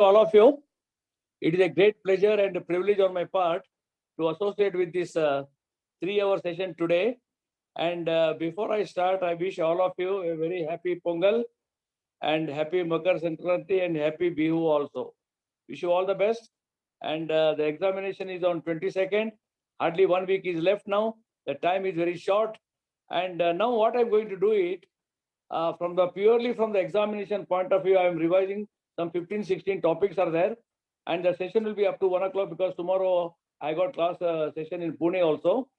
all of you. It is a great pleasure and a privilege on my part to associate with this 3-hour session today. And before I start, I wish all of you a very happy Pongal and happy Makar Sankranti and happy Bihu also. Wish you all the best. And the examination is on 22nd. Hardly 1 week is left now. The time is very short. And now what I'm going to do it, purely from the examination point of view, I am revising some 15-16 topics are there. And the session will be up to 1 o'clock because tomorrow I got class session in Pune also.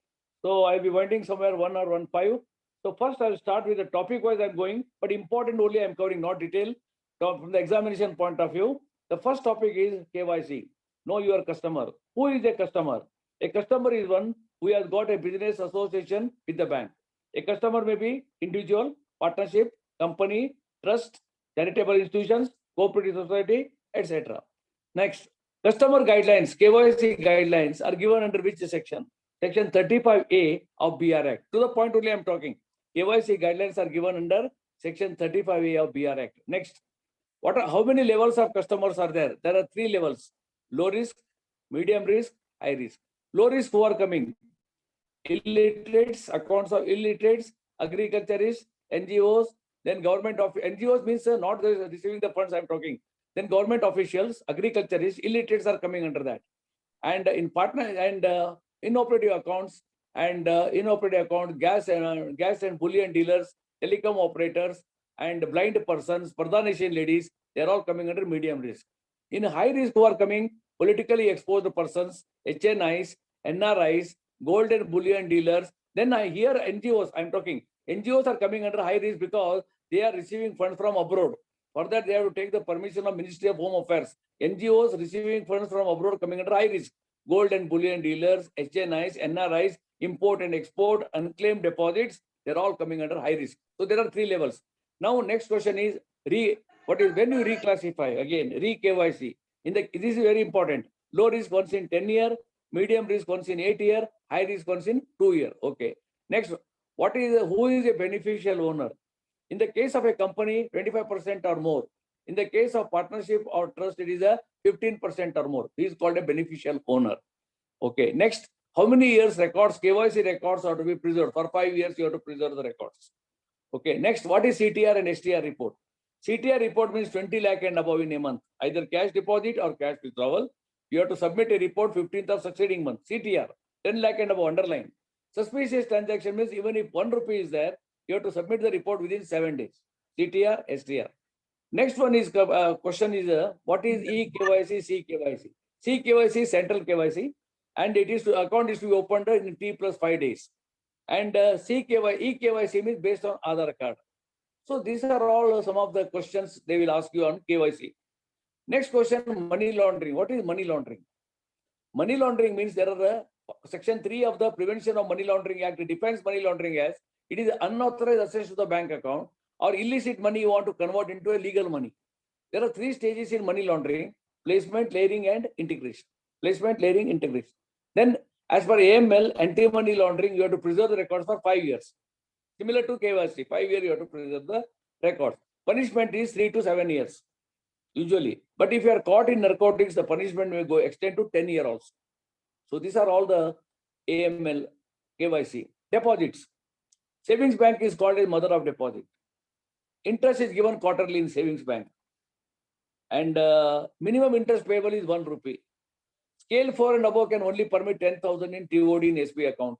So I'll be winding somewhere 1 or 1:05. So first I'll start with the topic wise I'm going, but important only I'm covering, not detail. From the examination point of view, the first topic is KYC. Know your customer. Who is a customer? A customer is one who has got a business association with the bank. A customer may be individual, partnership, company, trust, charitable institutions, cooperative society, etc. Next, customer guidelines, KYC guidelines are given under which section? Section 35A of BR Act. To the point only I'm talking. KYC guidelines are given under Section 35A of BR Act. Next, how many levels of customers are there? There are 3 levels: low risk, medium risk, high risk. Low risk who are coming? Illiterates, accounts of illiterates, agriculturists, NGOs, then government of NGOs means not receiving the funds I'm talking. Then government officials, agriculturists, illiterates are coming under that. And in partner and inoperative accounts and inoperative account, gas and bullion dealers, telecom operators, and blind persons, Pradhanation ladies, they are all coming under medium risk. In high risk who are coming? Politically exposed persons, HNIs, NRIs, gold and bullion dealers. Then here NGOs, I'm talking. NGOs are coming under high risk because they are receiving funds from abroad. For that, they have to take the permission of Ministry of Home Affairs. NGOs receiving funds from abroad coming under high risk. Gold and bullion dealers, HNIs, NRIs, import and export, unclaimed deposits, they're all coming under high risk. So there are 3 levels. Now, next question is, when you reclassify? Again, re-KYC. This is very important. Low risk once in 10 year, medium risk once in 8 year, high risk once in 2 year. Okay. Next, who is a beneficial owner? In the case of a company, 25% or more. In the case of partnership or trust, it is a 15% or more. He is called a beneficial owner. Okay. Next, how many years records, KYC records are to be preserved? For 5 years, you have to preserve the records. Okay. Next, what is CTR and STR report? CTR report means 20 lakh and above in a month, either cash deposit or cash withdrawal. You have to submit a report 15th of succeeding month. CTR, 10 lakh and above, underline. Suspicious transaction means even if 1 rupee is there, you have to submit the report within 7 days. CTR, STR. Next one is question is what is eKYC, CKYC? CKYC is central KYC, and it is account is to be opened in T+5 days. And eKYC means based on Aadhaar card. So these are all some of the questions they will ask you on KYC. Next question, money laundering. What is money laundering? Money laundering means there are Section 3 of the Prevention of Money Laundering Act. It defines money laundering as it is unauthorized access to the bank account or illicit money you want to convert into a legal money. There are 3 stages in money laundering: placement, layering, and integration. Placement, layering, integration. Then as per AML, anti-money laundering, you have to preserve the records for 5 years. Similar to KYC, 5 years you have to preserve the records. Punishment is 3 to 7 years, usually. But if you are caught in narcotics, the punishment may go extend to 10 years also. So these are all the AML, KYC. Deposits. Savings bank is called as mother of deposit. Interest is given quarterly in savings bank. And minimum interest payable is 1 rupee. Scale 4 and above can only permit 10,000 in TOD in SB account.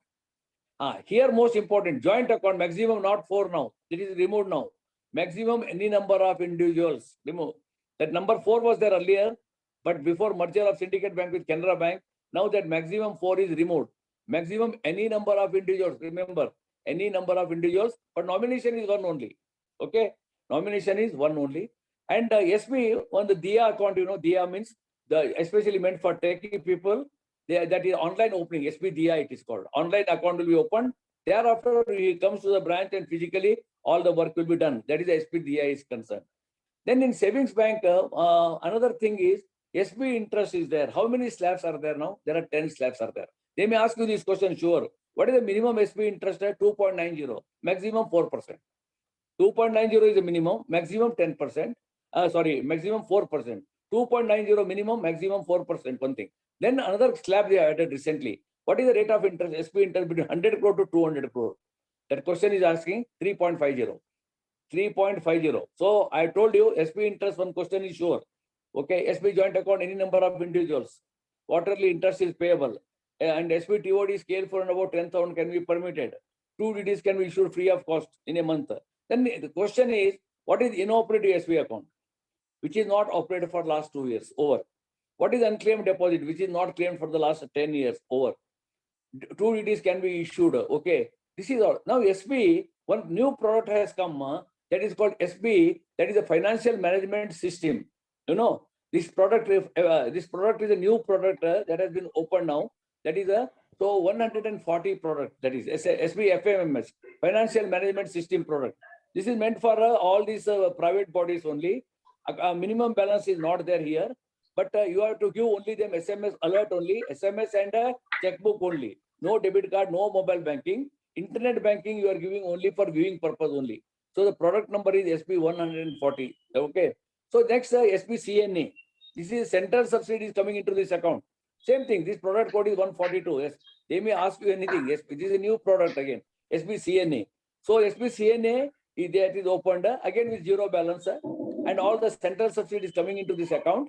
Here most important, joint account, maximum not 4 now. It is removed now. Maximum any number of individuals, remove. That number 4 was there earlier, but before merger of Syndicate Bank with Canara Bank, now that maximum 4 is removed. Maximum any number of individuals, remember, any number of individuals, but nomination is 1 only. Okay, nomination is 1 only. And SB on the DIA account, DIA means especially meant for taking people. That is online opening, SB DIA it is called. Online account will be opened. Thereafter, he comes to the branch and physically all the work will be done. That is SB DIA is concerned. Then in savings bank, another thing is SB interest is there. How many slabs are there now? There are 10 slabs are there. They may ask you this question, sure. What is the minimum SB interest at 2.90? Maximum 4%. 2.90 is the minimum, maximum 10%. Maximum 4%. 2.90 minimum, maximum 4%, one thing. Then another slab they added recently. What is the rate of interest, SP interest between 100 crore to 200 crore? That question is asking 3.50. 3.50. So I told you SP interest, one question is sure. Okay, SP joint account, any number of individuals. Quarterly interest is payable. And SP TOD scale for about 10,000 can be permitted. 2 DDs can be issued free of cost in a month. Then the question is, what is inoperative SP account, which is not operated for last 2 years? Over. What is unclaimed deposit, which is not claimed for the last 10 years? Over. 2 DDs can be issued. Okay. This is all. Now SP, one new product has come, that is called SP, that is a financial management system. You know, this product is a new product that has been opened now. That is a 140 product, that is SP FMMS, financial management system product. This is meant for all these private bodies only. Minimum balance is not there here, but you have to give only them SMS alert only, SMS and checkbook only. No debit card, no mobile banking. Internet banking you are giving only for viewing purpose only. So the product number is SP 140. Okay. So next SP CNA. This is central subsidies coming into this account. Same thing. This product code is 142. Yes. They may ask you anything. Yes. This is a new product again. SP CNA. So SP CNA that is opened again with zero balance, and all the central subsidies coming into this account.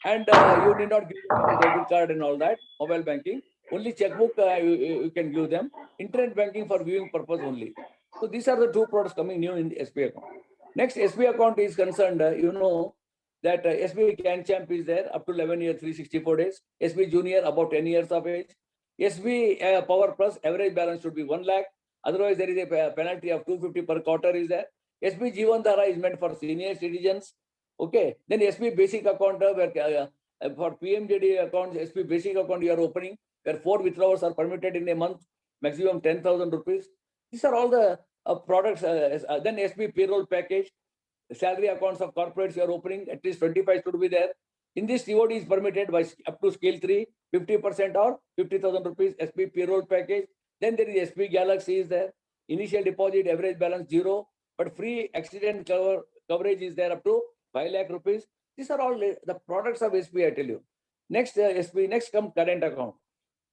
And you need not give debit card and all that, mobile banking. Only checkbook you can give them. Internet banking for viewing purpose only. So these are the two products coming new in the SB account. Next SB account is concerned, you know that SB Can Champ is there up to 11 years, 364 days. SB Junior about 10 years of age. SB Power Plus average balance should be 1 lakh. Otherwise, there is a penalty of 250 per quarter is there. SB Jeevan Dhara is meant for senior citizens. Okay. Then SB Basic account where for PMJD accounts, SB Basic account you are opening, where 4 withdrawals are permitted in a month, maximum 10,000 rupees. These are all the products. Then SB Payroll Package, salary accounts of corporates you are opening, at least 25 should be there. In this, COD is permitted by up to scale 3, 50% or 50,000 rupees SB Payroll Package. Then there is SB Galaxy is there. Initial deposit, average balance 0, but free accident coverage is there up to 5 lakh rupees. These are all the products of SB, I tell you. Next, next come current account.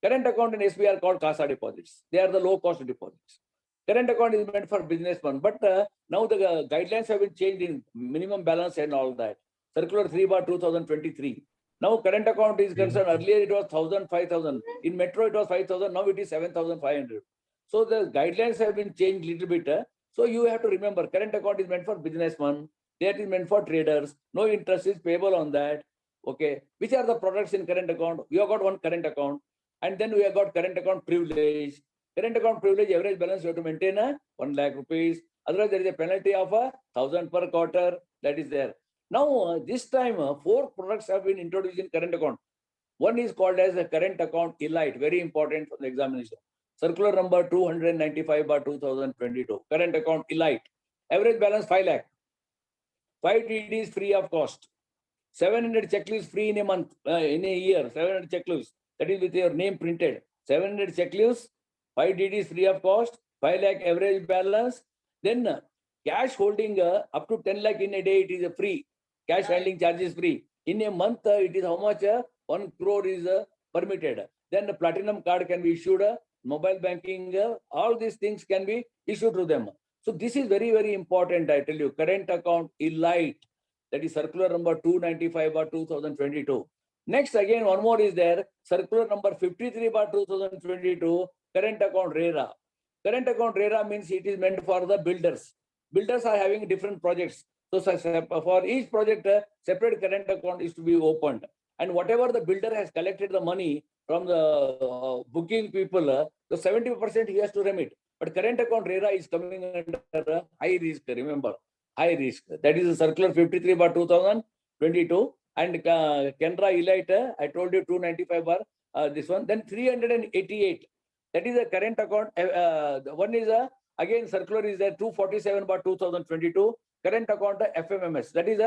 Current account and SB are called CASA deposits. They are the low cost deposits. Current account is meant for businessmen, but now the guidelines have been changed in minimum balance and all that. Circular 3/2023. Now current account is concerned. Earlier it was 1,000, 5,000. In Metro it was 5,000. Now it is 7,500. So the guidelines have been changed little bit. So you have to remember, current account is meant for businessmen. That is meant for traders. No interest is payable on that. Okay. Which are the products in current account? We have got one current account, and then we have got current account privilege. Current account privilege average balance you have to maintain 1 lakh rupees. Otherwise, there is a penalty of 1,000 per quarter. That is there. Now, this time, 4 products have been introduced in current account. One is called as a current account elite, very important for the examination. Circular number 295/2022. Current account elite. Average balance 5 lakh. 5 DDs free of cost. 700 checklists free in a month, in a year. 700 checklists. That is with your name printed. 700 checklists. 5 DDs free of cost. 5 lakh average balance. Then cash holding up to 10 lakh in a day, it is a free. Cash handling charges free. In a month, it is how much? 1 crore is permitted. Then the platinum card can be issued. Mobile banking, all these things can be issued to them. So this is very, very important, I tell you. Current account elite. That is circular number 295/2022. Next, again, one more is there. Circular number 53/2022. Current account RERA. Current account RERA means it is meant for the builders. Builders are having different projects. So for each project, separate current account is to be opened. And whatever the builder has collected the money from the booking people, the 70% he has to remit. But current account RERA is coming under high risk, remember, high risk. That is circular 53/2022. And Canara Elite, I told you 295 this one. Then 388. That is a current account. One is again circular is there 247/2022. Current account FMMS. That is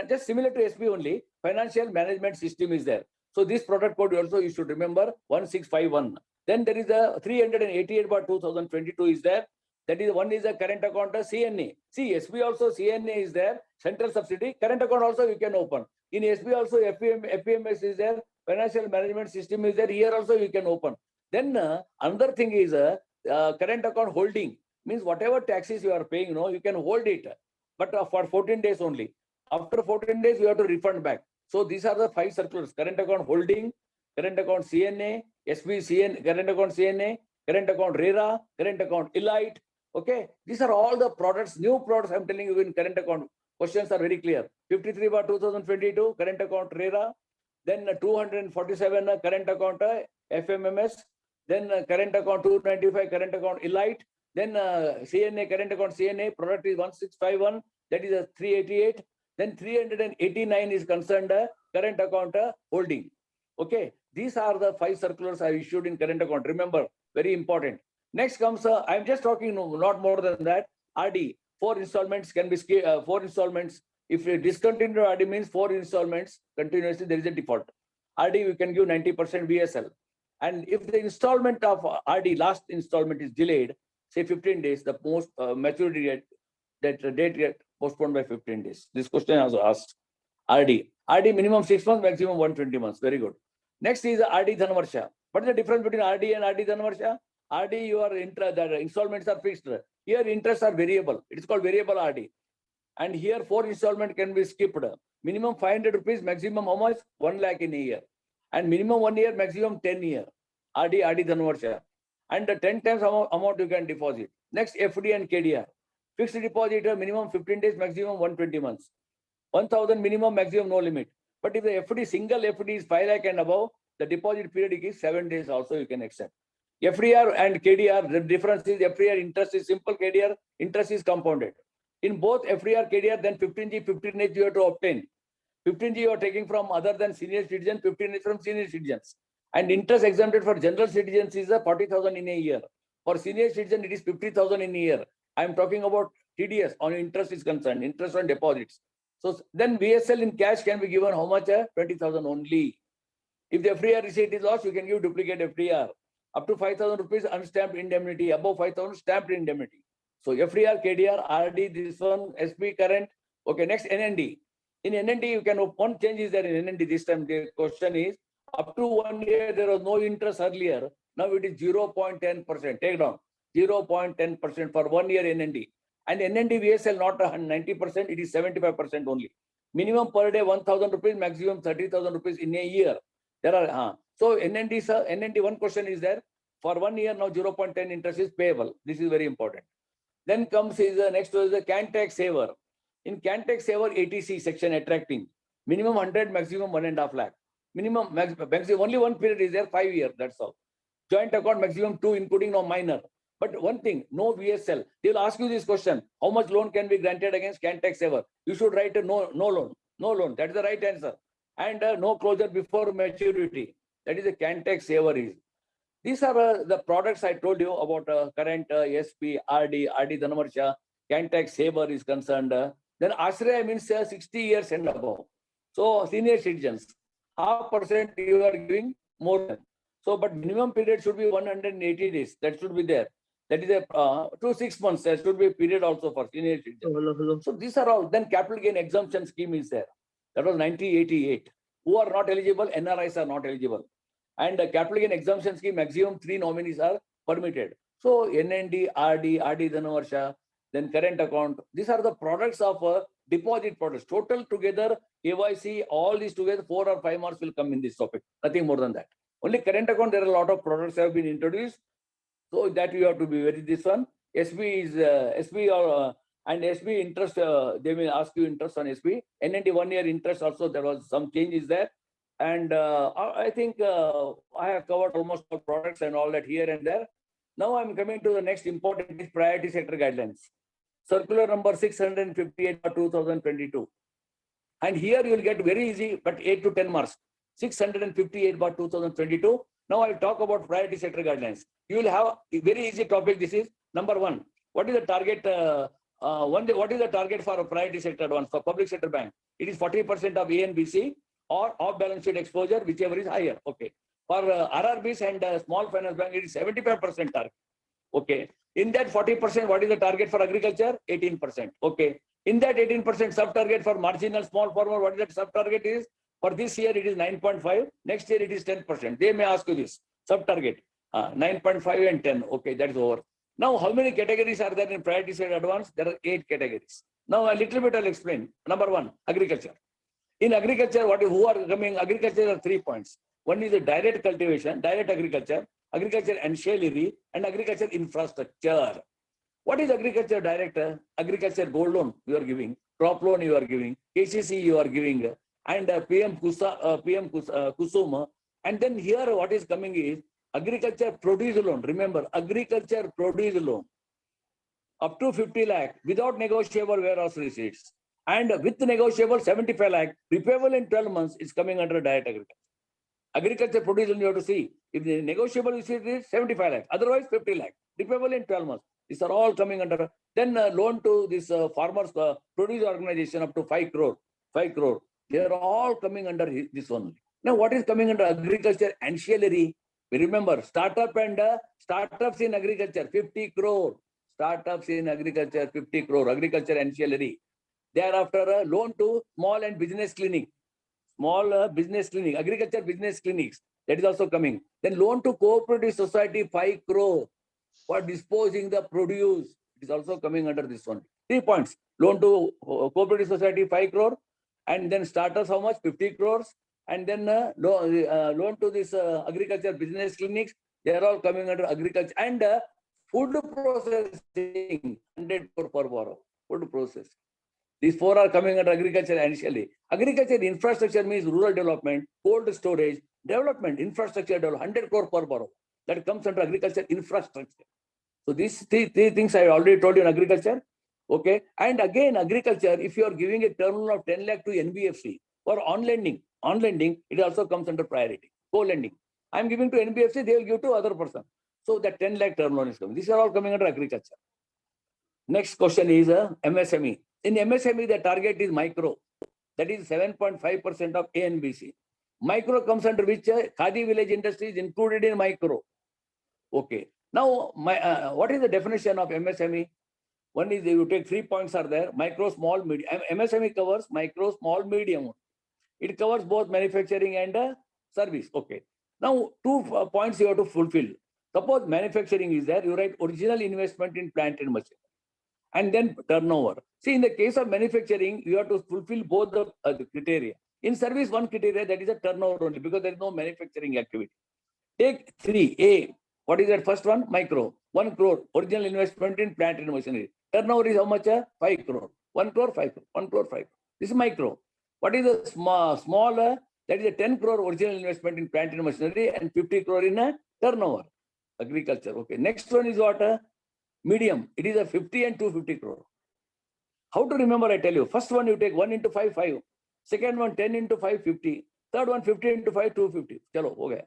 just similar to SP only. Financial management system is there. So this product code also you should remember 1651. Then there is a 388/2022 is there. That is one is a current account CNA. See, SB also CNA is there. Central subsidy. Current account also you can open. In SB also FPMS is there, financial management system is there. Here also you can open. Then another thing is current account holding. Means whatever taxes you are paying, you can hold it, but for 14 days only. After 14 days, you have to refund back. So these are the 5 circulars: current account holding, current account CNA, SB current account CNA, current account RERA, current account Elite. Okay, these are all the products, new products I'm telling you in current account. Questions are very clear. 53/2022 current account RERA, then 247 current account FMMS, then current account 295 current account Elite, then CNA current account CNA product is 1651, that is a 388. Then 389 is concerned current account holding. Okay, these are the 5 circulars I issued in current account. Remember, very important. Next comes, I'm just talking not more than that. RD, 4 installments can be 4 installments. If you discontinue RD means 4 installments continuously, there is a default. RD we can give 90% VSL. And if the installment of RD, last installment is delayed, say 15 days, the most maturity date, that date get postponed by 15 days. This question also asked. RD minimum 6 months, maximum 120 months. Very good. Next is RD Dhanvarsha. What is the difference between RD and RD Dhanvarsha? RD, your installments are fixed. Here interests are variable. It is called variable RD. And here 4 installment can be skipped. Minimum 500 rupees, maximum how much? 1 lakh in a year. And minimum 1 year, maximum 10 year. RD Dhanvarsha. And 10 times amount you can deposit. Next, FD and KDR. Fixed deposit, minimum 15 days, maximum 120 months. 1,000 minimum, maximum no limit. But if the FD, single FD is 5 lakh and above, the deposit period is 7 days also you can accept. FDR and KDR, the difference is FDR interest is simple, KDR interest is compounded. In both FDR, KDR, then 15G, 15H you have to obtain. 15G you are taking from other than senior citizens, 15H from senior citizens. And interest exempted for general citizens is 40,000 in a year. For senior citizen, it is 50,000 in a year. I am talking about TDS on interest is concerned, interest on deposits. So then VSL in cash can be given how much? 20,000 only. If the FDR receipt is lost, you can give duplicate FDR. Up to 5,000 rupees unstamped indemnity, above 5,000 stamped indemnity. So FDR, KDR, RD, this one, SB current. Okay, next NND. In NND, you can, one change is there in NND this time. The question is, up to 1 year, there was no interest earlier. Now it is 0.10%. Take down 0.10% for 1 year NND. And NND VSL not 90%, it is 75% only. Minimum per day 1,000 rupees, maximum 30,000 rupees in a year. There are so NND, sir, NND, one question is there. For 1 year now 0.10 interest is payable. This is very important. Then comes is next is the Cantax Saver. In Cantax Saver ATC section attracting minimum 100, maximum 1.5 lakh. Minimum maximum only one period is there, 5 years. That's all. Joint account maximum 2, including no minor. But one thing, no VSL. They will ask you this question: how much loan can be granted against Cantax Saver? You should write a no loan. No loan. That is the right answer. And no closure before maturity. That is a Cantax Saver is. These are the products I told you about current SP, RD Dhanvarsha, Cantax Saver is concerned. Then Ashraya means 60 years and above. So senior citizens, 0.5% you are giving more than. So, but minimum period should be 180 days. That should be there. That is a 2 6 months. There should be a period also for senior citizens. Hello. So these are all. Then capital gain exemption scheme is there. That was 1988. Who are not eligible? NRIs are not eligible. And the capital gain exemption scheme, maximum 3 nominees are permitted. So NND, RD Dhanvarsha, then current account. These are the products of deposit products. Total together, KYC, all these together, 4 or 5 marks will come in this topic. Nothing more than that. Only current account, there are a lot of products have been introduced. So that you have to be very this one. SB is SB or and SB interest, they will ask you interest on SB. NND 1 year interest also, there was some changes there. And I think I have covered almost all products and all that here and there. Now I'm coming to the next important priority sector guidelines. Circular number 658 for 2022. And here you will get very easy, but 8 to 10 marks. 658 by 2022. Now I'll talk about priority sector guidelines. You will have a very easy topic. This is number 1. What is the target? What is the target for a priority sector advance for public sector bank? It is 40% of A and BC or off balance sheet exposure, whichever is higher. Okay. For RRBs and small finance bank, it is 75% target. Okay. In that 40%, what is the target for agriculture? 18%. Okay. In that 18% sub-target for marginal small farmer, what is that sub-target is? For this year, it is 9.5. Next year, it is 10%. They may ask you this, sub-target, 9.5 and 10. Okay, that is over. Now, how many categories are there in priority side advance? There are 8 categories. Now, a little bit I'll explain. Number 1, agriculture. In agriculture, who are coming? Agriculture are 3 points. One is the direct cultivation, direct agriculture ancillary, and agriculture infrastructure. What is agriculture direct? Agriculture gold loan you are giving, crop loan you are giving, KCC you are giving, and PM Kusuma. And then here what is coming is agriculture produce loan. Remember, agriculture produce loan up to 50 lakh without negotiable warehouse receipts. And with negotiable 75 lakh, repayable in 12 months is coming under direct agriculture. Agriculture produce loan you have to see. If the negotiable receipt is 75 lakh, otherwise 50 lakh, repayable in 12 months. These are all coming under. Then loan to this farmers produce organization up to 5 crore. 5 crore. They are all coming under this one. Now, what is coming under agriculture ancillary? We remember startup and startups in agriculture 50 crore. Startups in agriculture 50 crore. Agriculture ancillary. Thereafter, a loan to small and business clinic. Small business clinic, agriculture business clinics. That is also coming. Then loan to cooperative society 5 crore. For disposing the produce, it is also coming under this one. 3 points. Loan to cooperative society 5 crore, and then starters how much? 50 crores, and then loan to this agriculture business clinics. They are all coming under agriculture and food processing 100 crore per borrow. Food process. These 4 are coming under agriculture initially. Agriculture infrastructure means rural development, cold storage, development, infrastructure development, 100 crore per borrow. That comes under agriculture infrastructure. So these three things I already told you in agriculture. Okay. And again, agriculture, if you are giving a term loan of 10 lakh to NBFC for on lending, it also comes under priority. Co-lending. I'm giving to NBFC, they will give to other person. So that 10 lakh term loan is coming. These are all coming under agriculture. Next question is MSME. In MSME, the target is micro. That is 7.5% of ANBC. Micro comes under which Khadi village industry is included in micro. Okay. Now, what is the definition of MSME? One is you take 3 points are there. Micro, small, medium. MSME covers micro, small, medium. It covers both manufacturing and service. Okay. Now, 2 points you have to fulfill. Suppose manufacturing is there. You write original investment in plant and machinery. And then turnover. See, in the case of manufacturing, you have to fulfill both the criteria. In service, one criteria, that is a turnover only, because there is no manufacturing activity. Take 3A. What is that first one? Micro. 1 crore. Original investment in plant and machinery. Turnover is how much? 5 crore. 1 crore, 5 crore. 1 crore, 5 crore. This is micro. What is the small? That is a 10 crore original investment in plant and machinery and 50 crore in turnover. Agriculture. Okay. Next one is what? Medium. It is a 50 and 250 crore. How to remember? I tell you. First one you take 1 into 5, 5. Second one 10 into 5, 50. Third one 50 into 5, 250. Chalo, okay.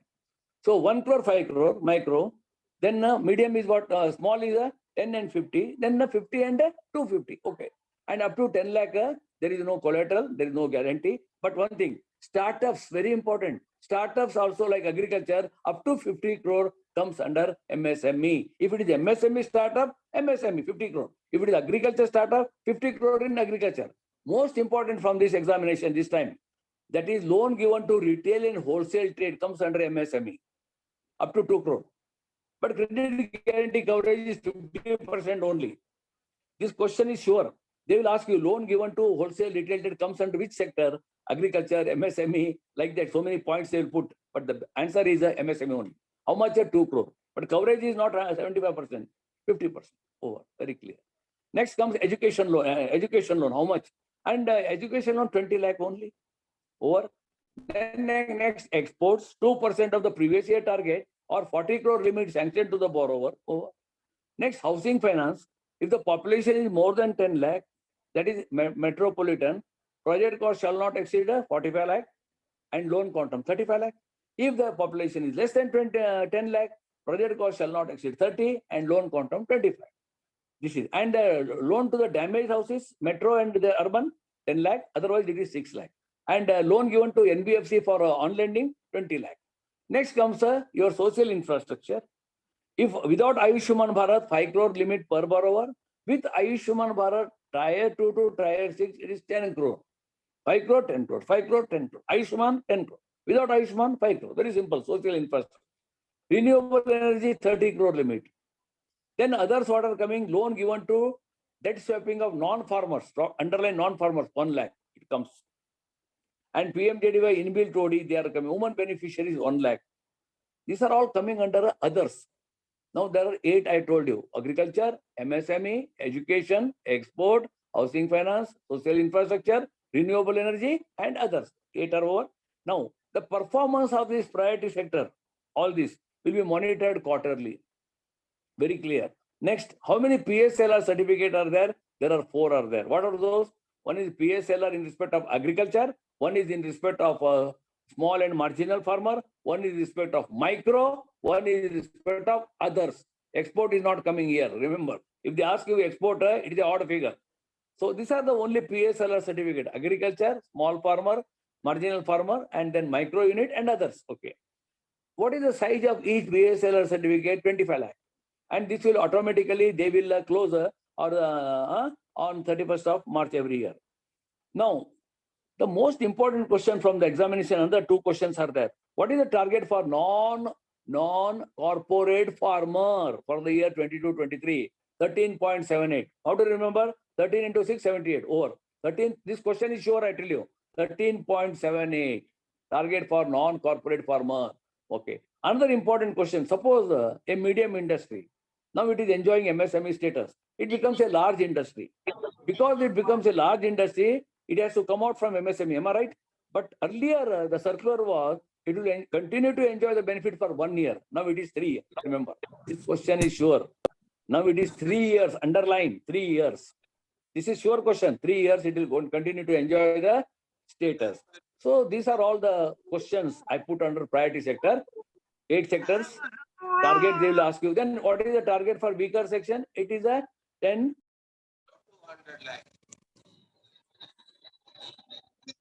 So 1 crore, 5 crore, micro. Then medium is what? Small is 10 and 50. Then 50 and 250. Okay. And up to 10 lakh, there is no collateral, there is no guarantee. But one thing, startups, very important. Startups also like agriculture, up to 50 crore comes under MSME. If it is MSME startup, MSME 50 crore. If it is agriculture startup, 50 crore in agriculture. Most important from this examination this time, that is loan given to retail and wholesale trade comes under MSME, up to 2 crore. But credit guarantee coverage is 50% only. This question is sure. They will ask you loan given to wholesale retail trade comes under which sector? Agriculture, MSME, like that. So many points they will put. But the answer is MSME only. How much? 2 crore. But coverage is not 75%, 50%. Over. Very clear. Next comes education loan. Education loan, how much? And education loan 20 lakh only. Over. Then next exports, 2% of the previous year target or 40 crore limit sanctioned to the borrower. Over. Next, housing finance. If the population is more than 10 lakh, that is metropolitan, project cost shall not exceed 45 lakh and loan quantum 35 lakh. If the population is less than 10 lakh, project cost shall not exceed 30 and loan quantum 25. This is, and loan to the damaged houses, metro and the urban, 10 lakh, otherwise it is 6 lakh. And loan given to NBFC for on lending, 20 lakh. Next comes your social infrastructure. If without Ayushman Bharat, 5 crore limit per borrower, with Ayushman Bharat, Tier 2 to Tier 6, it is 10 crore. 5 crore, 10 crore. 5 crore, 10 crore. Ayushman, 10 crore. Without Ayushman, 5 crore. Very simple. Social infrastructure. Renewable energy, 30 crore limit. Then others what are coming, loan given to debt swapping of non-farmers, underline non-farmers, 1 lakh, it comes. And PMJDY inbuilt OD, they are coming. Women beneficiaries, 1 lakh. These are all coming under others. Now there are 8 I told you. Agriculture, MSME, education, export, housing finance, social infrastructure, renewable energy, and others. 8 are over. Now, the performance of this priority sector, all this will be monitored quarterly. Very clear. Next, how many PSLR certificates are there? There are 4 are there. What are those? One is PSLR in respect of agriculture. One is in respect of small and marginal farmer. One is in respect of micro. One is in respect of others. Export is not coming here. Remember, if they ask you export, it is an odd figure. So these are the only PSLR certificate: agriculture, small farmer, marginal farmer, and then micro unit and others. Okay. What is the size of each PSLR certificate? 25 lakh. And this will automatically, they will close on 31st of March every year. Now, the most important question from the examination, another 2 questions are there. What is the target for non-corporate farmer for the year 22-23? 13.78. How to remember? 13 into 6, 78. Over. 13. This question is sure, I tell you. 13.78. Target for non-corporate farmer. Okay. Another important question. Suppose a medium industry. Now it is enjoying MSME status. It becomes a large industry. Because it becomes a large industry, it has to come out from MSME. Am I right? But earlier, the circular was, it will continue to enjoy the benefit for 1 year. Now it is 3 years. Remember, this question is sure. Now it is 3 years. Underline 3 years. This is sure question. 3 years it will continue to enjoy the status. So these are all the questions I put under priority sector. 8 sectors. Target they will ask you. Then what is the target for weaker section? It is a 10. 200 lakh.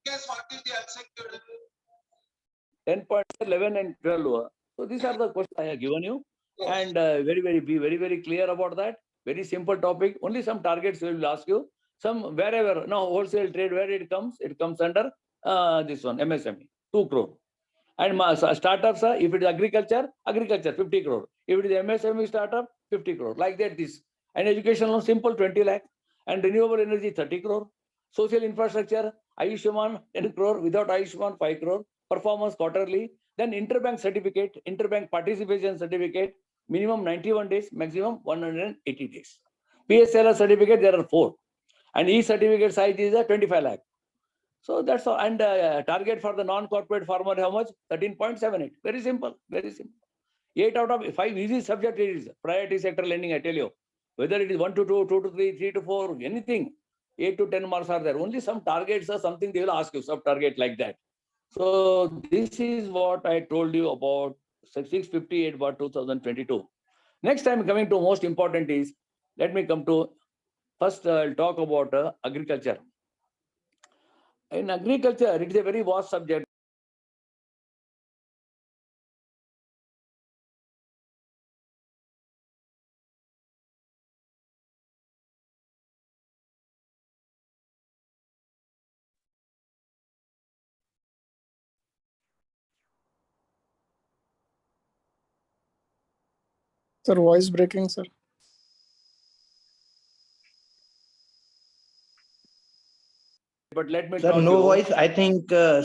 Guess what is the unsecured? 10.11 and 12. So these are the questions I have given you. Yes. And be very clear about that. Very simple topic. Only some targets we will ask you. Some wherever, no, wholesale trade, where it comes under this one, MSME, 2 crore. And startups, if it is agriculture, 50 crore. If it is MSME startup, 50 crore. Like that, this. And education loan, simple, 20 lakh. And renewable energy, 30 crore. Social infrastructure, Ayushman, 10 crore. Without Ayushman, 5 crore. Performance quarterly. Then interbank certificate, interbank participation certificate, minimum 91 days, maximum 180 days. PSLR certificate, there are 4. And each certificate size is 25 lakh. So that's all. And target for the non-corporate farmer, how much? 13.78. Very simple, very simple. 8 out of 5 easy subject is priority sector lending, I tell you. Whether it is 1 to 2, 2 to 3, 3 to 4, anything. 8 to 10 marks are there. Only some targets or something they will ask you, sub-target like that. So this is what I told you about 658 bar 2022. Next time coming to most important is, let me come to, first I'll talk about agriculture. In agriculture, it is a very vast subject. Sir, voice breaking, sir. But let me Sir, talk no you. voice. I think sir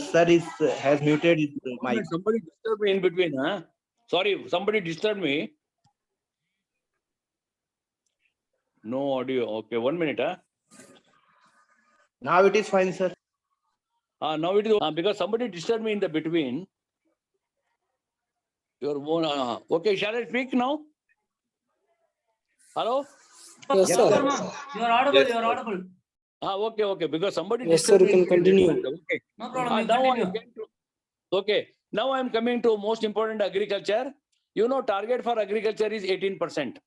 has muted his mic. Somebody disturbed me in between. Huh? Sorry, somebody disturbed me. No audio. Okay, 1 minute. Huh? Now it is fine, sir. Now it is because somebody disturbed me in the between. Your own. Okay, shall I speak now? Hello? Yes, sir. You are audible. You are audible. Okay. Because somebody Yes, sir. disturbed You me. can continue. Okay. No problem. You Now continue. Okay. Now I am coming to most important agriculture. You know, target for agriculture is 18%.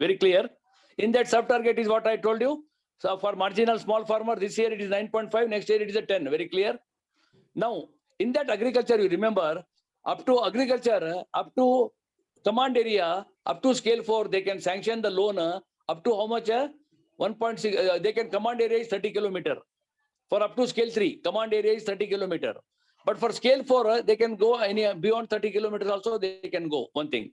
Very clear. In that sub-target is what I told you. So for marginal small farmer, this year it is 9.5. Next year it is a 10. Very clear. Now, in that agriculture, you remember, up to agriculture, up to command area, up to scale 4, they can sanction the loan up to how much? 1.6, they can command area is 30 kilometer. For up to scale 3, command area is 30 kilometer. But for scale 4, they can go any beyond 30 kilometers also, they can go, one thing.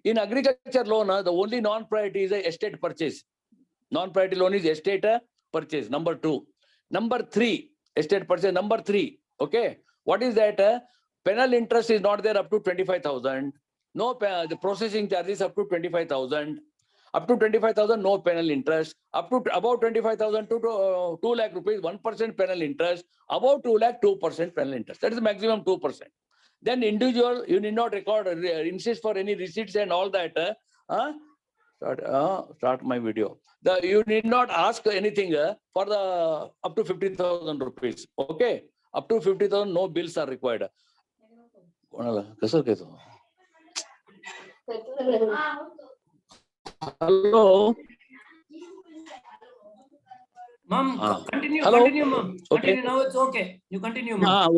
In agriculture loan, the only non-priority is a estate purchase. Non-priority loan is estate purchase, number 2. Number 3, estate purchase, number 3, okay. What is that? Penal interest is not there up to 25,000. No, the processing charges up to 25,000. Up to 25,000, no penal interest. Up to about 25,000 to 2 lakh rupees, 1% penal interest. About 2 lakh, 2% penal interest. That is maximum 2%. Then individual, you need not record, insist for any receipts and all that. Start my video. You need not ask anything for the up to 50,000 rupees. Okay, up to 50,000, no bills are required. Hello. Ma'am, continue, Hello? continue, ma'am. Okay. Continue, now it's okay. You continue, ma'am.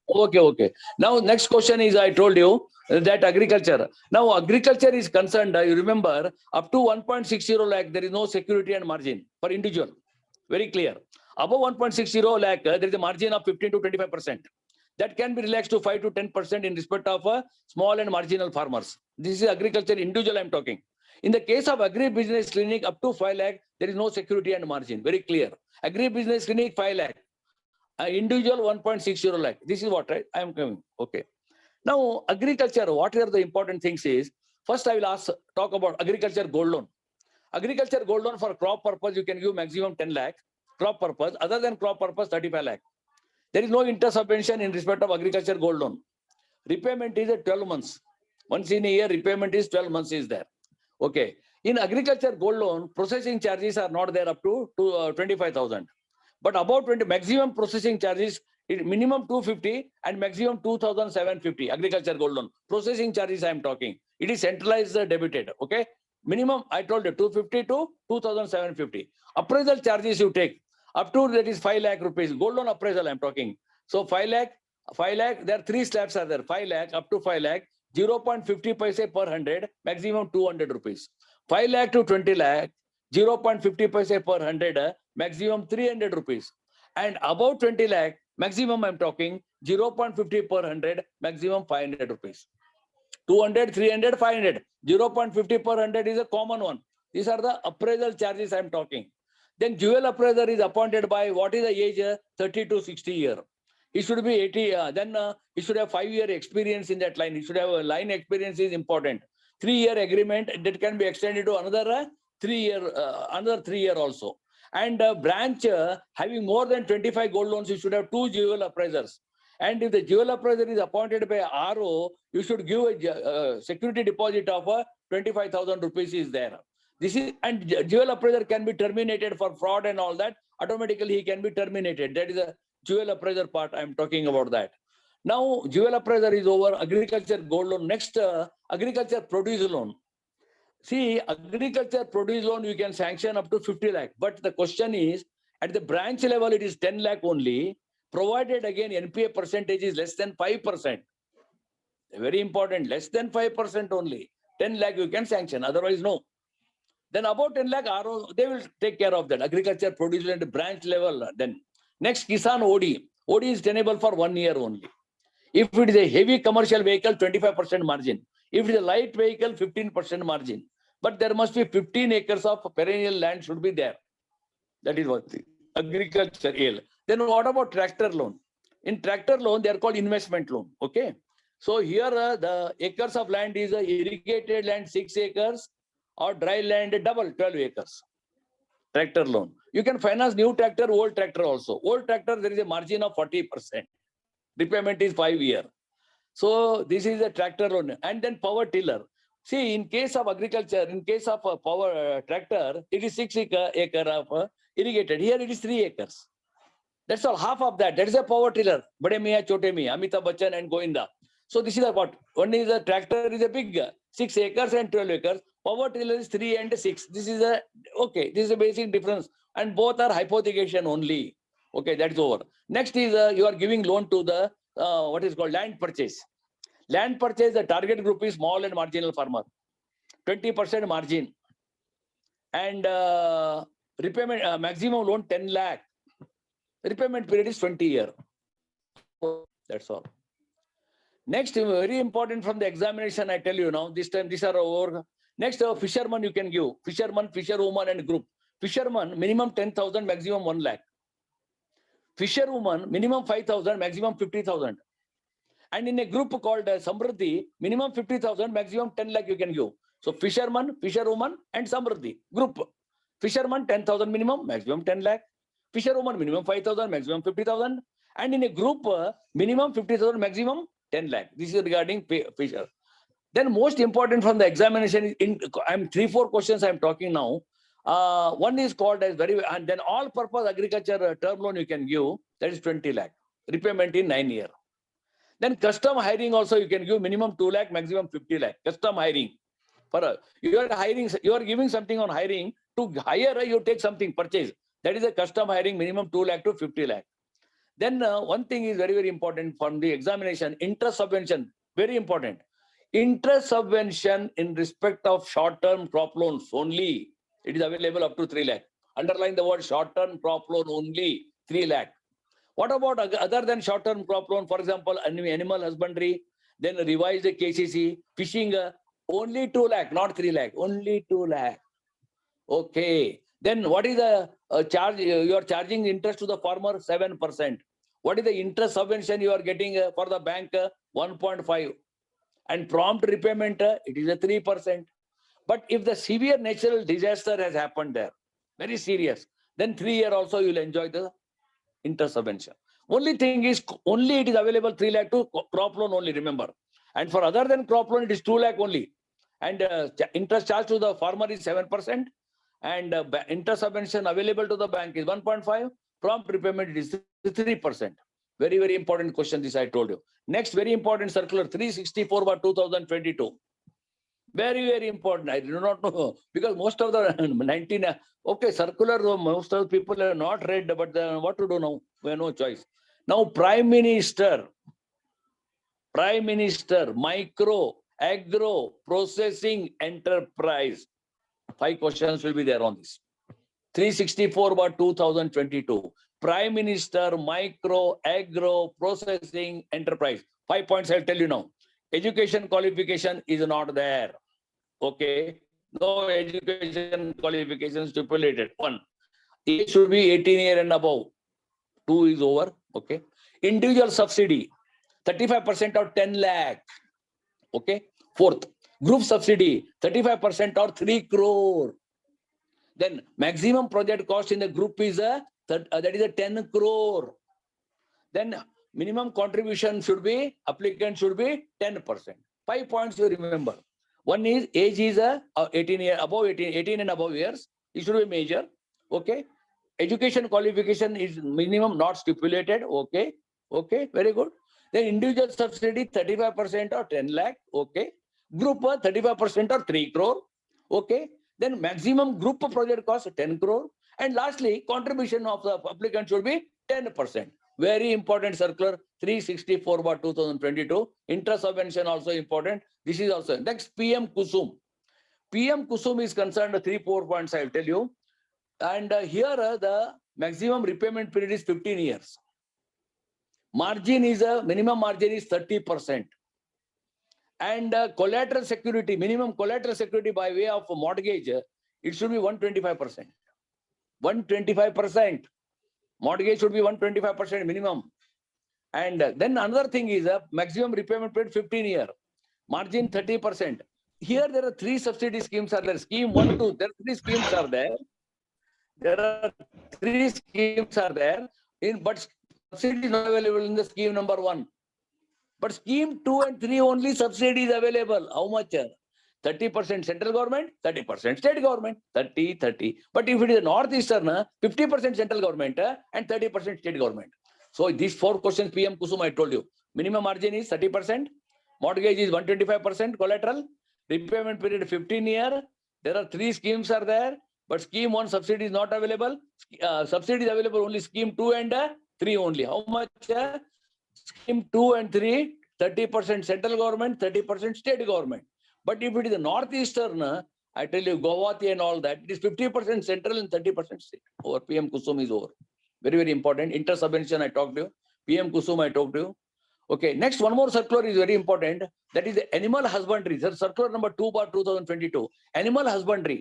Okay. Now, next question is, I told you that agriculture. Now, agriculture is concerned, you remember, up to 1.60 lakh, there is no security and margin for individual. Very clear. Above 1.60 lakh, there is a margin of 15 to 25%. That can be relaxed to 5 to 10% in respect of small and marginal farmers. This is agriculture individual I'm talking. In the case of agri-business clinic, up to 5 lakh, there is no security and margin. Very clear. Agri-business clinic, 5 lakh. Individual, 1.60 lakh. This is what, right? I am coming. Okay. Now, agriculture, what are the important things is, first I will talk about agriculture gold loan. Agriculture gold loan for crop purpose, you can give maximum 10 lakh. Crop purpose, other than crop purpose, 35 lakh. There is no interest subvention in respect of agriculture gold loan. Repayment is 12 months. Once in a year, repayment is 12 months is there. Okay. In agriculture gold loan, processing charges are not there up to 25,000. But about 20, maximum processing charges, minimum 250 and maximum 2,750. Agriculture gold loan. Processing charges I am talking. It is centralized debited. Okay. Minimum, I told you, 250 to 2,750. Appraisal charges you take. Up to that is 5 lakh rupees. Gold loan appraisal I'm talking. So 5 lakh, there are 3 slabs are there. 5 lakh, up to 5 lakh, 0.50 paise per 100, maximum 200 rupees. 5 lakh to 20 lakh, 0.50 paise per 100, maximum 300 rupees. And above 20 lakh, maximum I'm talking, 0.50 per 100, maximum 500 rupees. 200, 300, 500. 0.50 per 100 is a common one. These are the appraisal charges I'm talking. Then jewel appraiser is appointed by what is the age? 30 to 60 year. He should be 80. Then he should have 5-year experience in that line. He should have a line experience is important. 3-year agreement that can be extended to another 3 year also. And branch having more than 25 gold loans, you should have 2 jewel appraisers. And if the jewel appraiser is appointed by RO, you should give a security deposit of 25,000 rupees is there. This is, and jewel appraiser can be terminated for fraud and all that. Automatically he can be terminated. That is a jewel appraiser part. I'm talking about that. Now jewel appraiser is over. Agriculture gold loan. Next, agriculture produce loan. See, agriculture produce loan you can sanction up to 50 lakh. But the question is, at the branch level it is 10 lakh only. Provided again NPA percentage is less than 5%. Very important. Less than 5% only. 10 lakh you can sanction. Otherwise no. Then about 10 lakh RO, they will take care of that. Agriculture produce at branch level. Then next, Kisan OD. OD is tenable for 1 year only. If it is a heavy commercial vehicle, 25% margin. If it is a light vehicle, 15% margin. But there must be 15 acres of perennial land should be there. That is what the agriculture AL. Then what about tractor loan? In tractor loan, they are called investment loan. Okay. So here the acres of land is irrigated land 6 acres. Or dry land double 12 acres. Tractor loan. You can finance new tractor, old tractor also. Old tractor, there is a margin of 40%. Repayment is 5 years. So this is a tractor loan. And then power tiller. See, in case of agriculture, in case of power tractor, it is 6 acre of irrigated. Here it is 3 acres. That's all, half of that. That is a power tiller. Bade Miya, Chote Miya, Amitabh Bachchan and Govinda. So this is what? One is a tractor is a big 6 acres and 12 acres. Power tiller is 3 and 6. This is a, okay, this is a basic difference. And both are hypothecation only. Okay, that's over. Next is you are giving loan to the, what is called land purchase. Land purchase, the target group is small and marginal farmer. 20% margin. And repayment maximum loan 10 lakh. Repayment period is 20 years. That's all. Next, very important from the examination, I tell you now, this time these are over. Next, fisherman you can give. Fisherman, fisherwoman and group. Fisherman, minimum 10,000, maximum 1 lakh. Fisherwoman, minimum 5,000, maximum 50,000. And in a group called Samriddhi, minimum 50,000, maximum 10 lakh you can give. So fisherman, fisherwoman and Samriddhi, group. Fisherman 10,000 minimum, maximum 10 lakh. Fisherwoman minimum 5,000, maximum 50,000. And in a group, minimum 50,000, maximum 10 lakh. This is regarding fisher. Then most important from the examination, I'm 3-4 questions I'm talking now. One is called as and then all purpose agriculture term loan you can give, that is 20 lakh. Repayment in 9 years. Then custom hiring also you can give minimum 2 lakh, maximum 50 lakh. Custom hiring. For you are hiring, you are giving something on hiring. To hire, you take something, purchase. That is a custom hiring, minimum 2 lakh to 50 lakh. Then one thing is very, very important from the examination, interest subvention, very important. Interest subvention in respect of short-term crop loans only, it is available up to 3 lakh. Underline the word short-term crop loan only, 3 lakh. What about other than short-term crop loan, for example, animal husbandry, then revised KCC, fishing, only 2 lakh, not 3 lakh, only 2 lakh. Okay. Then what is the charge? You are charging interest to the farmer 7%. What is the interest subvention you are getting for the bank? 1.5. And prompt repayment, it is a 3%. But if the severe natural disaster has happened there, very serious, then 3 years also you will enjoy the interest subvention. Only thing is, only it is available 3 lakh to crop loan only, remember. And for other than crop loan, it is 2 lakh only. And interest charge to the farmer is 7%. And interest subvention available to the bank is 1.5. Prompt repayment is 3%. Very, very important question this I told you. Next, very important circular 364 by 2022. Very, very important. I do not know because most of the 19, okay, circular, most of the people have not read, but what to do now? We have no choice. Now, Prime Minister, Micro, Agro, Processing Enterprise. 5 questions will be there on this. 364 by 2022. Prime Minister, Micro, Agro, Processing Enterprise. 5 points I'll tell you now. Education qualification is not there. Okay. No education qualification stipulated. 1. It should be 18 years and above. 2 is over. Okay. Individual subsidy, 35% or 10 lakh. Okay. 4th, group subsidy, 35% or 3 crore. Then maximum project cost in the group is that is a 10 crore. Then minimum contribution should be, applicant should be 10%. 5 points you remember. One is age is 18 years, above 18 and above years. It should be major. Okay. Education qualification is minimum not stipulated. Okay. Okay. Very good. Then individual subsidy 35% or 10 lakh. Okay. Group 35% or 3 crore. Okay. Then maximum group project cost 10 crore. And lastly, contribution of the applicant should be 10%. Very important circular 364 by 2022. Interest subvention also important. This is also next PM Kusum. PM Kusum is concerned 3-4 points I will tell you. And here the maximum repayment period is 15 years. Margin is minimum margin is 30%. And collateral security, minimum collateral security by way of mortgage, it should be 125%. 125%. Mortgage should be 125% minimum. And then another thing is maximum repayment period 15 years. Margin 30%. Here there are 3 subsidy schemes are there. Scheme 1, 2. There are 3 schemes are there. There are 3 schemes are there. But subsidy is not available in the scheme number 1. But scheme 2 and 3 only subsidy is available. How much? 30% central government, 30% state government, 30. But if it is northeastern, 50% central government and 30% state government. So these 4 questions PM Kusum I told you. Minimum margin is 30%. Mortgage is 125% collateral. Repayment period 15 years. There are 3 schemes are there. But scheme 1 subsidy is not available. Subsidy is available only scheme 2 and 3 only. How much? Scheme 2 and 3, 30% central government, 30% state government. But if it is a northeastern I tell you, Guwahati and all that, it is 50% central and 30% state. Over PM Kusum is over. Very, very important. Inter-subvention, I talked to you. PM Kusum, I talked to you. Okay, next one more circular is very important. That is the animal husbandry. Circular number 2/2022. Animal husbandry.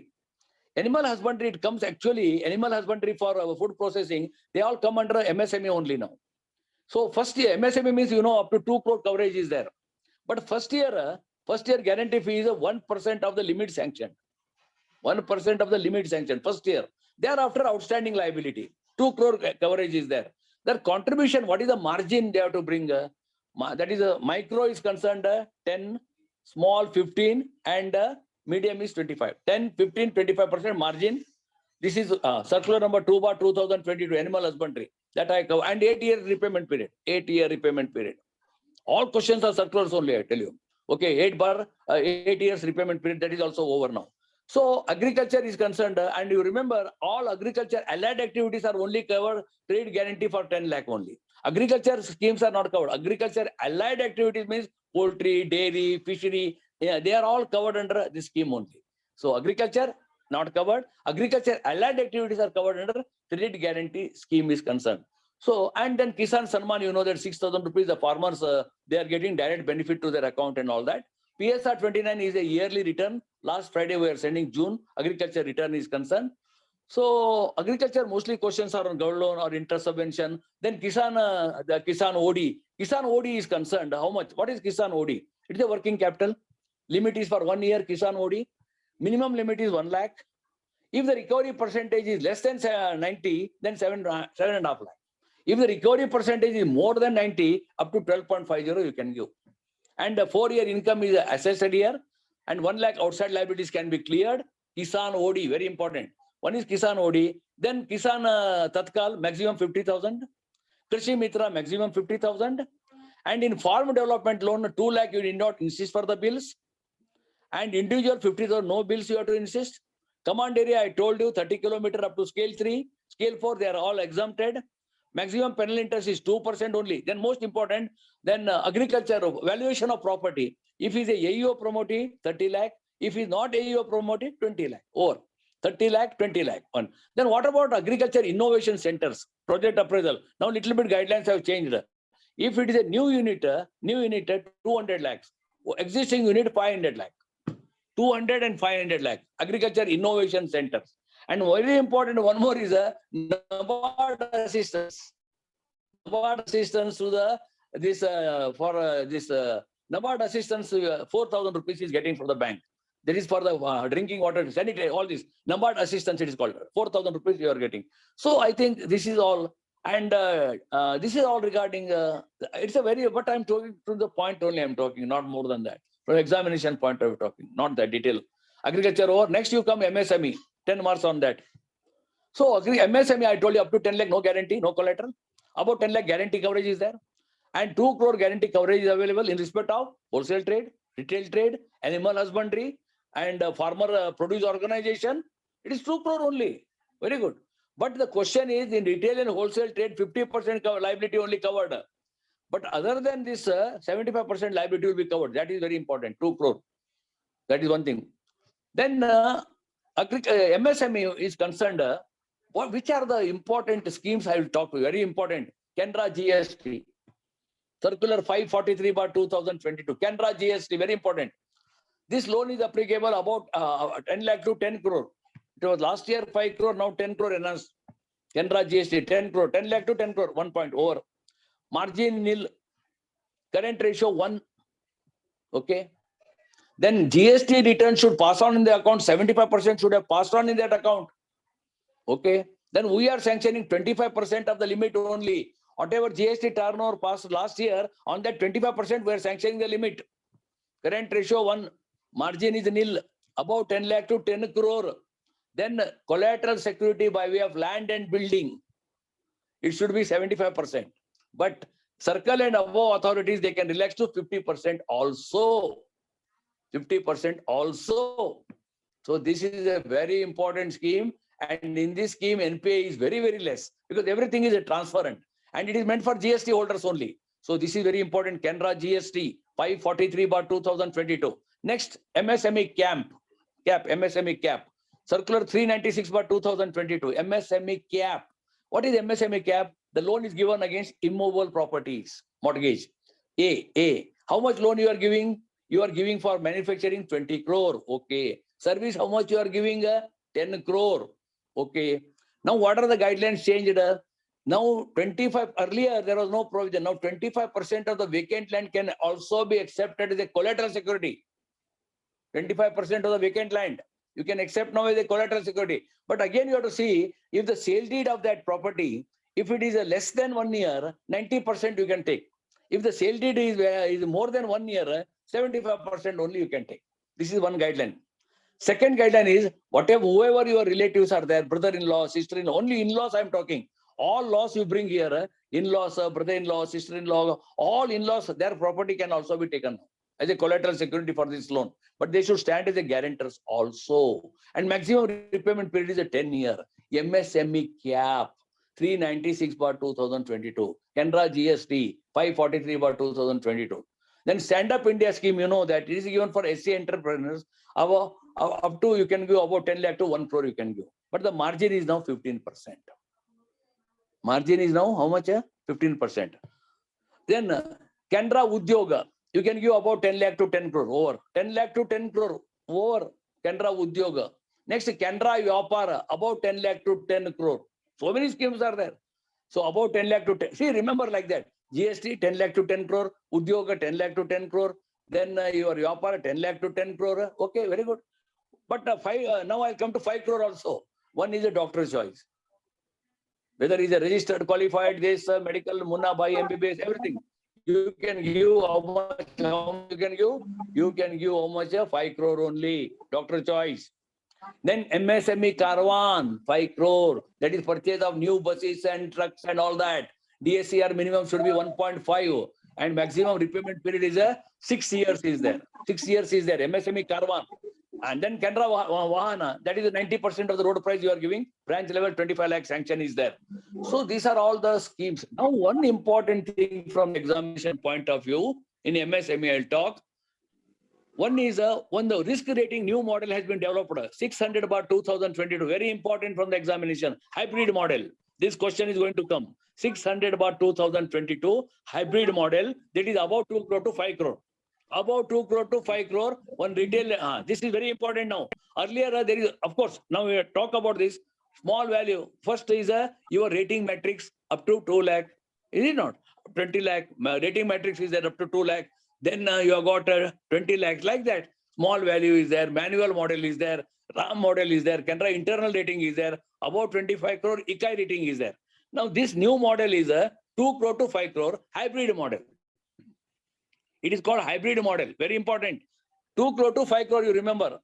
Animal husbandry, it comes actually, animal husbandry for food processing, they all come under MSME only now. So first year, MSME means, up to 2 crore coverage is there. But first year guarantee fee is 1% of the limit sanction. 1% of the limit sanction, first year. Thereafter, outstanding liability. 2 crore coverage is there. Their contribution, what is the margin they have to bring? That is a micro is concerned 10, small 15, and medium is 25. 10, 15, 25% margin. This is circular number 2/2022, animal husbandry. That I cover. And 8-year repayment period. 8-year repayment period. All questions are circulars only, I tell you. Okay, 8 years repayment period, that is also over now. So agriculture is concerned, and you remember all agriculture allied activities are only covered, trade guarantee for 10 lakh only. Agriculture schemes are not covered. Agriculture allied activities means poultry, dairy, fishery, they are all covered under this scheme only. So agriculture not covered. Agriculture allied activities are covered under trade guarantee scheme is concerned. So, and then Kisan Sanman, you know that 6,000 rupees, the farmers, they are getting direct benefit to their account and all that. PSR 29 is a yearly return. Last Friday, we are sending June. Agriculture return is concerned. So, agriculture, mostly questions are on gold loan or inter-subvention. Then Kisan, the Kisan OD. Kisan OD is concerned. How much? What is Kisan OD? It is a working capital. Limit is for 1 year, Kisan OD. Minimum limit is 1 lakh. If the recovery percentage is less than 90, then 7.5 lakh. If the recovery percentage is more than 90, up to 12.50, you can give. And the 4-year income is assessed here, and 1 lakh outside liabilities can be cleared. Kisan OD, very important. One is Kisan OD, then Kisan Tatkal, maximum 50,000. Krishi Mitra, maximum 50,000. And in farm development loan, 2 lakh, you need not insist for the bills. And individual 50,000, no bills you have to insist. Command area, I told you, 30 kilometer up to scale 3. Scale 4, they are all exempted. Maximum penal interest is 2% only. Then most important, then agriculture, valuation of property. If he is a AEO promotee, 30 lakh. If he is not AEO promotee, 20 lakh. Or 30 lakh, 20 lakh. One. Then what about agriculture innovation centers, project appraisal? Now little bit guidelines have changed. If it is a new unit, 200 lakhs. Existing unit, 500 lakh. 200 and 500 lakh. Agriculture innovation centers. And very important, one more is a NABARD assistance. NABARD assistance to the NABARD assistance, 4,000 rupees is getting from the bank. That is for the drinking water, sanitary, all this. NABARD assistance, it is called. 4,000 rupees you are getting. So I think this is all. And this is all regarding, it's a very, but I'm talking to the point only I'm talking, not more than that. From examination point of view talking, not that detail. Agriculture over. Next you come MSME. 10 marks on that. So MSME, I told you up to 10 lakh, no guarantee, no collateral. About 10 lakh guarantee coverage is there. And 2 crore guarantee coverage is available in respect of wholesale trade, retail trade, animal husbandry, and farmer produce organization. It is 2 crore only. Very good. But the question is, in retail and wholesale trade, 50% liability only covered. But other than this, 75% liability will be covered. That is very important. 2 crore. That is one thing. Then MSME is concerned, which are the important schemes I will talk to you? Very important. Canara GST. Circular 543/2022. Canara GST, very important. This loan is applicable about 10 lakh to 10 crore. It was last year 5 crore, now 10 crore enhanced. Canara GST, 10 crore, 10 lakh to 10 crore, 1 point over. Margin nil. Current ratio 1. Okay. Then GST return should pass on in the account. 75% should have passed on in that account. Okay. Then we are sanctioning 25% of the limit only. Whatever GST turnover passed last year, on that 25% we are sanctioning the limit. Current ratio 1. Margin is nil. Above 10 lakh to 10 crore. Then collateral security by way of land and building. It should be 75%. But circle and above authorities, they can relax to 50% also. 50% also. So this is a very important scheme. And in this scheme, NPA is very, very less because everything is a transparent. And it is meant for GST holders only. So this is very important. Canara GST 543/2022. Next, MSME camp. cap, MSME cap. Circular 396 by 2022, MSME cap. What is MSME cap? The loan is given against immovable properties, mortgage. A. How much loan you are giving? You are giving for manufacturing 20 crore. Okay. Service, how much you are giving? 10 crore. Okay. Now, what are the guidelines changed? Now, 25, earlier there was no provision. Now, 25% of the vacant land can also be accepted as a collateral security. 25% of the vacant land you can accept now as a collateral security. But again, you have to see if the sale deed of that property, if it is a less than 1 year, 90% you can take. If the sale deed is more than 1 year, 75% only you can take. This is one guideline. Second guideline is whoever your relatives are there, brother-in-law, sister-in-law, only in-laws I am talking. All laws you bring here, in-laws, brother-in-law, sister-in-law, all in-laws, their property can also be taken as a collateral security for this loan. But they should stand as a guarantors also. And maximum repayment period is a 10-year. MSME cap, 396 by 2022. Canara GST, 543 by 2022. Then Stand Up India scheme, you know that it is given for SC entrepreneurs. Up to you can give about 10 lakh to 1 crore you can give. But the margin is now 15%. Margin is now how much? 15%. Then Canara Udyoga, you can give about 10 lakh to 10 crore over. 10 lakh to 10 crore over Canara Udyoga. Next, Canara Vyapara, about 10 lakh to 10 crore. So many schemes are there. So about 10 lakh to 10. See, remember like that. GST 10 lakh to 10 crore, Udyoga 10 lakh to 10 crore. Then your Vyapara 10 lakh to 10 crore. Okay, very good. But now I'll come to 5 crore also. One is a doctor's choice. Whether he's a registered, qualified, this medical, Munna, Bhai, MBBS, everything. You can give how much you can give? You can give how much? 5 crore only. Doctor choice. Then MSME Caravan, 5 crore. That is purchase of new buses and trucks and all that. DSCR minimum should be 1.5. And maximum repayment period is 6 years is there. 6 years is there. MSME Caravan. And then Canara Vahana, that is 90% of the road price you are giving. Branch level 25 lakh sanction is there. So these are all the schemes. Now, one important thing from examination point of view, in MSME I'll talk. One is when the risk rating new model has been developed, 600 by 2022, very important from the examination, hybrid model. This question is going to come. 600 by 2022, hybrid model, that is about 2 crore to 5 crore. About 2 crore to 5 crore, one retail, this is very important now. Earlier, there is, of course, now we talk about this, small value. First is your rating matrix up to 2 lakh. Is it not? 20 lakh, rating matrix is there up to 2 lakh. Then you have got 20 lakhs like that. Small value is there, manual model is there, RAM model is there, Canara internal rating is there, about 25 crore, ICAI rating is there. Now this new model is a 2 crore to 5 crore hybrid model. It is called hybrid model, very important. 2 crore to 5 crore, you remember.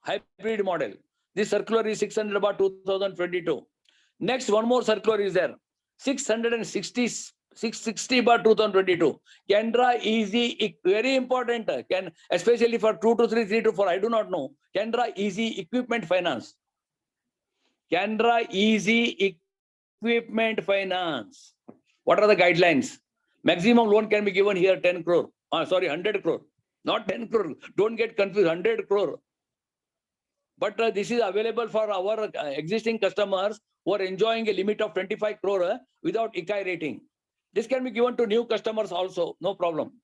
Hybrid model. This circular is 600 by 2022. Next, one more circular is there. 660 by 2022. Canara Easy, very important. Especially for 2 to 3, 3 to 4, I do not know. Canara Easy Equipment Finance. Canara Easy Equipment Finance. What are the guidelines? Maximum loan can be given here 10 crore. 100 crore. Not 10 crore. Don't get confused. 100 crore. But this is available for our existing customers who are enjoying a limit of 25 crore without ICAI rating. This can be given to new customers also, no problem.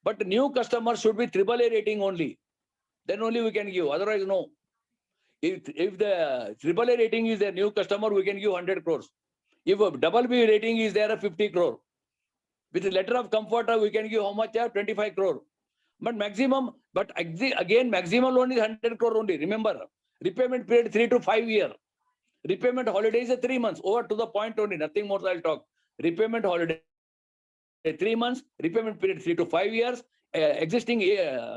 But new customers should be AAA rating only. Then only we can give, otherwise no. If the AAA rating is a new customer, we can give 100 crores. If a BB rating is there, 50 crore. With a letter of comfort, we can give how much? 25 crore. But maximum, again, maximum loan is 100 crore only. Remember, repayment period 3 to 5 years. Repayment holiday is 3 months. Over to the point only, nothing more I'll talk. Repayment holiday 3 months, repayment period 3 to 5 years. Existing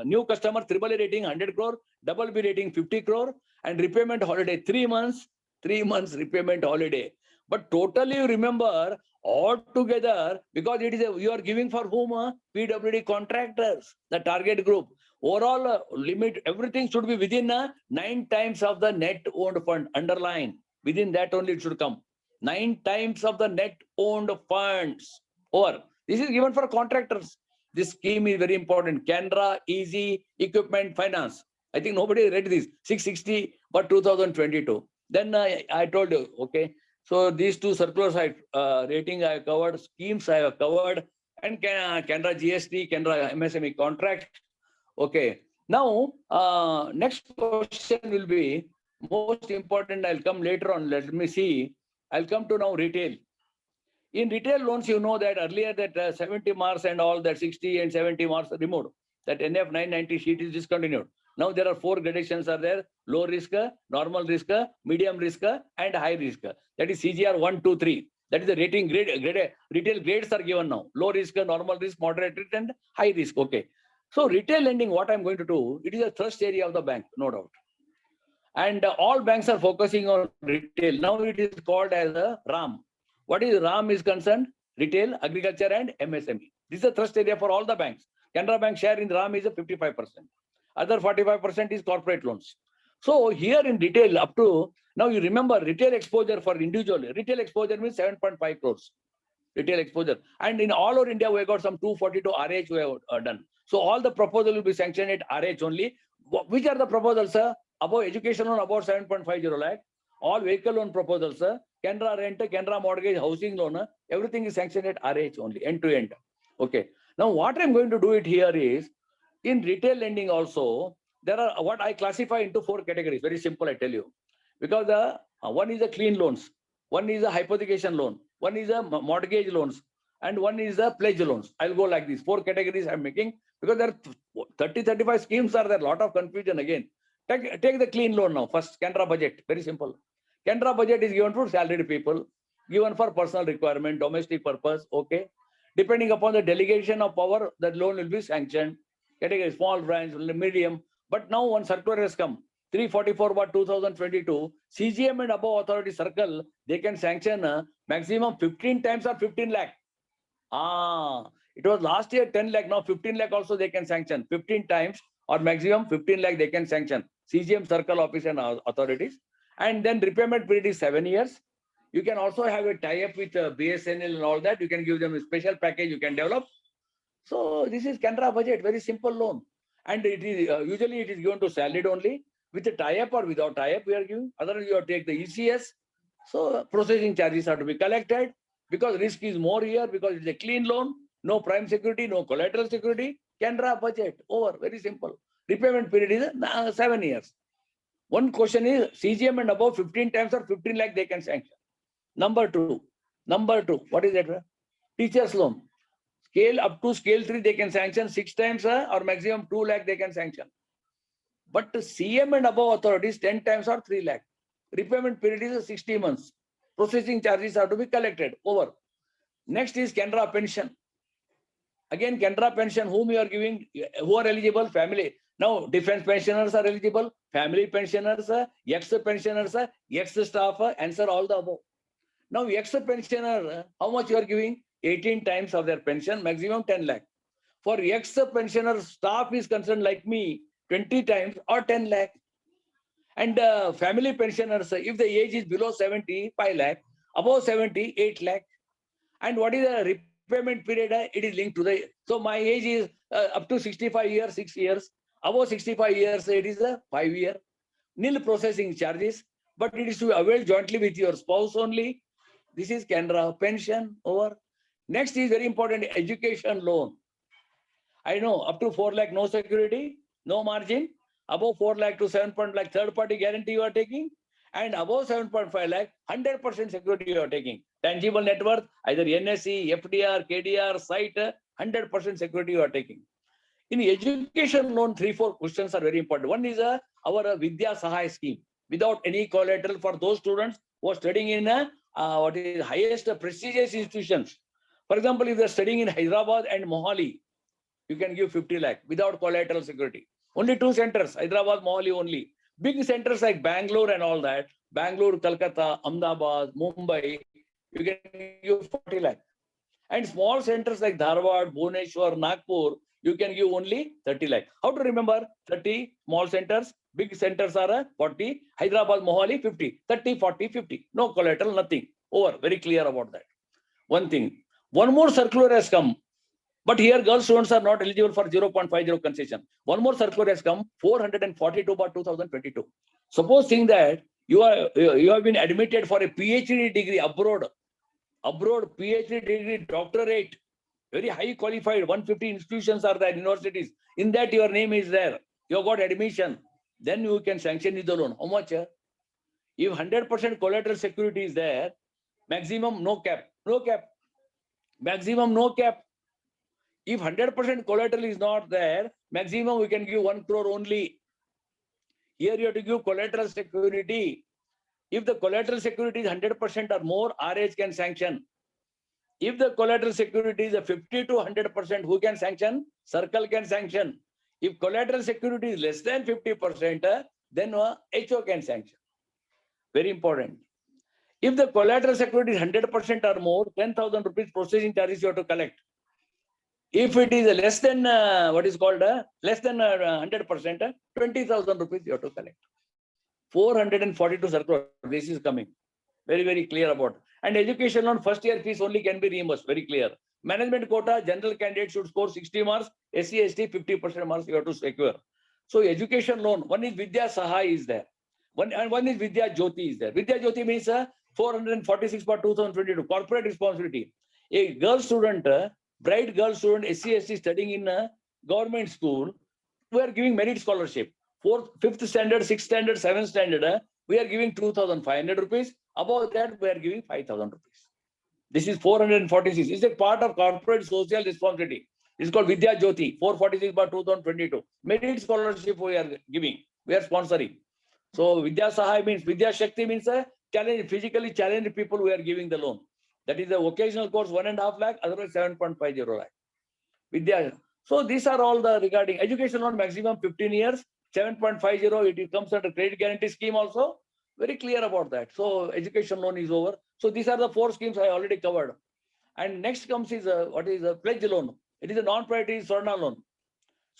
new customer AAA rating 100 crore, BB rating 50 crore, and repayment holiday 3 months. 3 months repayment holiday. But totally you remember all together, because it is you are giving for whom? PWD contractors, the target group. Overall limit, everything should be within 9 times of the net owned fund. Underline, within that only it should come. 9 times of the net owned funds. Or this is given for contractors. This scheme is very important. Canara Easy Equipment Finance. I think nobody read this. 660 for 2022. Then I told you, okay. So these two circulars rating I have covered, schemes I have covered, and Canara GST, Canara MSME contract. Okay. Now, next question will be most important. I'll come later on. Let me see. I'll come to now retail. In retail loans, you know that earlier that 70 marks and all that 60 and 70 marks removed. That NF 990 sheet is discontinued. Now there are 4 gradations are there: low risk, normal risk, medium risk, and high risk. That is CGR 1, 2, 3. That is the rating grade. Retail grades are given now: low risk, normal risk, moderate risk, and high risk. Okay. So retail lending, what I'm going to do, it is a thrust area of the bank, no doubt. And all banks are focusing on retail. Now it is called as a RAM. What is RAM is concerned? Retail, agriculture, and MSME. This is a thrust area for all the banks. Canara Bank share in RAM is a 55%. Other 45% is corporate loans. So here in retail up to, now you remember retail exposure for individual. Retail exposure means 7.5 crores. Retail exposure. And in all over India, we got some 242 RH we have done. So all the proposal will be sanctioned at RH only. Which are the proposals, sir? Above education loan, about 7.50 lakh. All vehicle loan proposals, sir. Canara rent, Canara mortgage, housing loan, everything is sanctioned at RH only, end to end. Okay. Now what I'm going to do it here is, in retail lending also, there are what I classify into 4 categories. Very simple, I tell you. Because one is a clean loans, one is a hypothecation loan, one is a mortgage loans, and one is a pledge loans. I'll go like this. 4 categories I'm making, because there are 30-35 schemes are there. A lot of confusion again. Take the clean loan now. First, Canara budget. Very simple. Canara budget is given for salaried people, given for personal requirement, domestic purpose. Okay. Depending upon the delegation of power, the loan will be sanctioned. Category small branch, medium. But now one circular has come. 344/2022. CGM and above authority circle, they can sanction maximum 15 times or 15 lakh. It was last year 10 lakh. Now 15 lakh also they can sanction 15 times or maximum 15 lakh they can sanction. CGM circle office and authorities. And then repayment period is 7 years. You can also have a tie-up with BSNL and all that. You can give them a special package you can develop. So this is Canara budget, very simple loan. And it is usually it is given to salaried only. With a tie-up or without tie-up we are giving. Otherwise you have to take the ECS. So processing charges have to be collected, because risk is more here, because it's a clean loan, no prime security, no collateral security. Canara budget, over, very simple. Repayment period is 7 years. One question is CGM and above 15 times or 15 lakh they can sanction. Number two, what is that? Teachers loan. Scale up to scale 3 they can sanction 6 times or maximum 2 lakh they can sanction. But CM and above authorities 10 times or 3 lakh. Repayment period is 60 months. Processing charges have to be collected, over. Next is Canara pension. Again, Canara pension, whom you are giving, who are eligible? Family. Now, defense pensioners are eligible, family pensioners, ex-pensioners, ex-staff, answer all the above. Now, ex-pensioner, how much you are giving? 18 times of their pension, maximum 10 lakh. For ex-pensioner staff is concerned like me, 20 times or 10 lakh. And family pensioners, if the age is below 70, 5 lakh, above 70, 8 lakh. And what is the repayment period? It is linked to the, so my age is up to 65 years, 6 years. Above 65 years, it is a 5 year. Nil processing charges, but it is to avail jointly with your spouse only. This is Canara pension, over. Next is very important, education loan. I know up to 4 lakh, no security, no margin. Above 4 lakh to 7 lakh, third party guarantee you are taking. And above 7.5 lakh, 100% security you are taking. Tangible net worth, either NSE, FDR, KDR, site, 100% security you are taking. In education loan, 3-4 questions are very important. One is our Vidya Sahai scheme, without any collateral for those students who are studying in what is highest prestigious institutions. For example, if they are studying in Hyderabad and Mohali, you can give 50 lakh without collateral security. Only 2 centers, Hyderabad, Mohali only. Big centers like Bangalore and all that, Bangalore, Kolkata, Ahmedabad, Mumbai, you can give 40 lakh. And small centers like Dharwad, Bhubaneswar, Nagpur, you can give only 30 lakh. How to remember? 30 small centers, big centers are 40, Hyderabad, Mohali 50, 30, 40, 50. No collateral, nothing. Over, very clear about that. One thing. One more circular has come. But here, girl students are not eligible for 0.50 concession. One more circular has come, 442/2022. Supposing that you have been admitted for a PhD degree abroad, PhD degree, doctorate, very high qualified, 150 institutions are there, universities. In that your name is there, you have got admission, then you can sanction the loan. How much? If 100% collateral security is there, maximum no cap, maximum no cap. If 100% collateral is not there, maximum we can give 1 crore only. Here you have to give collateral security. If the collateral security is 100% or more, RH can sanction. If the collateral security is a 50 to 100%, who can sanction? Circle can sanction. If collateral security is less than 50%, then HO can sanction. Very important. If the collateral security is 100% or more, 10,000 rupees processing charges you have to collect. If it is less than less than 100%, 20,000 rupees you have to collect. 442 circular. This is coming. Very, very clear about. And education loan first year fees only can be reimbursed. Very clear. Management quota, general candidate should score 60 marks. SC, ST, 50% marks you have to secure. So education loan, one is Vidya Sahay is there. One is Vidya Jyoti is there. Vidya Jyoti means 446 for 2022. Corporate responsibility. A girl student, bright girl student, SC, ST studying in a government school, we are giving merit scholarship. 4th, 5th standard, 6th standard, 7th standard, we are giving 2,500 rupees. Above that, we are giving 5,000 rupees. This is 446. It's a part of corporate social responsibility. It's called Vidya Jyoti, 446 by 2022. Merit scholarship we are giving. We are sponsoring. So Vidya Sahay means, Vidya Shakti means physically challenged people we are giving the loan. That is the occasional course 1.5 lakh, otherwise 7.50 lakh. Vidya. So these are all the regarding education loan maximum 15 years, 7.50, it comes under credit guarantee scheme also. Very clear about that. So education loan is over. So these are the 4 schemes I already covered. And next comes is what is a pledge loan. It is a non-priority Swarna loan.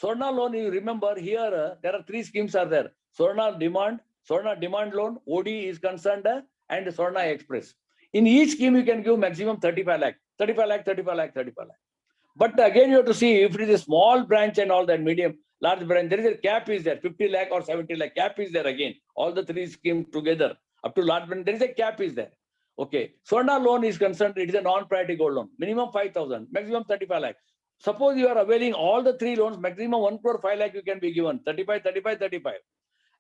Swarna loan, you remember here, there are 3 schemes are there. Swarna demand loan, OD is concerned, and Swarna Express. In each scheme, you can give maximum 35 lakh. But again, you have to see if it is a small branch and all that, medium, large branch, there is a cap is there, 50 lakh or 70 lakh, cap is there again. All the 3 schemes together, up to large branch, there is a cap is there. Okay. Swarna loan is concerned, it is a non-priority gold loan. Minimum 5,000, maximum 35 lakh. Suppose you are availing all the 3 loans, maximum 1 crore 5 lakh you can be given, 35.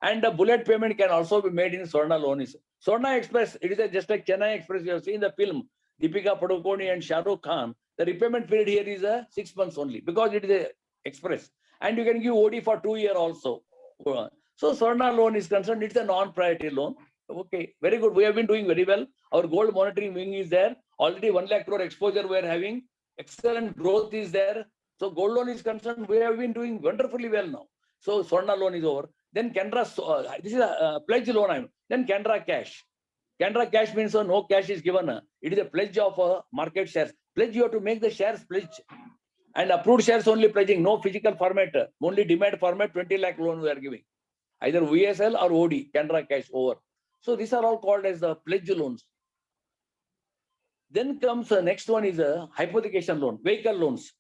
And the bullet payment can also be made in Swarna loan. Swarna Express, it is just like Chennai Express, you have seen the film, Deepika Padukone and Shah Rukh Khan. The repayment period here is 6 months only because it is a express. And you can give OD for 2 years also. So Swarna loan is concerned, it's a non-priority loan. Okay, very good. We have been doing very well. Our gold monitoring wing is there. Already 1 lakh crore exposure we are having. Excellent growth is there. So gold loan is concerned, we have been doing wonderfully well now. So Swarna loan is over. Then Canara, this is a pledge loan. Then Canara cash. Canara cash means no cash is given. It is a pledge of market shares. Pledge, you have to make the shares pledge. And approved shares only pledging, no physical format, only demand format, 20 lakh loan we are giving. Either VSL or OD, Canara cash over. So these are all called as the pledge loans. Then comes the next one is a hypothecation loan, vehicle loans.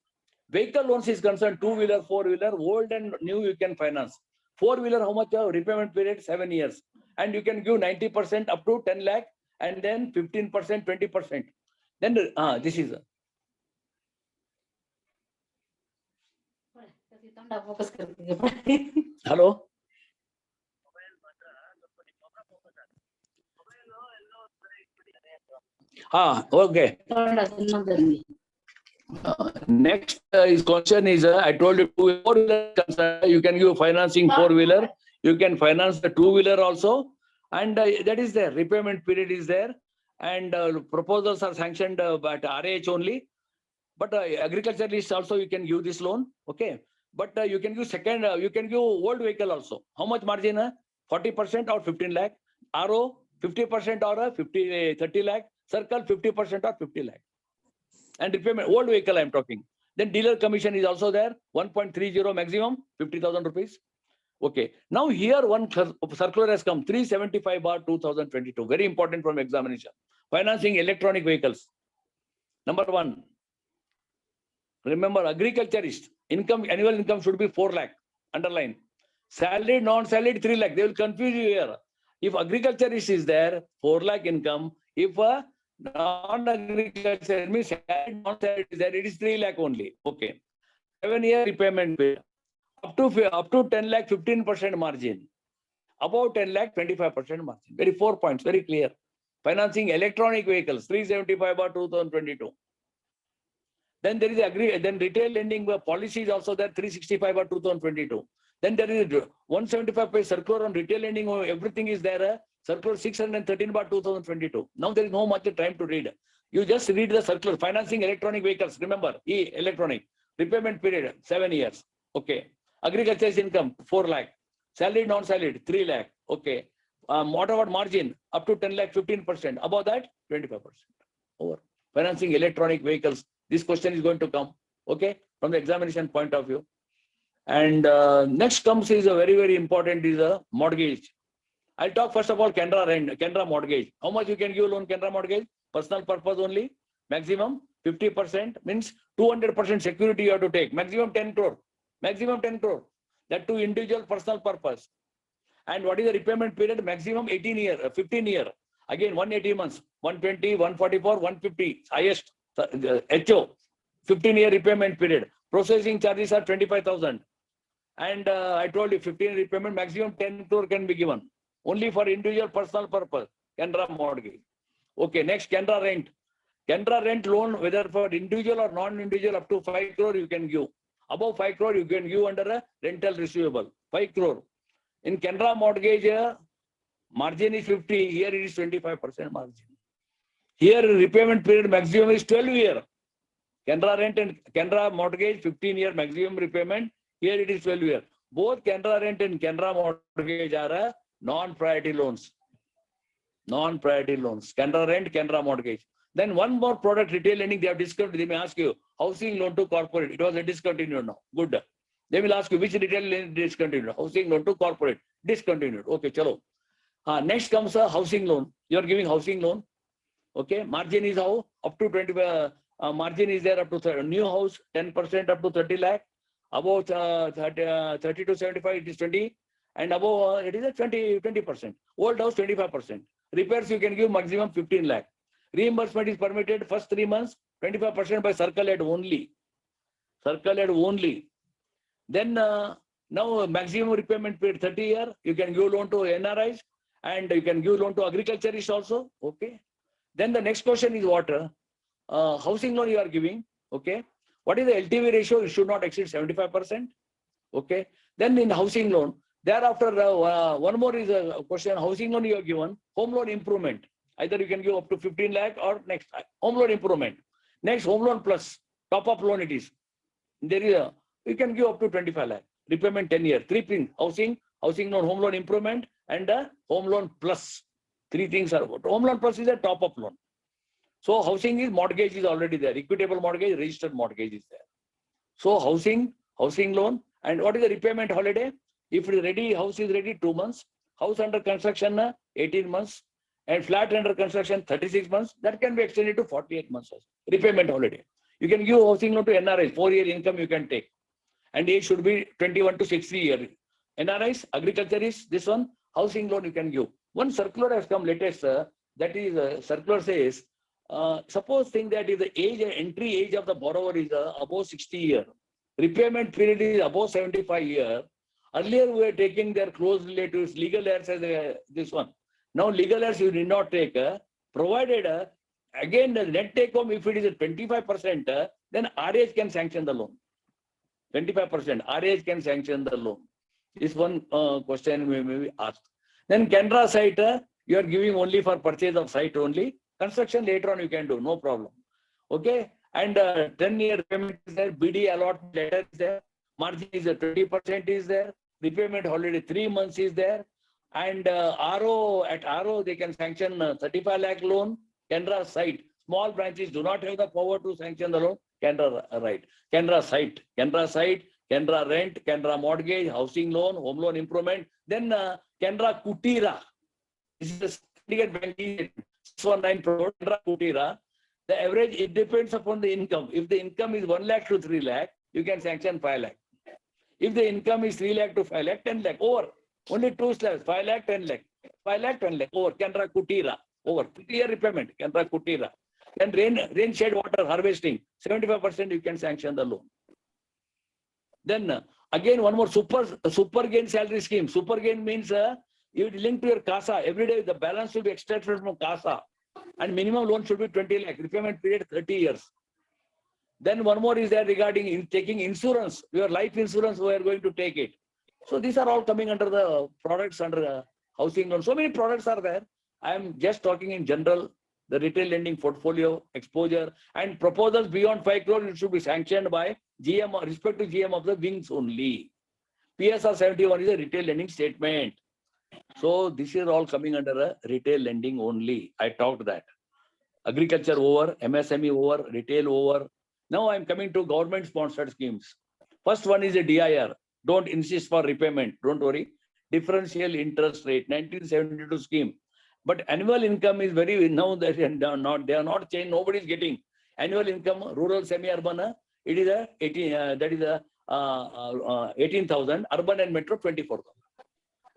Vehicle loans is concerned 2-wheeler, 4-wheeler, old and new you can finance. 4-wheeler, how much? Repayment period 7 years. And you can give 90% up to 10 lakh and then 15%, 20%. Then this is hello. Okay. Next is question is I told you 4-wheeler you can give financing 4-wheeler, you can finance the 2-wheeler also, and that is there. Repayment period is there, and proposals are sanctioned at RH only. But agriculturalist also you can give this loan, okay. But you can give second, you can give old vehicle also. How much margin? 40% or 15 lakh. RO 50% or 30 lakh. Circle 50% or 50 lakh. And repayment, old vehicle I am talking. Then dealer commission is also there, 1.30 maximum, 50,000 rupees. Okay. Now here one circular has come, 375/2022. Very important from examination. Financing electronic vehicles. Number 1. Remember, agriculturist income, annual income should be 4 lakh. Underline. Salaried, non-salaried 3 lakh. They will confuse you here. If agriculturist is there, 4 lakh income. If a non-agriculture means salaried, non-salaried is there, it is 3 lakh only. Okay. 7-year repayment period. Up to 10 lakh, 15% margin. Above 10 lakh, 25% margin. Very 4 points, very clear. Financing electronic vehicles, 375/2022. Then there is then retail lending policy is also there, 365/2022. Then there is 175 circular on retail lending, everything is there, circular 613/2022. Now there is no much time to read. You just read the circular. Financing electronic vehicles, remember, electronic. Repayment period, 7 years. Okay. Agriculture's income, 4 lakh. Salaried, non-salaried, 3 lakh. Okay. What about margin? Up to 10 lakh, 15%. Above that, 25%. Over. Financing electronic vehicles. This question is going to come, okay, from the examination point of view. And next comes is a very, very important is a mortgage. I'll talk first of all Canara mortgage. How much you can give loan Canara mortgage? Personal purpose only. Maximum 50% means 200% security you have to take. Maximum 10 crore. Maximum 10 crore. That to individual personal purpose. And what is the repayment period? Maximum 15 year. Again 180 months. 120, 144, 150. Highest. HO, 15-year repayment period. Processing charges are 25,000. And I told you 15 repayment, maximum 10 crore can be given. Only for individual personal purpose. Canara mortgage. Okay, next Canara rent. Canara rent loan, whether for individual or non-individual, up to 5 crore you can give. Above 5 crore you can give under a rental receivable. 5 crore. In Canara mortgage, margin is 50. Here it is 25% margin. Here repayment period maximum is 12 year. Canara rent and Canara mortgage 15-year maximum repayment. Here it is 12 year. Both Canara rent and Canara mortgage are non-priority loans. Non-priority loans. Canara rent, Canara mortgage. Then one more product, retail lending, they have discussed. They may ask you housing loan to corporate. It was a discontinued now. Good. They will ask you which retail lending discontinued. Housing loan to corporate. Discontinued. Okay, chalo. Next comes a housing loan. You are giving housing loan. Okay, margin is how? Up to 20, margin is there up to 30, new house, 10% up to 30 lakh. Above 30 to 75, it is 20. And above, it is a 20%. Old house, 25%. Repairs, you can give maximum 15 lakh. Reimbursement is permitted first 3 months, 25% by circle head only. Circle head only. Then, now maximum repayment period 30 year, you can give loan to NRIs and you can give loan to agriculturists also. Okay. Then the next question is what? Housing loan you are giving. Okay. What is the LTV ratio? It should not exceed 75%. Okay. Then in housing loan, thereafter, one more is a question. Housing loan you are given. Home loan improvement. Either you can give up to 15 lakh or next home loan improvement. Next home loan plus top up loan it is. There is a, you can give up to 25 lakh. Repayment 10 year. 3 things. Housing loan, home loan improvement and home loan plus. 3 things are about. Home loan plus is a top up loan. So housing is mortgage is already there. Equitable mortgage, registered mortgage is there. So housing loan, and what is the repayment holiday? If it is ready, house is ready 2 months. House under construction 18 months. And flat under construction 36 months. That can be extended to 48 months. Repayment holiday. You can give housing loan to NRIs. 4-year income you can take. And age should be 21 to 60 years. NRIs, agriculturists, this one, housing loan you can give. One circular has come latest, that is, circular says, suppose think that if the age, entry age of the borrower is above 60 years, repayment period is above 75 years. Earlier we were taking their close relatives, legal heirs as this one. Now legal heirs you did not take, provided again the net take home, if it is 25%, then RH can sanction the loan. 25%, RH can sanction the loan. This one question may be asked. Then Canara site, you are giving only for purchase of site only. Construction later on you can do, no problem. Okay. And 10-year payment is there, BD allotment letter is there, margin is 20% is there, repayment holiday 3 months is there, and RO they can sanction 35 lakh loan. Canara site, small branches do not have the power to sanction the loan. Canara right, Canara site, Canara rent, Canara mortgage, housing loan, home loan improvement. Then Canara Kutira. This is the syndicate banking 619 Canara Kutira. The average, it depends upon the income. If the income is 1 lakh to 3 lakh, you can sanction 5 lakh. If the income is 3 lakh to 5 lakh, 10 lakh, over. Only two slabs, 5 lakh, 10 lakh. 5 lakh, 10 lakh, over. Canara Kutira, over. 50-year repayment, Canara Kutira. Then rain shed water harvesting, 75% you can sanction the loan. Then again, one more super gain salary scheme. Super gain means you link to your CASA. Every day the balance will be extracted from CASA. And minimum loan should be 20 lakh. Repayment period 30 years. Then one more is there regarding taking insurance. Your life insurance, we are going to take it. So these are all coming under the products under housing loan. So many products are there. I am just talking in general. The retail lending portfolio, exposure, and proposals beyond 5 crore, it should be sanctioned by GM, respect to GM of the wings only. PSR 71 is a retail lending statement. So this is all coming under a retail lending only. I talked that. Agriculture over, MSME over, retail over. Now I'm coming to government sponsored schemes. First one is a DIR. Don't insist for repayment. Don't worry. Differential interest rate, 1972 scheme. But annual income is very, now that they are not changed. Nobody is getting annual income. Rural, semi-urban, it is a 18,000. Urban and metro 24,000.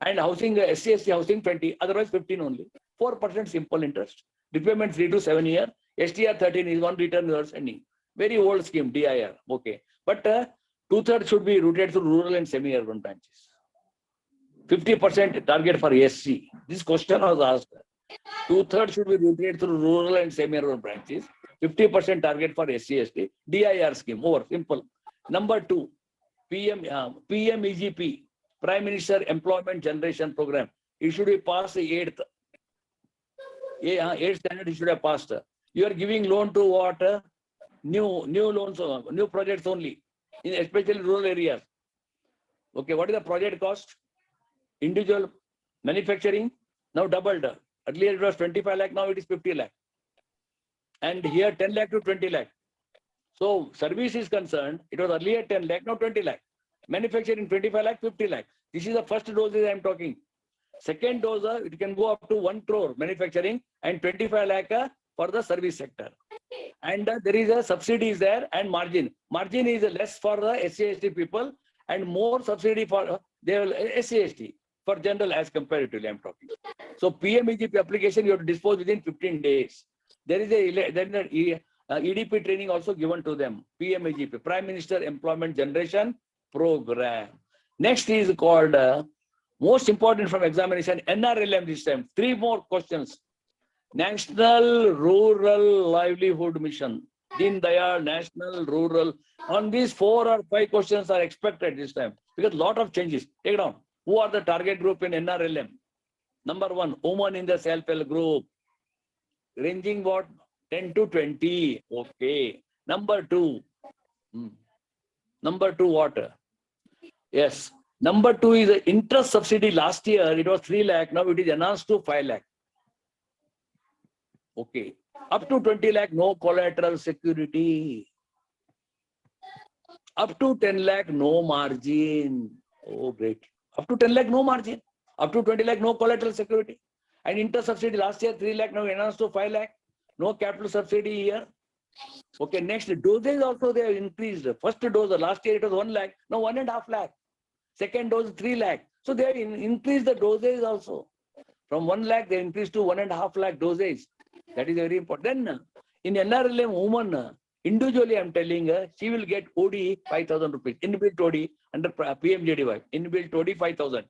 And housing, SC housing 20. Otherwise 15 only. 4% simple interest. Repayment 3 to 7 years. STR 13 is one return you are sending. Very old scheme, DIR. Okay. But 2/3 should be routed through rural and semi-urban branches. 50% target for SC. This question was asked. 2/3 should be routed through rural and semi-urban branches. 50% target for SC/ST. DIR scheme. Over. Simple. Number 2, PMEGP, Prime Minister Employment Generation Program. It should be passed the 8th. 8th standard it should have passed. You are giving loan to what? New loans, new projects only, especially rural areas. Okay, what is the project cost? Individual manufacturing now doubled. Earlier it was 25 lakh, now it is 50 lakh. And here 10 lakh to 20 lakh. So service is concerned, it was earlier 10 lakh, now 20 lakh. Manufacturing 25 lakh, 50 lakh. This is the first dose I am talking. Second dose, it can go up to 1 crore manufacturing and 25 lakh for the service sector. And there is a subsidy is there and margin. Margin is less for the SC/ST people and more subsidy for SC/ST for general as comparatively I'm talking. So PMEGP application you have to dispose within 15 days. There is a EDP training also given to them. PMEGP, Prime Minister Employment Generation Program. Next is called most important from examination, NRLM this time. 3 more questions. National Rural Livelihood Mission. Deen Dayal, National Rural. On these 4 or 5 questions are expected this time because lot of changes. Take it down. Who are the target group in NRLM? Number 1, women in the self-help group. Ranging what? 10 to 20. Okay. Number 2. Number 2 what? Yes. Number 2 is the interest subsidy. Last year it was 3 lakh. Now it is enhanced to 5 lakh. Okay. Up to 20 lakh, no collateral security. Up to 10 lakh, no margin. Oh, great. Up to 10 lakh, no margin. Up to 20 lakh, no collateral security. And interest subsidy last year 3 lakh, now enhanced to 5 lakh. No capital subsidy here. Okay, next dosage also they have increased. First dose, last year it was 1 lakh, now 1.5 lakh. Second dose 3 lakh. So they have increased the dosage also. From 1 lakh, they increased to 1.5 lakh dosage. That is very important. Then in NRLM woman, individually I'm telling her, she will get OD 5,000 rupees. Inbuilt OD under PMJDY. Inbuilt OD 5,000.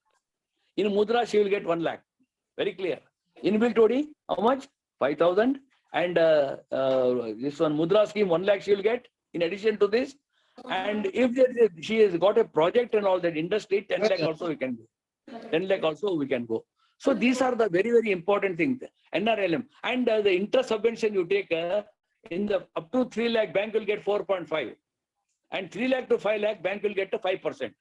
In Mudra, she will get 1 lakh. Very clear. Inbuilt OD, how much? 5,000. And this one Mudra scheme, 1 lakh she will get in addition to this. And if she has got a project and all that industry, 10 lakh also we can go. 10 lakh also we can go. So these are the very, very important things. NRLM. And the interest subvention you take in the up to 3 lakh, bank will get 4.5. And 3 lakh to 5 lakh, bank will get 5%.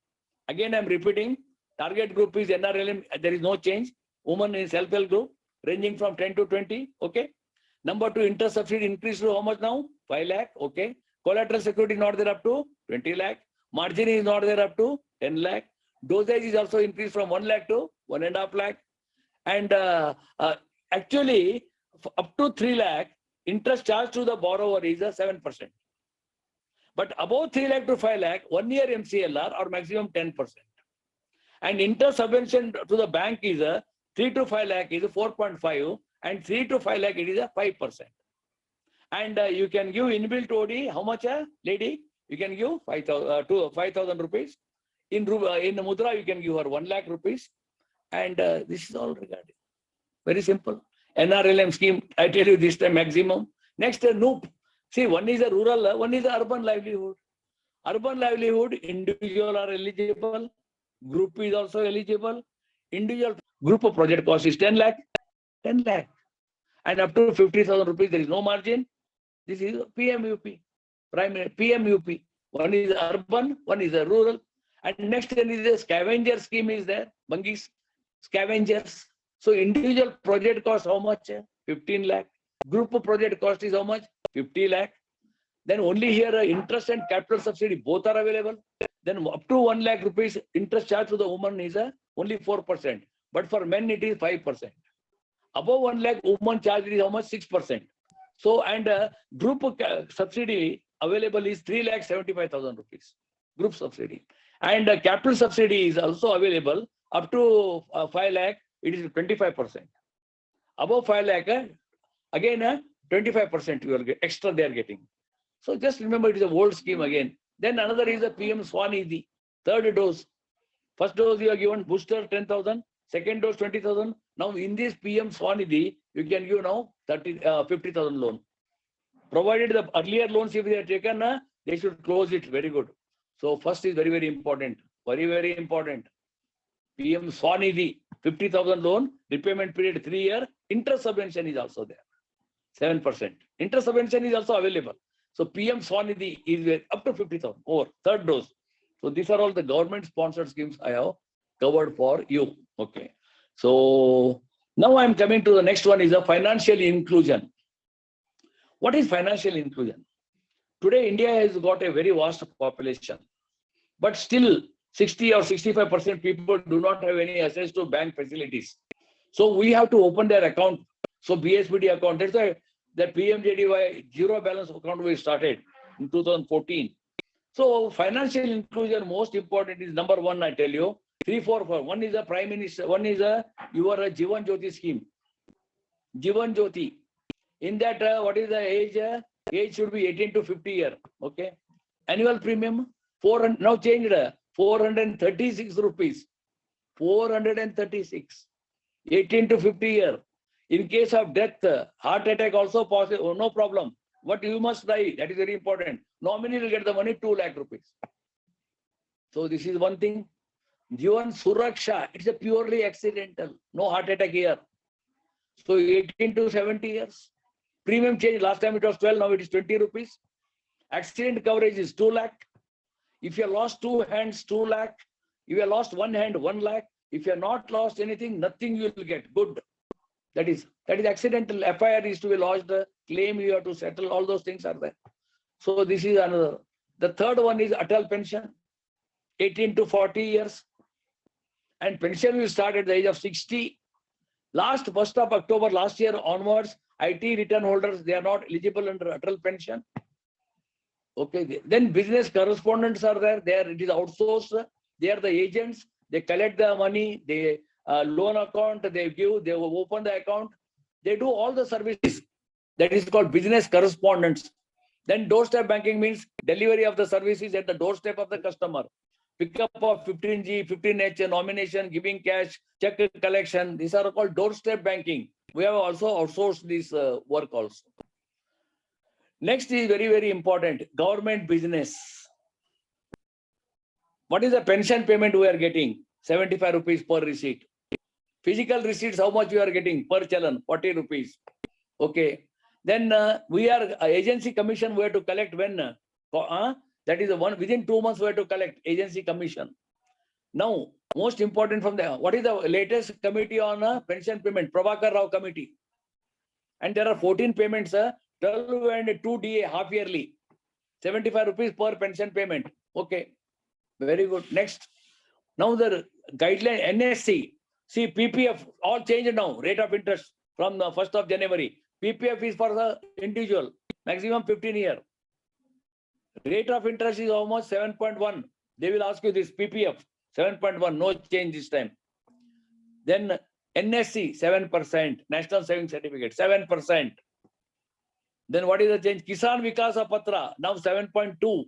Again, I'm repeating, target group is NRLM. There is no change. Women in self-help group, ranging from 10 to 20. Okay. Number 2, interest subsidy increased to how much now? 5 lakh. Okay. Collateral security not there up to 20 lakh. Margin is not there up to 10 lakh. Dosage is also increased from 1 lakh to 1.5 lakh. And actually, up to 3 lakh, interest charged to the borrower is 7%. But above 3 lakh to 5 lakh, 1 year MCLR or maximum 10%. And interest subvention to the bank is 3 to 5 lakh is 4.5, and 3 to 5 lakh it is 5%. And you can give inbuilt OD, how much, lady? You can give 5,000 rupees. In Mudra, you can give her 1 lakh rupees. And this is all regarding. Very simple. NRLM scheme, I tell you this time maximum. Next, NOOP. See, one is a rural, one is a urban livelihood. Urban livelihood, individual are eligible. Group is also eligible. Individual group of project cost is 10 lakh. 10 lakh. And up to 50,000 rupees, there is no margin. This is PMUP. Primary PMUP. One is urban, one is a rural. And next one is a scavenger scheme is there. Bangis, scavengers. So individual project cost how much? 15 lakh. Group of project cost is how much? 50 lakh. Then only here interest and capital subsidy both are available. Then up to 1 lakh rupees interest charge to the woman is only 4%. But for men it is 5%. Above 1 lakh woman charge is how much? 6%. So and group subsidy available is 3,75,000 rupees. Group subsidy. And capital subsidy is also available up to 5 lakh. It is 25%. Above 5 lakh, again 25% you are extra they are getting. So just remember it is a old scheme again. Then another is the PM Swanidhi, third dose. First dose you are given booster 10,000, second dose 20,000. Now in this PM Swanidhi, you can give now 50,000 loan. Provided the earlier loans if they are taken, they should close it. Very good. So first is very, very important. Very, very important. PM Swanidhi, 50,000 loan, repayment period 3 years, interest subvention is also there. 7%. Interest subvention is also available. So PM Swanidhi is up to 50,000 over third dose. So these are all the government sponsored schemes I have covered for you. Okay. So now I'm coming to the next one is a financial inclusion. What is financial inclusion? Today India has got a very vast population, but still 60 or 65% people do not have any access to bank facilities. So we have to open their account. So BSBD account, that's why the PMJDY zero balance account we started in 2014. So financial inclusion, most important is number one, I tell you, 344. One is a Prime Minister, one is a Jivan Jyoti scheme. Jivan Jyoti. In that, what is the age? Age should be 18 to 50 years. Okay. Annual premium, 400, now changed, 436 rupees. 436. 18 to 50 years. In case of death, heart attack also possible, no problem. But you must die, that is very important. Nominee will get the money, 2 lakh rupees. So this is one thing. Jivan Suraksha, it's a purely accidental, no heart attack here. So 18 to 70 years. Premium change, last time it was 12, now it is 20 rupees. Accident coverage is 2 lakh. If you have lost 2 hands, 2 lakh. If you have lost 1 hand, 1 lakh. If you have not lost anything, nothing you will get. Good. That is accidental. FIR is to be lodged, claim you have to settle, all those things are there. So this is another. The third one is Atal pension, 18 to 40 years. And pension will start at the age of 60. Last 1st of October last year onwards, IT return holders, they are not eligible under Atal pension. Okay. Then business correspondents are there. It is outsourced. They are the agents. They collect the money. They loan account, they give, they open the account, they do all the services. That is called business correspondence. Then doorstep banking means delivery of the services at the doorstep of the customer. Pickup of 15G, 15H, nomination, giving cash, check collection. These are called doorstep banking. We have also outsourced this work also. Next is very, very important, government business. What is the pension payment we are getting? 75 rupees per receipt. Physical receipts, how much you are getting per challan? 40 rupees. Okay. Then we are agency commission we have to collect when? That is the one within 2 months we have to collect agency commission. Now, most important from the, what is the latest committee on pension payment? Prabhakar Rao committee. And there are 14 payments, 12 and 2 DA half yearly. 75 rupees per pension payment. Okay. Very good. Next. Now the guideline NSC. See, PPF all changed now, rate of interest from the 1st of January. PPF is for the individual, maximum 15 year. Rate of interest is almost 7.1. They will ask you this PPF, 7.1, no change this time. Then NSC, 7%, National Savings Certificate, 7%. Then what is the change? Kisan Vikasa Patra, now 7.2.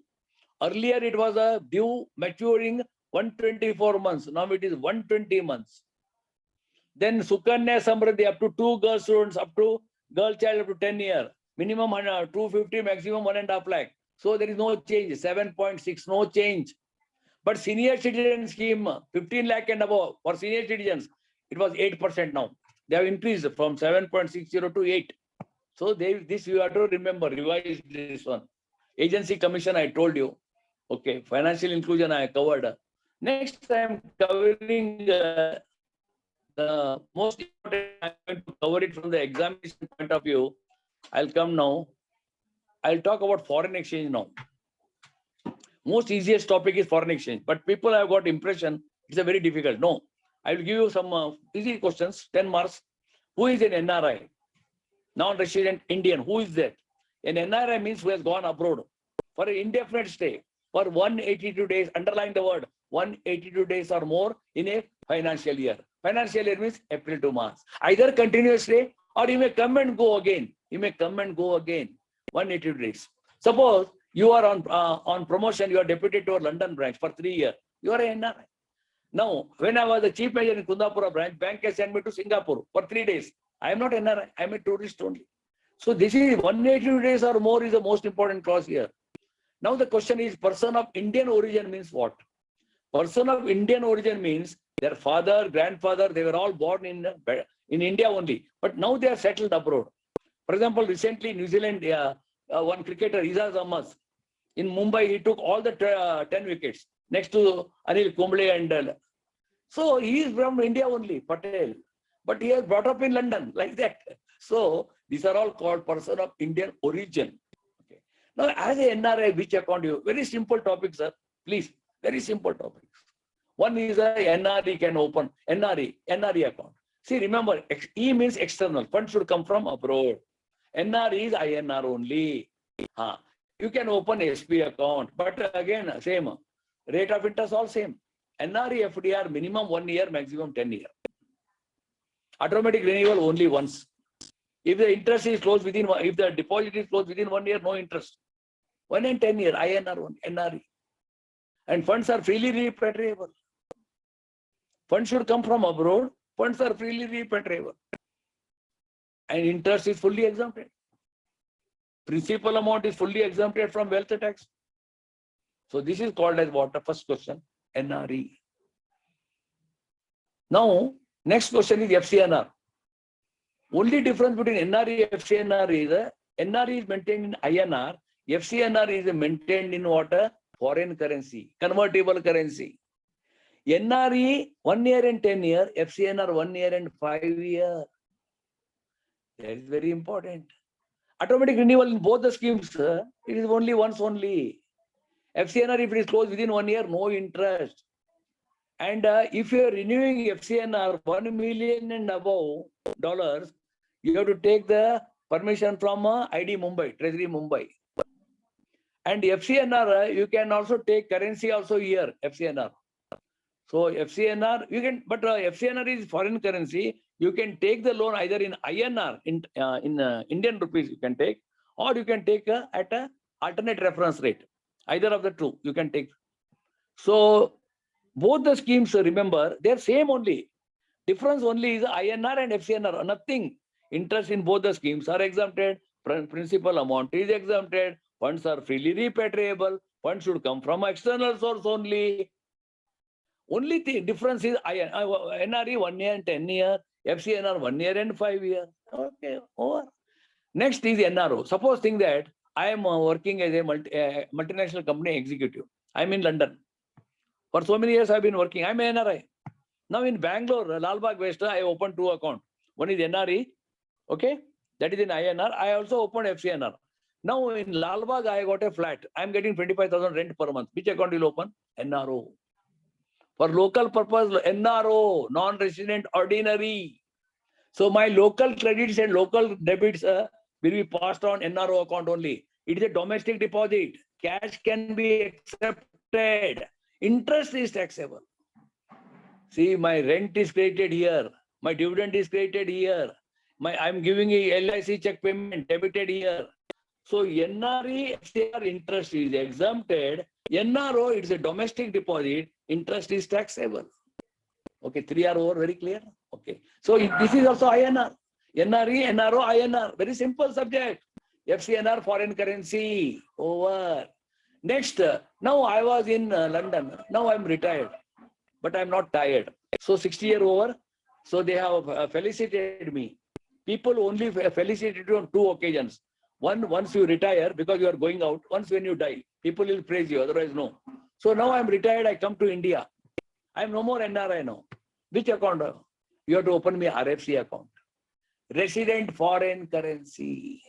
Earlier it was a due maturing 124 months. Now it is 120 months. Then Sukanya Samriddhi up to 2 girl students, up to girl child up to 10 years. Minimum 250, maximum 1.5 lakh. So there is no change, 7.6, no change. But senior citizen scheme, 15 lakh and above for senior citizens, it was 8% now. They have increased from 7.60 to 8. So this you have to remember, revise this one. Agency commission, I told you. Okay, financial inclusion I covered. Next, I am covering the most important. I'm going to cover it from the examination point of view. I'll come now. I'll talk about foreign exchange now. Most easiest topic is foreign exchange, but people have got impression it's a very difficult. No, I will give you some easy questions, 10 marks. Who is an NRI? Non-resident Indian. Who is that? An NRI means who has gone abroad for an indefinite stay for 182 days. Underline the word 182 days or more in a financial year. Financial year means April to March. Either continuous stay or you may come and go again. You may come and go again. 182 days. Suppose you are on promotion. You are deputed to a London branch for 3 years. You are an NRI. Now, when I was the chief manager in Kundapura branch, bank has sent me to Singapore for 3 days. I am not NRI. I am a tourist only. So this is 182 days or more is the most important clause here. Now the question is, person of Indian origin means what? Person of Indian origin means their father, grandfather, they were all born in India only. But now they are settled abroad. For example, recently New Zealand, one cricketer, Izaz Ahmad, in Mumbai, he took all the 10 wickets next to Anil Kumble and so he is from India only, Patel. But he has brought up in London like that. So these are all called person of Indian origin. Okay. Now, as a NRI, which account you? Very simple topic, sir. Please, very simple topics. One is a NRE can open NRE account. See, remember, E means external. Funds should come from abroad. NRE is INR only. You can open SP account, but again, same rate of interest, all same. NRE FDR minimum 1 year, maximum 10 years. Automatic renewal only once. If the interest is closed within, if the deposit is closed within 1 year, no interest. 1 and 10 year, INR one, NRE. And funds are freely repatriable. Funds should come from abroad. Funds are freely repatriable. And interest is fully exempted. Principal amount is fully exempted from wealth tax. So this is called as what? The first question, NRE. Now, next question is FCNR. Only difference between NRE and FCNR is NRE is maintained in INR, FCNR is maintained in what? Foreign currency, convertible currency. NRE 1 year and 10 years, FCNR 1 year and 5 years. That is very important. Automatic renewal in both the schemes, it is only once only. FCNR, if it is closed within 1 year, no interest. And if you are renewing FCNR $1 million and above dollars, you have to take the permission from ID Mumbai, Treasury Mumbai. And FCNR, you can also take currency also here, FCNR. So FCNR, you can, but FCNR is foreign currency. You can take the loan either in INR, in Indian rupees you can take, or you can take at a alternate reference rate. Either of the two you can take. So both the schemes, remember, they are same only. Difference only is INR and FCNR, nothing. Interest in both the schemes are exempted. Principal amount is exempted. Funds are freely repatriable. Funds should come from external source only. Only the difference is NRE 1 year and 10 years, FCNR 1 year and 5 years. Okay, over. Next is NRO. Suppose think that I am working as a multinational company executive. I am in London. For so many years I have been working. I am an NRI. Now in Bangalore, Lalbagh West, I opened 2 accounts. One is NRE, okay, that is in INR. I also opened FCNR. Now in Lalbagh, I got a flat. I am getting 25,000 rent per month. Which account will open? NRO. For local purpose, NRO, non-resident ordinary. So my local credits and local debits will be passed on NRO account only. It is a domestic deposit. Cash can be accepted. Interest is taxable. See, my rent is created here. My dividend is created here. I'm giving a LIC check payment debited here. So NRE FCR interest is exempted. NRO, it's a domestic deposit. Interest is taxable. Okay, 3 are over, very clear. Okay, so this is also INR. NRE, NRO, INR. Very simple subject. FCNR, foreign currency, over. Next, now I was in London. Now I'm retired, but I'm not tired. So 60 year over. So they have felicitated me. People only felicitate you on 2 occasions. One, once you retire because you are going out. Once when you die, people will praise you. Otherwise, no. So now I'm retired. I come to India. I'm no more NRI now. Which account? You have to open me RFC account. Resident foreign currency.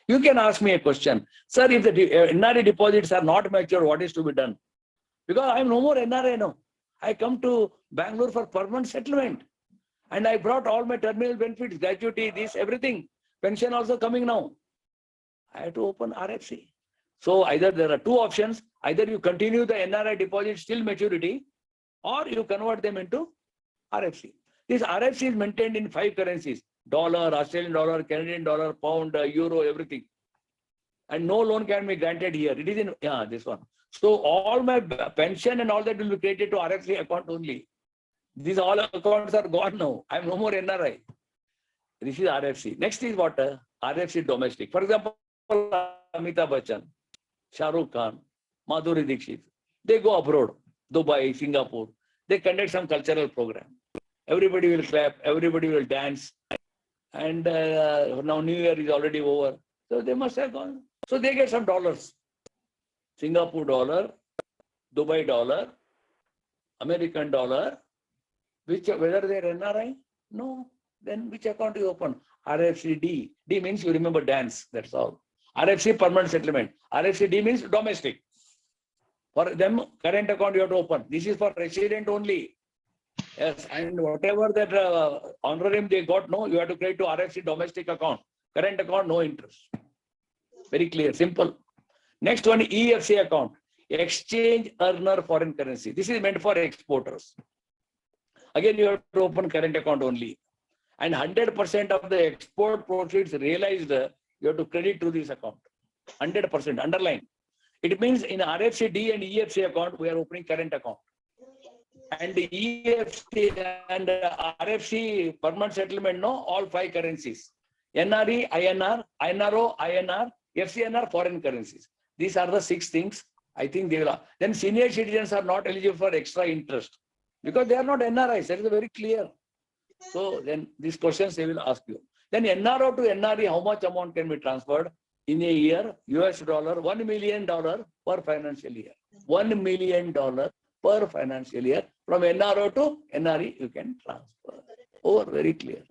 You can ask me a question. Sir, if the NRI deposits are not mature, what is to be done? Because I'm no more NRI now. I come to Bangalore for permanent settlement. And I brought all my terminal benefits, gratuity, this, everything. Pension also coming now. I have to open RFC. So either there are 2 options. Either you continue the NRI deposits till maturity, or you convert them into RFC. This RFC is maintained in 5 currencies: dollar, Australian dollar, Canadian dollar, pound, euro, everything. And no loan can be granted here. It is in this one. So all my pension and all that will be created to RFC account only. These all accounts are gone now. I'm no more NRI. This is RFC. Next is what? RFC domestic. For example, Amitabh Bachchan, Shah Rukh Khan, Madhuri Dixit. They go abroad, Dubai, Singapore. They conduct some cultural program. Everybody will clap, everybody will dance. And now New Year is already over. So they must have gone. So they get some dollars. Singapore dollar, Dubai dollar, American dollar. Whether they're NRI? No. Then which account you open? RFCD. D means you remember dance. That's all. RFC permanent settlement. RFCD means domestic. For them, current account you have to open. This is for resident only. Yes, and whatever that honorarium they got, no, you have to credit to RFC domestic account. Current account, no interest. Very clear, simple. Next one, EFC account. Exchange earner foreign currency. This is meant for exporters. Again, you have to open current account only. And 100% of the export proceeds realized, you have to credit to this account. 100%, underline. It means in RFCD and EFC account, we are opening current account. And the EFC and RFC permanent settlement, no, all 5 currencies. NRE, INR, INRO, INR, FCNR, foreign currencies. These are the 6 things. I think they will. Then senior citizens are not eligible for extra interest because they are not NRIs. That is very clear. So then these questions they will ask you. Then NRO to NRE, how much amount can be transferred in a year? US dollar, $1 million per financial year. $1 million per financial year. From NRO to NRE, you can transfer. Over, very clear.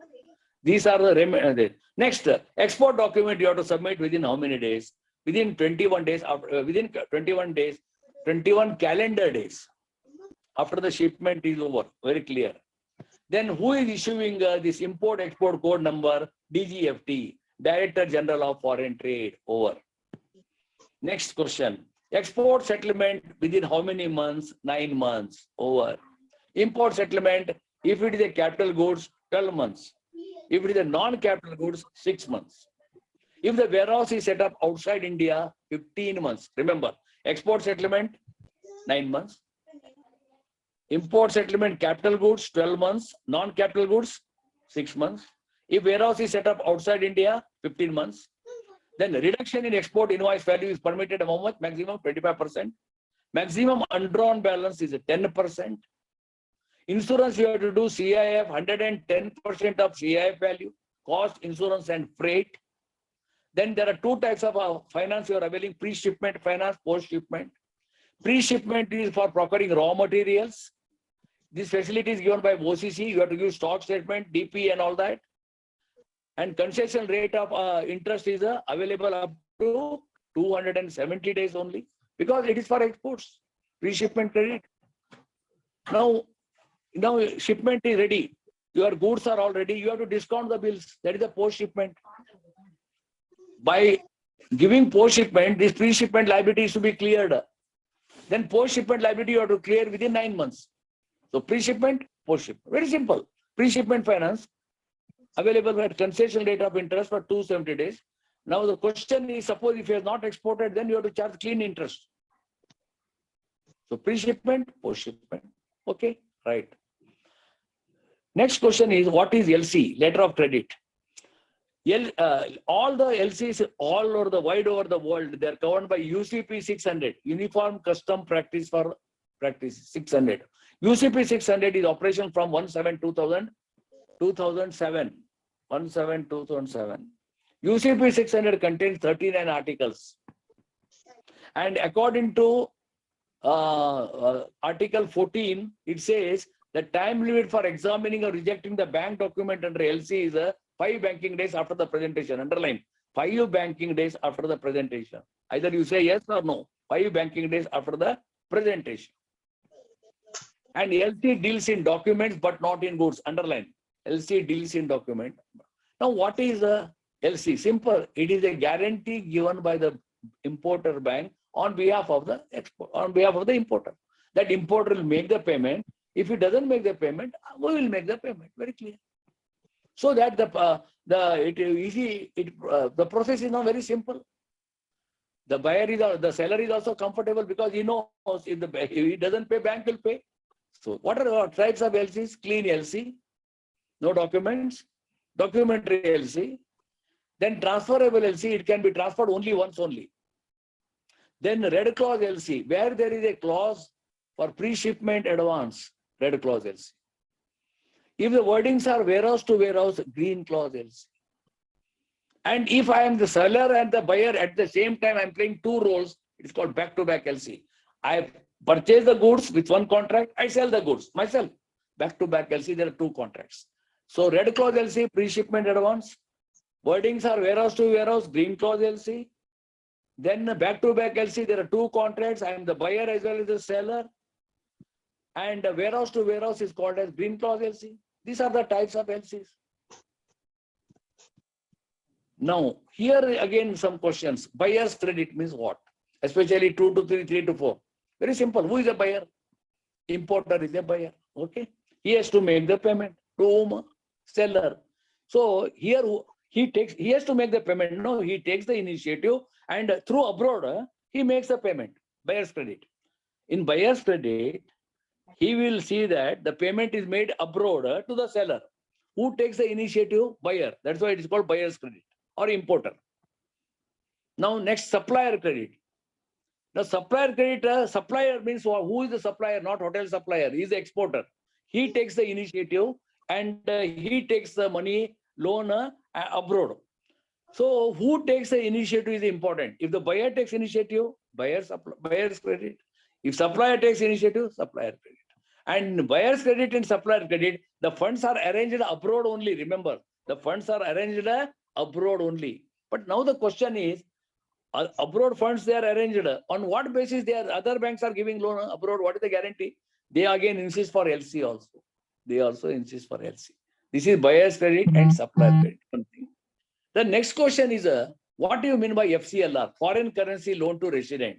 These are the next export document you have to submit within how many days? Within 21 days. Within 21 days, 21 calendar days after the shipment is over. Very clear. Then who is issuing this import-export code number? DGFT, Director General of Foreign Trade. Over. Next question. Export settlement within how many months? 9 months. Over. Import settlement, if it is a capital goods, 12 months. If it is a non-capital goods, 6 months. If the warehouse is set up outside India, 15 months. Remember, export settlement, 9 months. Import settlement, capital goods, 12 months. Non-capital goods, 6 months. If warehouse is set up outside India, 15 months. Then reduction in export invoice value is permitted how much? Maximum 25%. Maximum undrawn balance is 10%. Insurance you have to do CIF, 110% of CIF value, cost, insurance and freight. Then there are 2 types of finance you are availing: pre-shipment finance, post-shipment. Pre-shipment is for procuring raw materials. This facility is given by OCC. You have to give stock statement, DP and all that. And concession rate of interest is available up to 270 days only because it is for exports. Pre-shipment credit. Now shipment is ready. your goods are all ready, you have to discount the bills. That is the post shipment. By giving post shipment, this pre-shipment liability is to be cleared. Then post shipment liability you have to clear within 9 months. So pre-shipment, post shipment. Very simple. Pre-shipment finance available at concession rate of interest for 270 days. Now the question is, suppose if you have not exported, then you have to charge clean interest. So pre-shipment, post-shipment. Okay, right. Next question is, what is LC, letter of credit? All the LCs all over the wide over the world, they are governed by UCP 600, Uniform Custom Practice for Practice 600. UCP 600 is operational from 1/7/2007. 1/7/2007. UCP 600 contains 39 articles. And according to Article 14, it says the time limit for examining or rejecting the bank document under LC is 5 banking days after the presentation. Underline, 5 banking days after the presentation. Either you say yes or no. 5 banking days after the presentation. And LC deals in documents but not in goods. Underline, LC deals in document. Now what is a LC? Simple. It is a guarantee given by the importer bank on behalf of the importer. That importer will make the payment. If he doesn't make the payment, we will make the payment. Very clear. So that the process is now very simple. The buyer is, the seller is also comfortable because he knows if he doesn't pay, bank will pay. So what are the types of LCs? Clean LC, no documents, documentary LC, then transferable LC, it can be transferred only once only. Then red clause LC, where there is a clause for pre-shipment advance, red clause LC. If the wordings are warehouse to warehouse, green clause LC. And if I am the seller and the buyer at the same time, I'm playing 2 roles, it's called back-to-back LC. I purchase the goods with 1 contract, I sell the goods myself. Back-to-back LC, there are 2 contracts. So red clause LC, pre-shipment advance. Wordings are warehouse to warehouse, green clause LC. Then back-to-back LC, there are 2 contracts. I am the buyer as well as the seller. And warehouse to warehouse is called as green clause LC. These are the types of LCs. Now, here again some questions. Buyer's credit means what? Especially 2 to 3, 3 to 4. Very simple. Who is a buyer? Importer is a buyer. Okay. He has to make the payment to whom? Seller. So here he has to make the payment. No, he takes the initiative and through abroad, he makes the payment. Buyer's credit. In buyer's credit, he will see that the payment is made abroad to the seller. Who takes the initiative? Buyer. That's why it is called buyer's credit or importer. Now next, supplier credit. Now supplier credit, supplier means who is the supplier? Not hotel supplier. He is the exporter. He takes the initiative and he takes the money loan abroad. So who takes the initiative is important. If the buyer takes initiative, buyer's credit. If supplier takes initiative, supplier credit. And buyer's credit and supplier credit, the funds are arranged abroad only. Remember, the funds are arranged abroad only. But now the question is, abroad funds, they are arranged. On what basis other banks are giving loan abroad? What is the guarantee? They again insist for LC also. They also insist for LC. This is buyer's credit and supplier credit. The next question is, what do you mean by FCLR? Foreign currency loan to resident.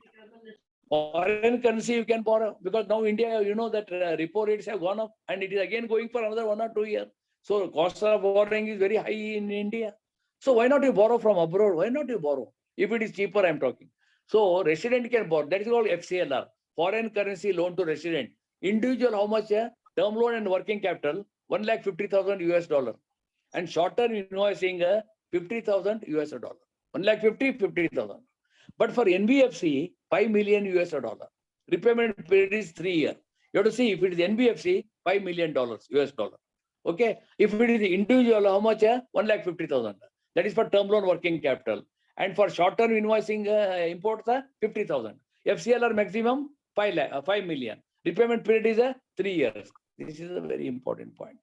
Foreign currency you can borrow because now India, you know that repo rates have gone up and it is again going for another 1 or 2 years. So cost of borrowing is very high in India. So why not you borrow from abroad? Why not you borrow? If it is cheaper, I'm talking. So resident can borrow. That is called FCLR, foreign currency loan to resident. Individual, how much? Term loan and working capital, $150,000 US. And short-term invoicing, $50,000 US. $150,000, $50,000. But for NBFC, $5 million US. Repayment period is 3 years. You have to see if it is NBFC, $5 million US. Okay. If it is individual, how much? 150,000. That is for term loan working capital. And for short-term invoicing imports, 50,000. FCLR maximum 5 million. Repayment period is 3 years. This is a very important point.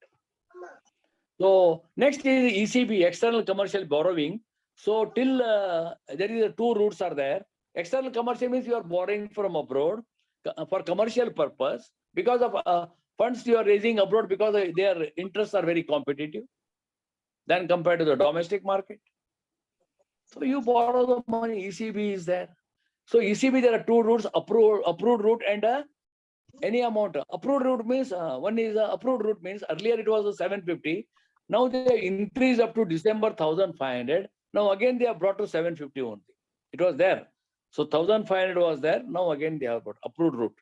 So next is ECB, external commercial borrowing. So till there is 2 routes are there. External commercial means you are borrowing from abroad for commercial purpose because of funds you are raising abroad because their interests are very competitive than compared to the domestic market. So you borrow the money, ECB is there. So ECB, there are two routes, approved route and any amount. Approved route means, one is approved route means earlier it was 750. Now they increased up to December 1,500. Now again they have brought to 750 only. It was there. So 1,500 was there. Now again they have got approved route.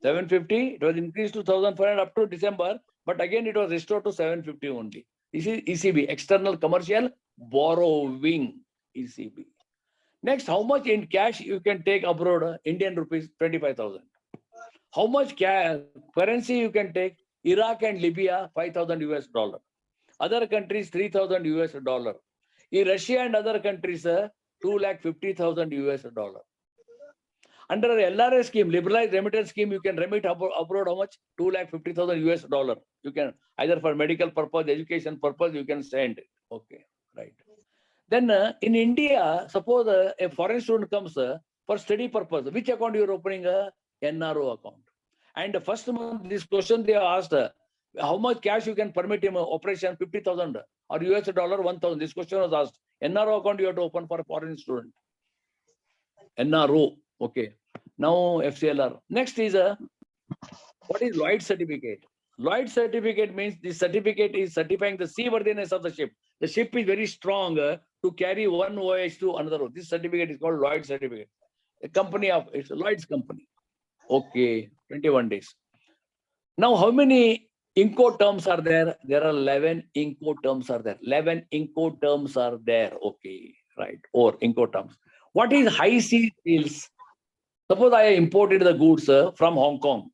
750, it was increased to 1,500 up to December, but again it was restored to 750 only. This is ECB, external commercial borrowing, ECB. Next, how much in cash you can take abroad? Indian rupees 25,000. How much currency you can take? Iraq and Libya, 5,000 US dollar. Other countries, 3,000 US dollar. In Russia and other countries, 250,000 US dollar. Under LRA scheme, liberalized remittance scheme, you can remit abroad how much? 250,000 US dollar. You can either for medical purpose, education purpose, you can send. Okay, right. Then in India, suppose a foreign student comes for study purpose. Which account you are opening? NRO account. And the first month, this question they asked, how much cash you can permit him operation? 50,000 or US dollar 1,000. This question was asked. NRO account you have to open for a foreign student. NRO. Okay. Now FCLR. Next is what is Lloyd certificate? Lloyd certificate means the certificate is certifying the seaworthiness of the ship. The ship is very strong to carry one voyage to another. This certificate is called Lloyd certificate. A company of, it's a Lloyd's company. Okay, 21 days. Now, how many INCO terms are there? There are 11 INCO terms are there. 11 INCO terms are there. Okay, right. Or INCO terms. What is high sea sales? Suppose I imported the goods from Hong Kong.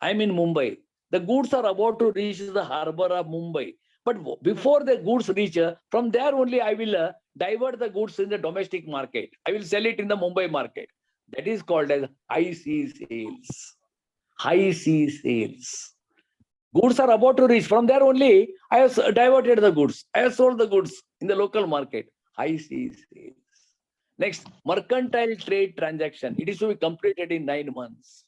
I'm in Mumbai. The goods are about to reach the harbor of Mumbai. But before the goods reach, from there only I will divert the goods in the domestic market. I will sell it in the Mumbai market. That is called as high sea sales. High sea sales. Goods are about to reach. From there only I have diverted the goods. I have sold the goods in the local market. High sea sales. Next, mercantile trade transaction. It is to be completed in 9 months.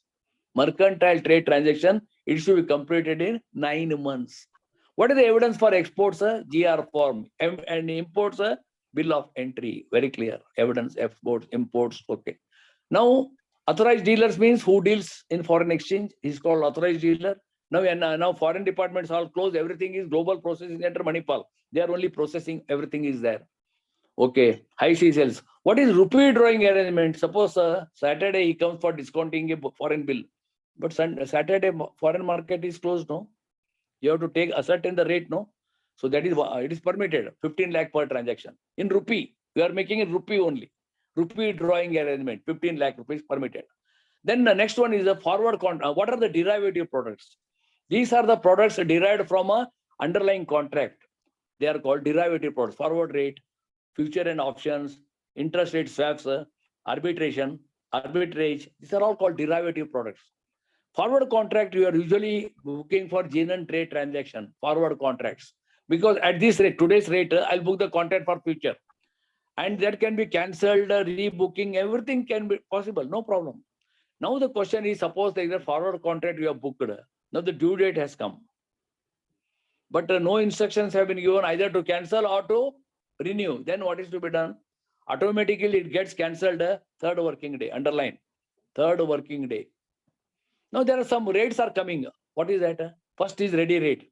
Mercantile trade transaction, it should be completed in 9 months. What is the evidence for exports? GR form. And imports, bill of entry. Very clear. Evidence, exports, imports. Okay. Now, authorized dealers means who deals in foreign exchange. Is called authorized dealer. Now foreign departments all closed. Everything is global processing center Manipal. They are only processing. Everything is there. Okay. High sea sales. What is rupee drawing arrangement? Suppose Saturday he comes for discounting a foreign bill. But Saturday foreign market is closed, no? You have to take ascertain the rate, no? So that is it is permitted. 15 lakh per transaction. In rupee, we are making it rupee only. Rupee drawing arrangement, 15 lakh rupees permitted. Then the next one is a forward contract. What are the derivative products? These are the products derived from a underlying contract. They are called derivative products. Forward rate, future and options, interest rate swaps, arbitration, arbitrage. These are all called derivative products. Forward contract, you are usually booking for genuine trade transaction, forward contracts. Because at this rate, today's rate, I'll book the contract for future. And that can be cancelled, rebooking, everything can be possible, no problem. Now the question is, suppose there is a forward contract you have booked. Now the due date has come. But no instructions have been given either to cancel or to renew. Then what is to be done? Automatically it gets cancelled 3rd working day, underline, 3rd working day. Now there are some rates are coming. What is that? First is ready rate.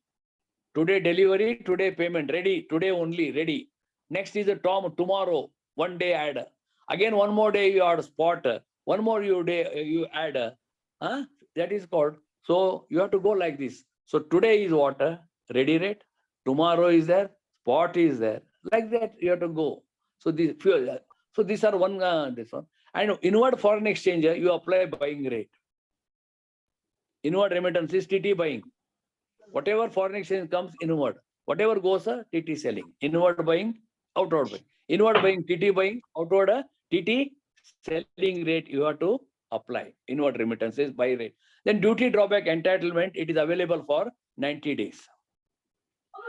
Today delivery, today payment, ready, today only, ready. Next is a tomorrow, 1 day add. Again, 1 more day you add spot. 1 more day you add. That is called. So you have to go like this. So today is what? Ready rate. Tomorrow is there. Spot is there. Like that you have to go. So these are this one. And inward foreign exchange, you apply buying rate. Inward remittance is TT buying. Whatever foreign exchange comes inward, whatever goes TT selling. Inward buying, outward buying. Inward buying, TT buying, outward TT selling rate you have to apply. Inward remittances buy rate. Then duty drawback entitlement, it is available for 90 days.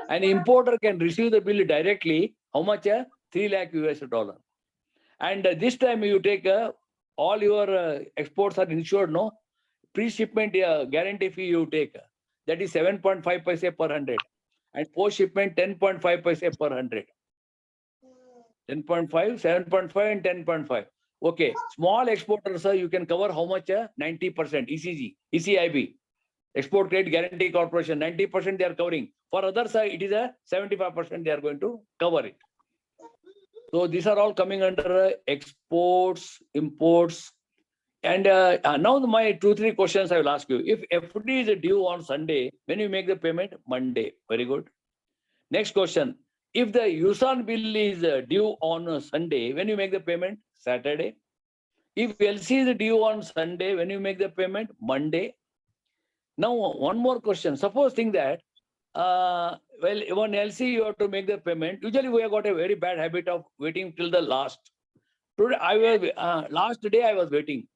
An importer can receive the bill directly. How much? 3 lakh US dollar. And this time you take all your exports are insured, no? Pre-shipment guarantee fee you take. that is 7.5 paise per 100. And post shipment 10.5 paise per 100. 10.5, 7.5 and 10.5. Okay, small exporters, sir, you can cover how much? 90% ECG, ECIB. Export Credit Guarantee Corporation, 90% they are covering. For others, it is a 75% they are going to cover it. So these are all coming under exports, imports. And now my 2-3 questions I will ask you. If FD is due on Sunday, when you make the payment? Monday. Very good. Next question. If the USAN bill is due on Sunday, when you make the payment? Saturday. If LC is due on Sunday, when you make the payment? Monday. Now, one more question. Suppose think that, well, one LC you have to make the payment. Usually we have got a very bad habit of waiting till the last. Today, last day I was waiting.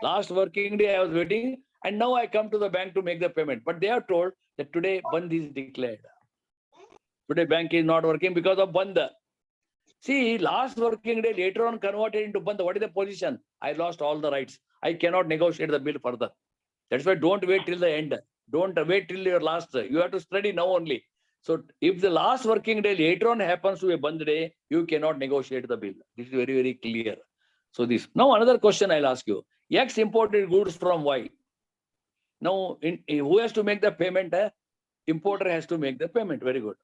Last working day I was waiting. And now I come to the bank to make the payment. But they are told that today Bandh is declared. Today bank is not working because of Bandh. See, last working day later on converted into Bandh. What is the position? I lost all the rights. I cannot negotiate the bill further. That's why don't wait till the end. Don't wait till your last. You have to study now only. So if the last working day later on happens to a Bandh day, you cannot negotiate the bill. This is very, very clear. So this. Now another question I'll ask you. X imported goods from Y. Now, who has to make the payment? Importer has to make the payment. Very good.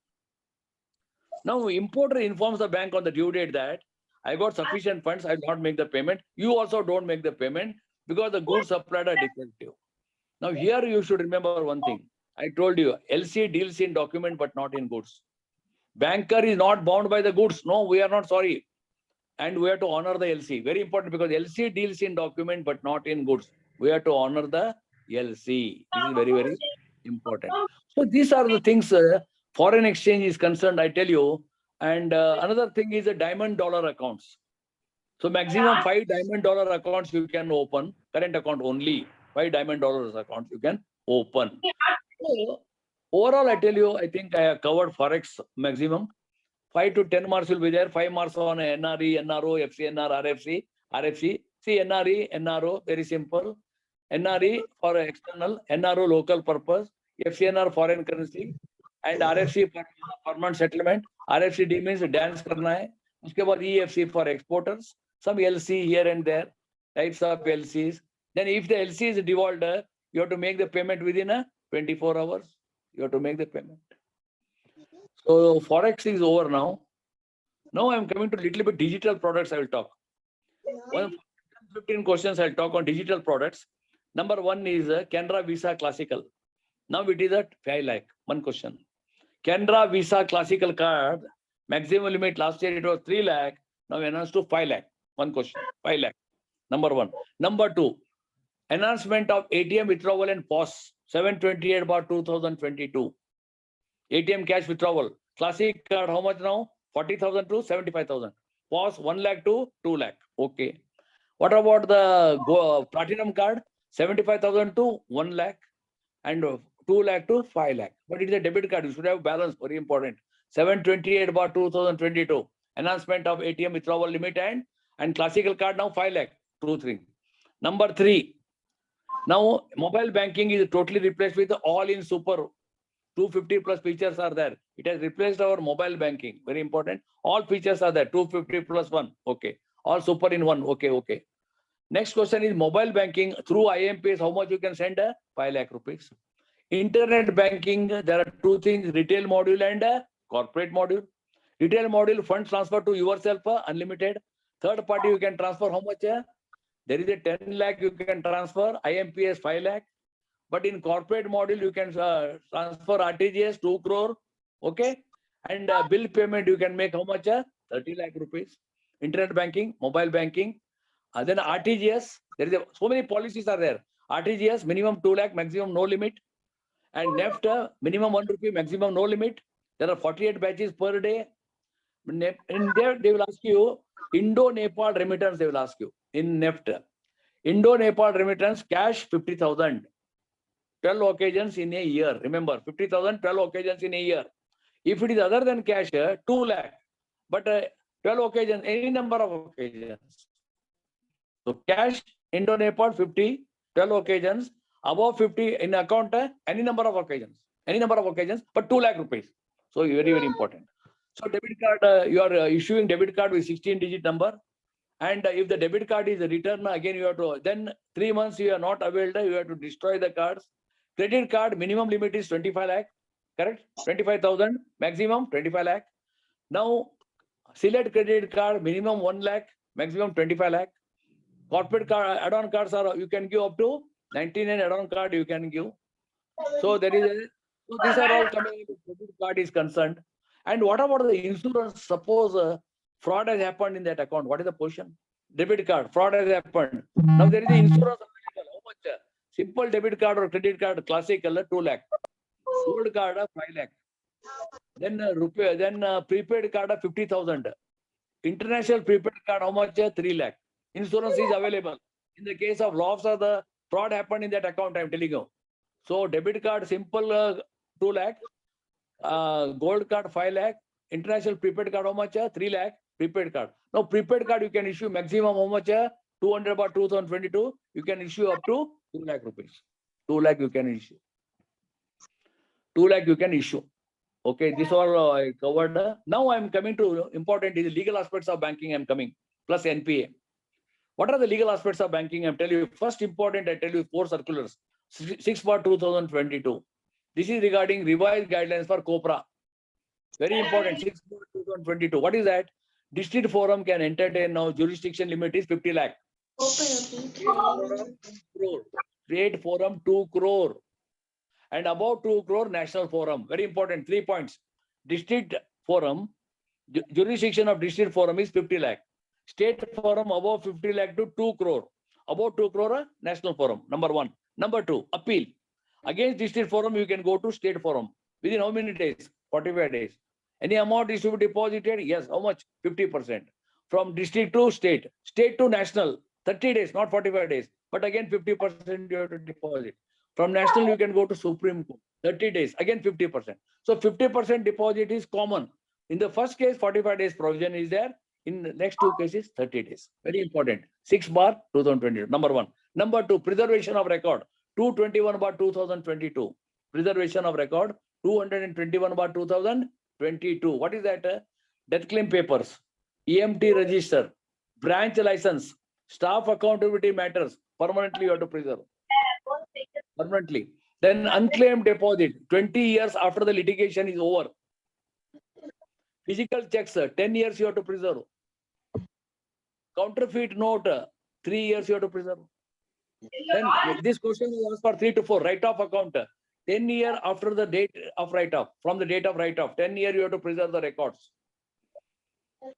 Now, importer informs the bank on the due date that I got sufficient funds, I will not make the payment. You also don't make the payment because the goods supplied are defective. Now, here you should remember one thing. I told you, LC deals in document but not in goods. Banker is not bound by the goods. No, we are not sorry. And we have to honor the LC. Very important because LC deals in document but not in goods. We have to honor the LC. This is very, very important. So these are the things foreign exchange is concerned, I tell you. And another thing is the diamond dollar accounts. So maximum 5 diamond dollar accounts you can open. Current account only. 5 diamond dollars accounts you can open. So overall, I tell you, I think I have covered Forex maximum. 5 to 10 marks will be there. 5 marks on NRE, NRO, FCNR, RFC, RFC. See NRE, NRO, very simple. NRE for external, NRO local purpose, FCNR foreign currency, and RFC for permanent settlement. RFCD means dance karna hai. Uske baad EFC for exporters. Some LC here and there, types of LCs. Then if the LC is devolved, you have to make the payment within 24 hours. You have to make the payment. So Forex is over now. Now I'm coming to little bit digital products I will talk. 15 questions I'll talk on digital products. Number 1 is Canara Visa Classical. Now it is at 5 lakh. One question. Canara Visa Classical card, maximum limit last year it was 3 lakh. Now enhanced to 5 lakh. One question. 5 lakh. Number 1. Number 2. Enhancement of ATM withdrawal and POS. 728/2022. ATM cash withdrawal. Classic card, how much now? 40,000 to 75,000. POS 1 lakh to 2 lakh. Okay. What about the platinum card? 75,000 to 1 lakh and 2 lakh to 5 lakh. But it is a debit card. You should have balance. Very important. 728/2022. Enhancement of ATM withdrawal limit and classical card now 5 lakh. 2, 3. Number 3. Now mobile banking is totally replaced with all-in super. 250 plus features are there. It has replaced our mobile banking. Very important. All features are there. 250 plus 1. Okay. All super in one. Okay. Okay. Next question is mobile banking through IMPS. How much you can send? 5 lakh rupees. Internet banking. There are 2 things: retail module and corporate module. Retail module, funds transfer to yourself, unlimited. Third party you can transfer how much? There is a 10 lakh you can transfer. IMPS 5 lakh. But in corporate module, you can transfer RTGS 2 crore. Okay. And bill payment, you can make how much? 30 lakh rupees. Internet banking, mobile banking. Then RTGS, there is so many policies are there. RTGS, minimum 2 lakh, maximum no limit. And NEFT, minimum 1 rupee, maximum no limit. There are 48 batches per day. In there, they will ask you Indo-Nepal remittance, they will ask you in NEFT. Indo-Nepal remittance, cash 50,000. 12 occasions in a year. Remember, 50,000, 12 occasions in a year. If it is other than cash, 2 lakh. But 12 occasions, any number of occasions. So cash, Indo-Nepal 50, 12 occasions. Above 50 in account, any number of occasions, but 2 lakh rupees. So very, very important. So debit card, you are issuing debit card with 16-digit number. And if the debit card is returned, again you have to, then 3 months you are not availed, you have to destroy the cards. Credit card minimum limit is 25 lakh, correct? 25,000, maximum 25 lakh. Now, select credit card minimum 1 lakh, maximum 25 lakh. Corporate card, add-on cards are, you can give up to 99 add-on card you can give. So there is a, so these are all coming, credit card is concerned. And what about the insurance? Suppose fraud has happened in that account. What is the position? Debit card, fraud has happened. Now there is the insurance available. How much? Simple debit card or credit card, classic color 2 lakh. Gold card 5 lakh. Then prepaid card 50,000. International prepaid card, how much? 3 lakh. Insurance is available. In the case of loss or the fraud happened in that account, I am telling you. So debit card simple 2 lakh. Gold card 5 lakh. International prepaid card, how much? 3 lakh. Prepaid card. Now prepaid card you can issue maximum how much? 200 by 2022. You can issue up to 2 lakh rupees. 2 lakh you can issue. 2 lakh you can issue. Okay, this all I covered. Now I am coming to important is the legal aspects of banking. I am coming plus NPA. What are the legal aspects of banking? I am telling you. First important, I tell you 4 circulars. 6/2022. This is regarding revised guidelines for COPRA. Very important. 6/2022. What is that? District forum can entertain now. Jurisdiction limit is 50 lakh. State forum 2 crore. And above 2 crore national forum. Very important. 3 points. District forum, jurisdiction of district forum is 50 lakh. State forum above 50 lakh to 2 crore. Above 2 crore, national forum. Number 1. Number 2, appeal. Against district forum, you can go to state forum. Within how many days? 45 days. Any amount is to be deposited? Yes. How much? 50%. From district to state. State to national. 30 days, not 45 days. But again, 50% you have to deposit. From national, you can go to Supreme Court. 30 days, again 50%. So 50% deposit is common. In the first case, 45 days provision is there. In the next 2 cases, 30 days. Very important. 6/2022. Number 1. Number 2, preservation of record. 221/2022. Preservation of record. 221/2022. What is that? Death claim papers. EMT register. Branch license. Staff accountability matters. Permanently you have to preserve. Permanently. Then unclaimed deposit. 20 years after the litigation is over. Physical checks. 10 years you have to preserve. Counterfeit note. 3 years you have to preserve. Then this question is asked for 3 to 4. Write-off account. 10 years after the date of write-off. From the date of write-off. 10 years you have to preserve the records.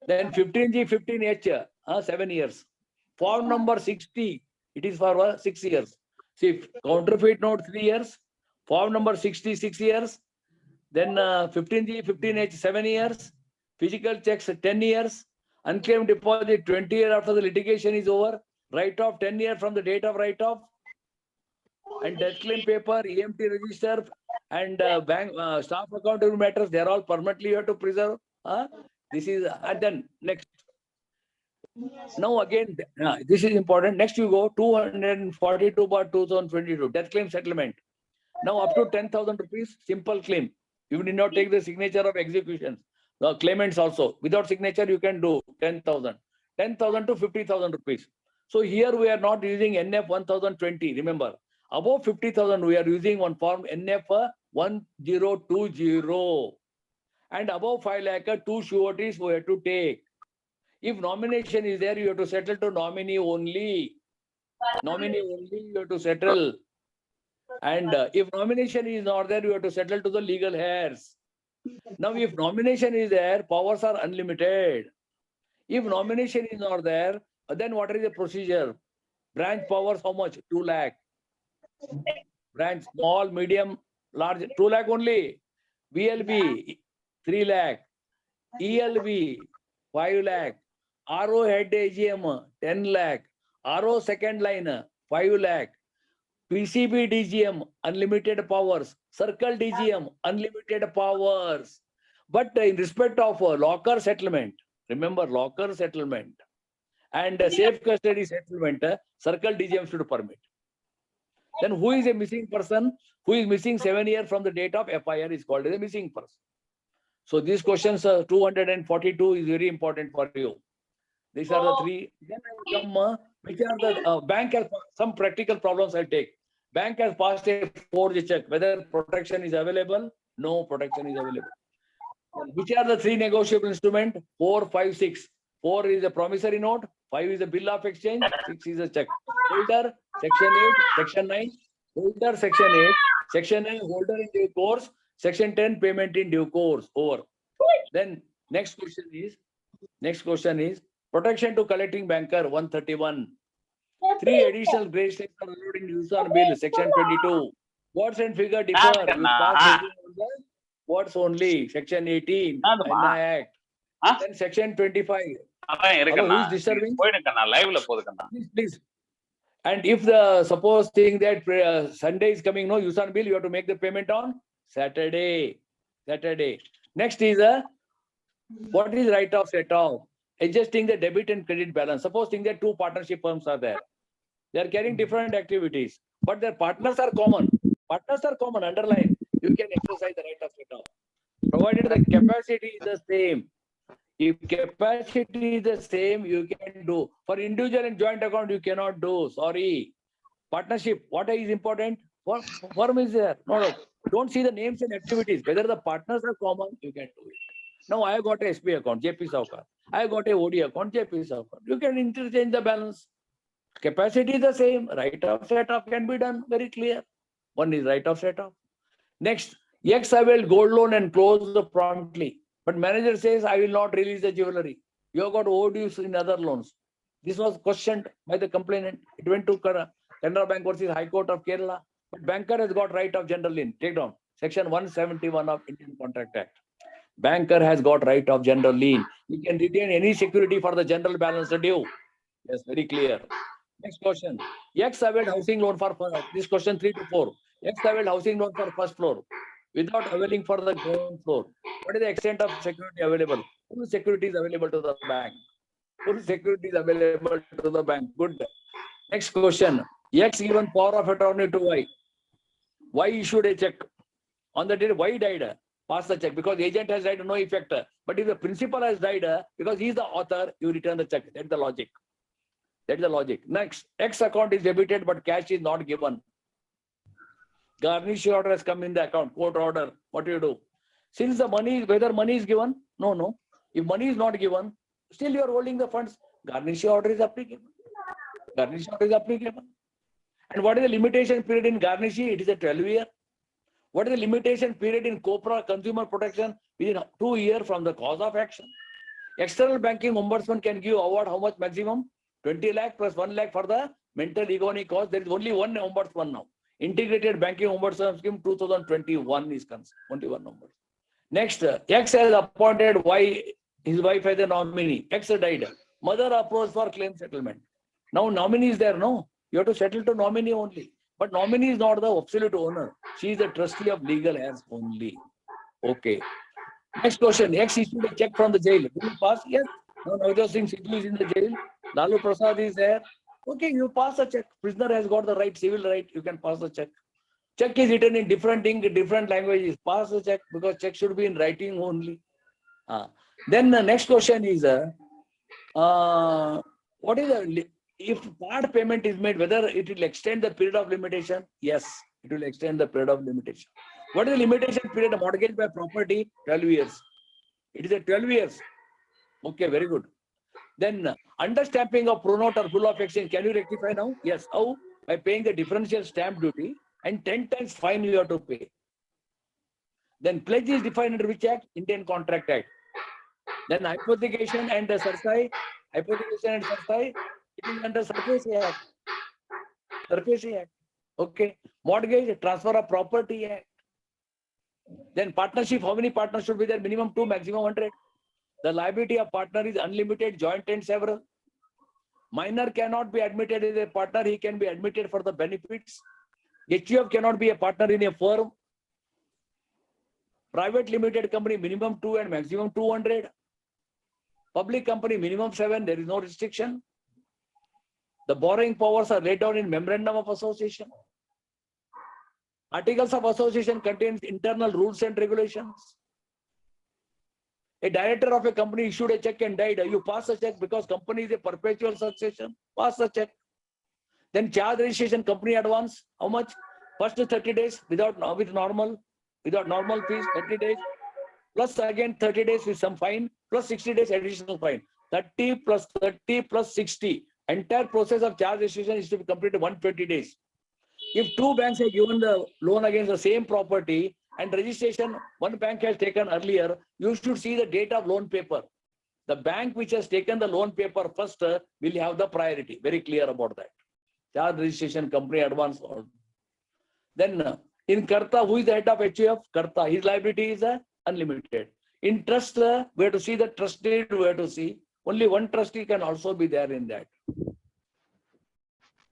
Then 15G, 15H. 7 years. Form number 60. It is for 6 years. See, counterfeit note 3 years. Form number 60, 6 years. Then 15G, 15H, 7 years. Physical checks 10 years. Unclaimed deposit 20 years after the litigation is over. Write-off 10 years from the date of write-off. And death claim paper, EMT register, and bank staff accountability matters, they are all permanently you have to preserve. This is, and then next. Now again, this is important. Next you go 242/2022, death claim settlement. Now up to 10,000 rupees, simple claim. You need not take the signature of executions. The claimants also. Without signature, you can do 10,000. 10,000 to 50,000 rupees. So here we are not using NF 1020. Remember, above 50,000, we are using one form NF 1020. And above 5 lakh, 2 sureties we have to take. If nomination is there, you have to settle to nominee only. Nominee only you have to settle. And if nomination is not there, you have to settle to the legal heirs. Now, if nomination is there, powers are unlimited. If nomination is not there, then what is the procedure? Branch powers, how much? 2 lakh. Branch, small, medium, large, 2 lakh only. BLB, 3 lakh. ELB, 5 lakh. RO head AGM, 10 lakh. RO second line, 5 lakh. PCB DGM, unlimited powers. Circle DGM, unlimited powers. But in respect of locker settlement, remember locker settlement and safe custody settlement, circle DGM should permit. Then who is a missing person? Who is missing 7 years from the date of FIR is called as a missing person. So these questions, 242 is very important for you. These are the three. Then I come, which are the bank has some practical problems I'll take. Bank has passed a forged check. Whether protection is available? No protection is available. Which are the three negotiable instruments? 4, 5, 6. 4 is a promissory note. 5 is a bill of exchange. 6 is a check. Holder, section 8, section 9. Holder, section 8. Section 9, holder in due course. Section 10, payment in due course. Over. Then next question is protection to collecting banker 131. 3 additional grace days are allowed in use on bill, section 22. Words and figure differ. You pass heading on the words only, section 18, NI Act. Then section 25. Hello, who is disturbing? Please. And if the suppose thing that Sunday is coming, no use on bill, you have to make the payment on Saturday. Next is what is right of set off? Adjusting the debit and credit balance. Supposing that two partnership firms are there. They are carrying different activities, but their partners are common. Underline. You can exercise the right of set off, provided the capacity is the same. If capacity is the same, you can do. For individual and joint account, you cannot do. Sorry. Partnership, what is important? Firm is there. No. Don't see the names and activities. Whether the partners are common, you can do it. Now I have got a SP account, JP Saokar. I have got a OD account, JP Saokar. You can interchange the balance. Capacity is the same. Right of set off can be done very clear. One is right of set off. Next, X availed gold loan and closed promptly. But manager says, I will not release the jewelry. You have got ODs in other loans. This was questioned by the complainant. It went to Canara Bank versus High Court of Kerala. But banker has got right of general lien. Take down. Section 171 of Indian Contract Act. Banker has got right of general lien. He can retain any security for the general balance due. Yes, very clear. Next question. X availed housing loan for this question 3 to 4. X availed housing loan for first floor without availing for the ground floor. What is the extent of security available? Full security is available to the bank. Good. Next question. X given power of attorney to Y. Y issued a check. On the day Y died, pass the check because the agent has died, no effect. But if the principal has died, because he is the author, you return the check. That's the logic. Next, X account is debited, but cash is not given. Garnish order has come in the account, court order. What do you do? Since the money, whether money is given? No. If money is not given, still you are holding the funds. Garnish order is applicable. And what is the limitation period in garnish? It is a 12-year. What is the limitation period in COPRA, consumer protection? Within 2 years from the cause of action. External banking ombudsman can give award how much maximum? 20 lakh plus 1 lakh for the mental agony cause. There is only one ombudsman now. Integrated banking ombudsman scheme 2021 is concerned. Only one ombudsman. Next, X has appointed Y, his wife as a nominee. X died. Mother approached for claim settlement. Now nominee is there, no? You have to settle to nominee only. But nominee is not the absolute owner. She is the trustee of legal heirs only. Okay. Next question. X issued a check from the jail. Will you pass? Yes. No, Navjot Singh Sidhu is in the jail. Lalu Prasad is there. Okay, you pass the check. Prisoner has got the right, civil right. You can pass the check. Check is written in different ink, different languages. Pass the check because check should be in writing only. Then the next question is, what is the, if part payment is made, whether it will extend the period of limitation? Yes, it will extend the period of limitation. What is the limitation period of mortgage by property? 12 years. It is a 12 years. Okay, very good. Then understamping of pronote or full of exchange, can you rectify now? Yes. How? By paying the differential stamp duty and 10 times fine you have to pay. Then pledge is defined under which act? Indian Contract Act. Then hypothecation and the surface, it is under Surface Act. Okay. Mortgage, transfer of property act. Then partnership, how many partners should be there? Minimum 2, maximum 100. The liability of partner is unlimited, joint and several. Minor cannot be admitted as a partner. He can be admitted for the benefits. HUF cannot be a partner in a firm. Private limited company, minimum 2 and maximum 200. Public company, minimum 7. There is no restriction. The borrowing powers are laid down in memorandum of association. Articles of association contains internal rules and regulations. A director of a company issued a check and died. You pass a check because company is a perpetual succession. Pass the check. Then charge registration company advance. How much? First 30 days without normal fees, 30 days. Plus again 30 days with some fine, plus 60 days additional fine. 30 plus 30 plus 60. Entire process of charge registration is to be completed 120 days. If two banks have given the loan against the same property and registration one bank has taken earlier, you should see the date of loan paper. The bank which has taken the loan paper first will have the priority. Very clear about that. Charge registration company advance. Then in Karta, who is the head of HUF? Karta. His liability is unlimited. In trust, we have to see the trustee. We have to see only one trustee can also be there in that.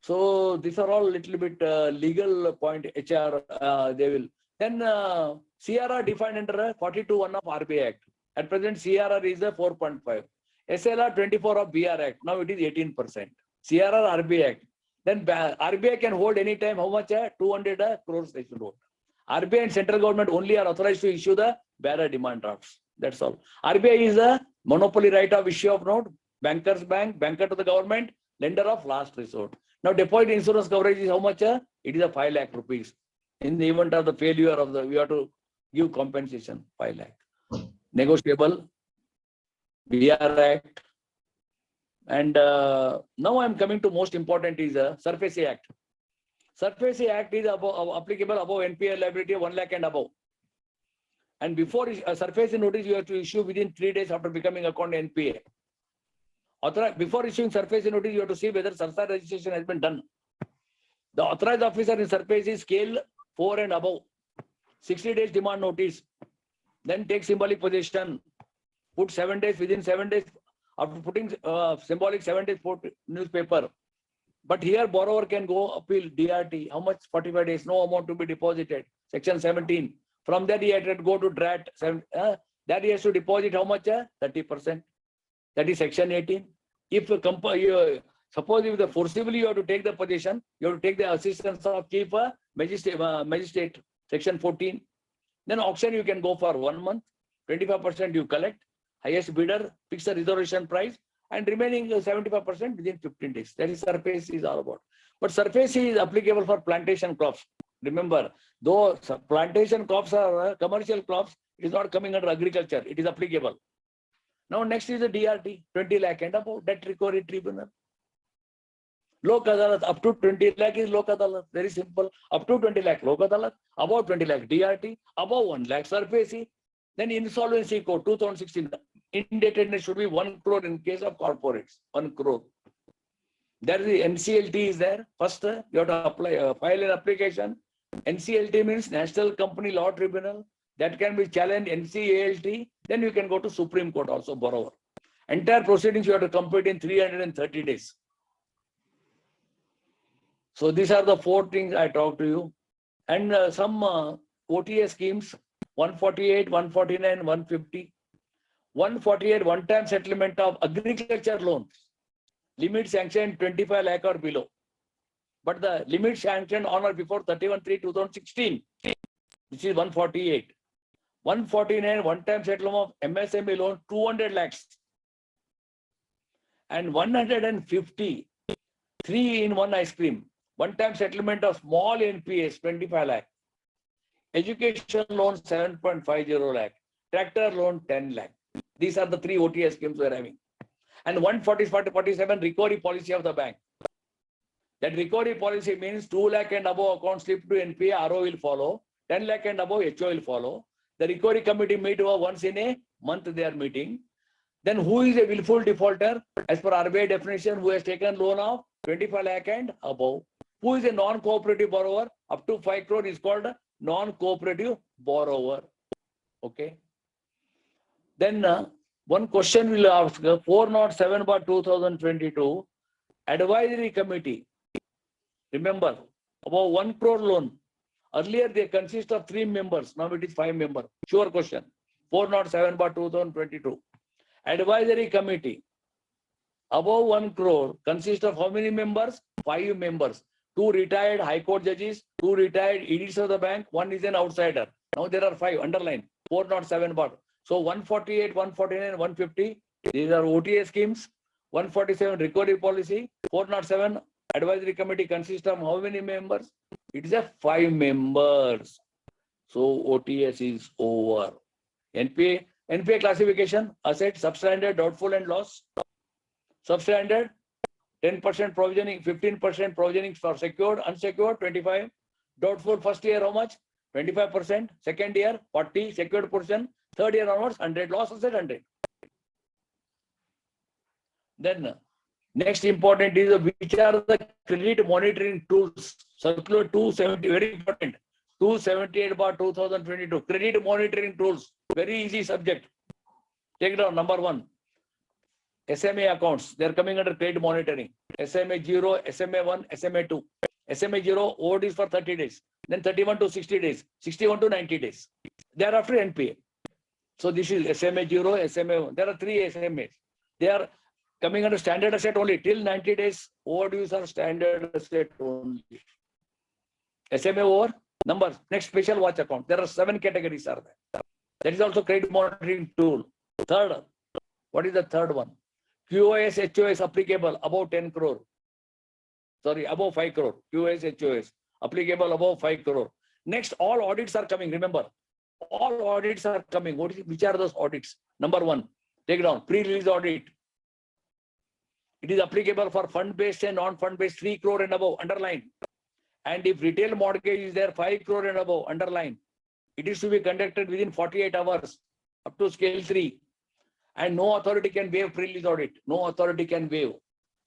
So these are all little bit legal point. HR they will. Then CRR defined under 42(1) of RBI Act. At present, CRR is 4.5. SLR 24 of BR Act. Now it is 18%. CRR RBI Act. Then RBI can hold any time how much? 200 crores they should hold. RBI and central government only are authorized to issue the bearer demand drafts. That's all. RBI is a monopoly right of issue of note. Banker's bank, banker to the government, lender of last resort. Now deposit insurance coverage is how much? It is a 5 lakh rupees. In the event of the failure of the, we have to give compensation 5 lakh. Negotiable, BR Act. And now I'm coming to most important is a SURFACE Act. SURFACE Act is applicable above NPA liability of 1 lakh and above. And before SURFACE notice, you have to issue within 3 days after becoming account NPA. Before issuing SURFACE notice, you have to see whether SARSA registration has been done. The authorized officer in SURFACE is scale 4 and above. 60 days demand notice. Then take symbolic possession. Put 7 days, within 7 days. After putting symbolic 7 days, put newspaper. But here borrower can go appeal DRT. How much? 45 days. No amount to be deposited. Section 17. From that he had to go to DRAT. That he has to deposit how much? 30%. That is section 18. If suppose if the forcibly you have to take the possession, you have to take the assistance of chief magistrate. Section 14. Then auction you can go for 1 month. 25% you collect. Highest bidder, fix the reservation price, and remaining 75% within 15 days. That is SURFACE is all about. But SURFACE is applicable for plantation crops. Remember, though plantation crops are commercial crops, it is not coming under agriculture. It is applicable. Now next is the DRT, 20 lakh and above, debt recovery tribunal. Lok Adalat, up to 20 lakh is Lok Adalat. Very simple. Up to 20 lakh Lok Adalat, above 20 lakh DRT, above 1 lakh SURFACE. Then insolvency code 2016. Indebtedness should be 1 crore in case of corporates. 1 crore. There is the NCLT is there. First, you have to apply, file an application. NCLT means National Company Law Tribunal. That can be challenged NCALT. Then you can go to Supreme Court also, borrower. Entire proceedings you have to complete in 330 days. So these are the 4 things I talked to you. And some OTA schemes, 148, 149, 150. 148 one-time settlement of agriculture loans. Limit sanction 25 lakh or below. But the limit sanctioned on or before 31/3/2016, which is 148. 149 one-time settlement of MSME loan 200 lakhs. And 150, 3-in-1 ice cream. One-time settlement of small NPAs 25 lakh. Education loan 7.50 lakh. Tractor loan 10 lakh. These are the 3 OTA schemes we are having. And 147 recovery policy of the bank. That recovery policy means 2 lakh and above account slip to NPA, RO will follow. 10 lakh and above HO will follow. The recovery committee meet once in a month they are meeting. Then who is a willful defaulter? As per RBI definition, who has taken loan of 25 lakh and above. Who is a non-cooperative borrower? Up to 5 crore is called a non-cooperative borrower. Okay. Then one question will ask, 407/2022, advisory committee. Remember, about 1 crore loan. Earlier they consist of 3 members. Now it is 5 members. Sure question. 407/2022. Advisory committee. Above 1 crore consists of how many members? 5 members. 2 retired High Court judges, 2 retired EDs of the bank, 1 is an outsider. Now there are 5, underline, 407 bar. So 148, 149, 150, these are OTA schemes. 147 recovery policy, 407 advisory committee consists of how many members? It is a 5 members. So OTS is over. NPA classification, asset, substandard, doubtful and loss. Substandard, 10% provisioning, 15% provisioning for secured, unsecured, 25. Doubtful first year, how much? 25%. Second year, 40, secured portion. Third year onwards, 100. Loss asset, 100. Then next important is which are the credit monitoring tools. Circular 270, very important. 278/2022. Credit monitoring tools. Very easy subject. Take it down. Number 1. SMA accounts. They are coming under credit monitoring. SMA 0, SMA 1, SMA 2. SMA 0, OD is for 30 days. Then 31 to 60 days. 61 to 90 days. Thereafter NPA. So this is SMA 0, SMA 1. There are 3 SMAs. They are coming under standard asset only. Till 90 days, overdues are standard asset only. SMA over, numbers. Next, special watch account. There are 7 categories are there. That is also credit monitoring tool. Third, what is the third one? QoS, HOS applicable above 10 crore. Sorry, above 5 crore. QoS, HOS applicable above 5 crore. Next, all audits are coming. Remember, all audits are coming. Which are those audits? Number 1, take it down. Pre-release audit. It is applicable for fund-based and non-fund-based 3 crore and above, underline. And if retail mortgage is there 5 crore and above, underline. It is to be conducted within 48 hours up to scale 3. And no authority can waive pre-release audit. No authority can waive.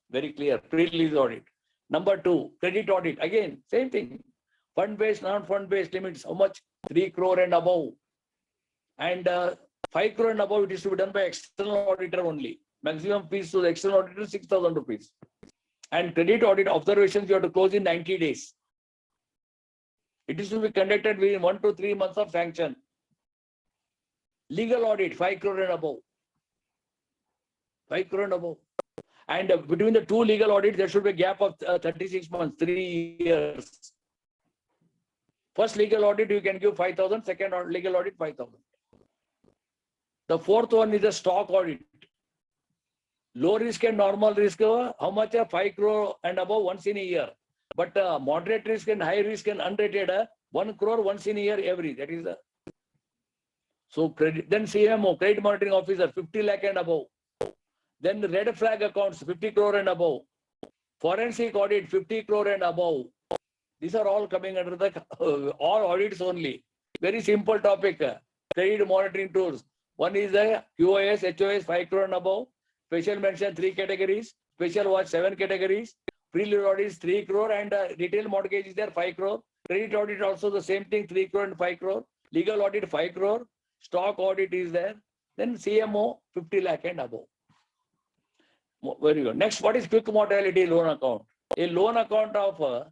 Very clear, pre-release audit. Number 2, credit audit. Again, same thing. Fund-based, non-fund-based limits, how much? 3 crore and above. And 5 crore and above, it is to be done by external auditor only. Maximum fees to the external auditor, 6,000 rupees. And credit audit observations, you have to close in 90 days. It is to be conducted within 1 to 3 months of sanction. Legal audit, 5 crore and above. 5 crore and above. And between the 2 legal audits, there should be a gap of 36 months, 3 years. First legal audit, you can give 5,000. Second legal audit, 5,000. The 4th one is a stock audit. Low risk and normal risk, how much? 5 crore and above once in a year. But moderate risk and high risk and unrated, 1 crore once in a year every. That is the. So credit. Then CMO, credit monitoring officer, 50 lakh and above. Then the red flag accounts, 50 crore and above. Forensic audit, 50 crore and above. These are all coming under the all audits only. Very simple topic. Credit monitoring tools. One is the QoS, HOS, 5 crore and above. Special mention, 3 categories. Special watch, 7 categories. Pre-release audit is 3 crore and retail mortgage is there, 5 crore. Credit audit also the same thing, 3 crore and 5 crore. Legal audit, 5 crore. Stock audit is there. Then CMO, 50 lakh and above. Very good. Next, what is quick mortality loan account? A loan account of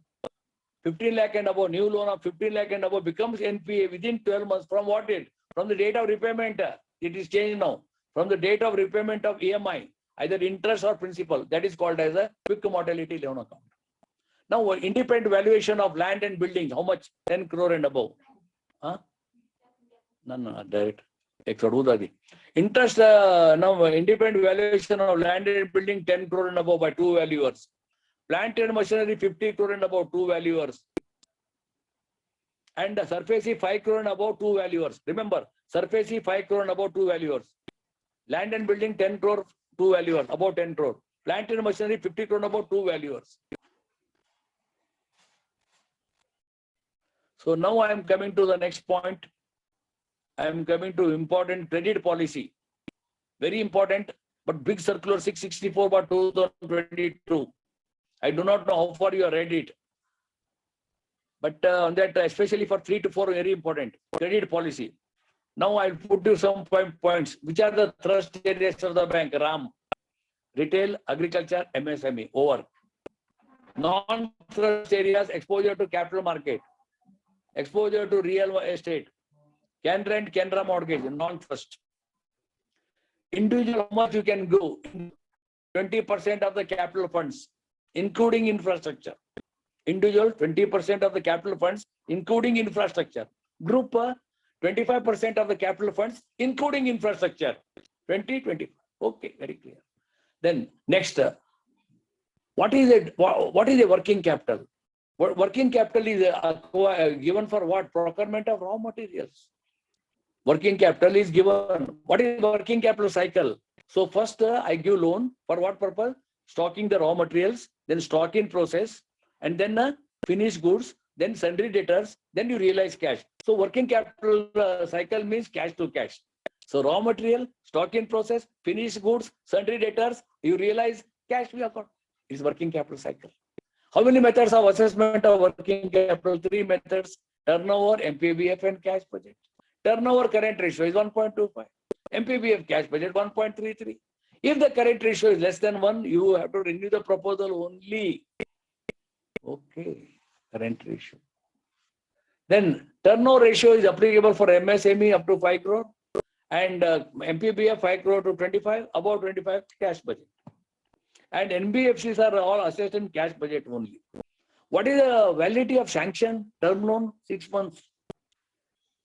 15 lakh and above, new loan of 15 lakh and above becomes NPA within 12 months. From what date? From the date of repayment. It is changed now. From the date of repayment of EMI, either interest or principal, that is called as a quick mortality loan account. Now, independent valuation of land and buildings, how much? 10 crore and above. Huh? No, direct. Interest, now independent valuation of land and building 10 crore and above by 2 valuers. Plant and machinery 50 crore and above, 2 valuers. And surface 5 crore and above, 2 valuers. Remember, surface 5 crore and above, 2 valuers. Land and building 10 crore, 2 valuers, above 10 crore. Plant and machinery 50 crore and above, 2 valuers. So now I am coming to the next point. I am coming to important credit policy. Very important, but big circular 664/2022. I do not know how far you have read it. But on that, especially for 3 to 4, very important. Credit policy. Now I'll put you some points. Which are the thrust areas of the bank? RAM. Retail, agriculture, MSME. Over. Non-thrust areas, exposure to capital market. Exposure to real estate. Can rent, Canara mortgage, non-trust. Individual, how much you can go? 20% of the capital funds, including infrastructure. Individual 20% of the capital funds, including infrastructure. Group 25% of the capital funds, including infrastructure. 20-25. Okay, very clear. Then next, what is it? What is a working capital? Working capital is given for what? Procurement of raw materials. Working capital is given. What is working capital cycle? So first I give loan for what purpose? Stocking the raw materials, then stock in process, and then finished goods, then sundry debtors, then you realize cash. So working capital cycle means cash to cash. So raw material, stock in process, finished goods, sundry debtors, you realize cash we have got. It's working capital cycle. How many methods of assessment of working capital? 3 methods: turnover, MPBF, and cash budget. Turnover current ratio is 1.25. MPBF cash budget 1.33. If the current ratio is less than 1, you have to renew the proposal only. Okay, current ratio. Then turnover ratio is applicable for MSME up to 5 crore and MPBF 5 crore to 25, above 25 cash budget. And NBFCs are all assessed in cash budget only. What is the validity of sanction? Term loan 6 months.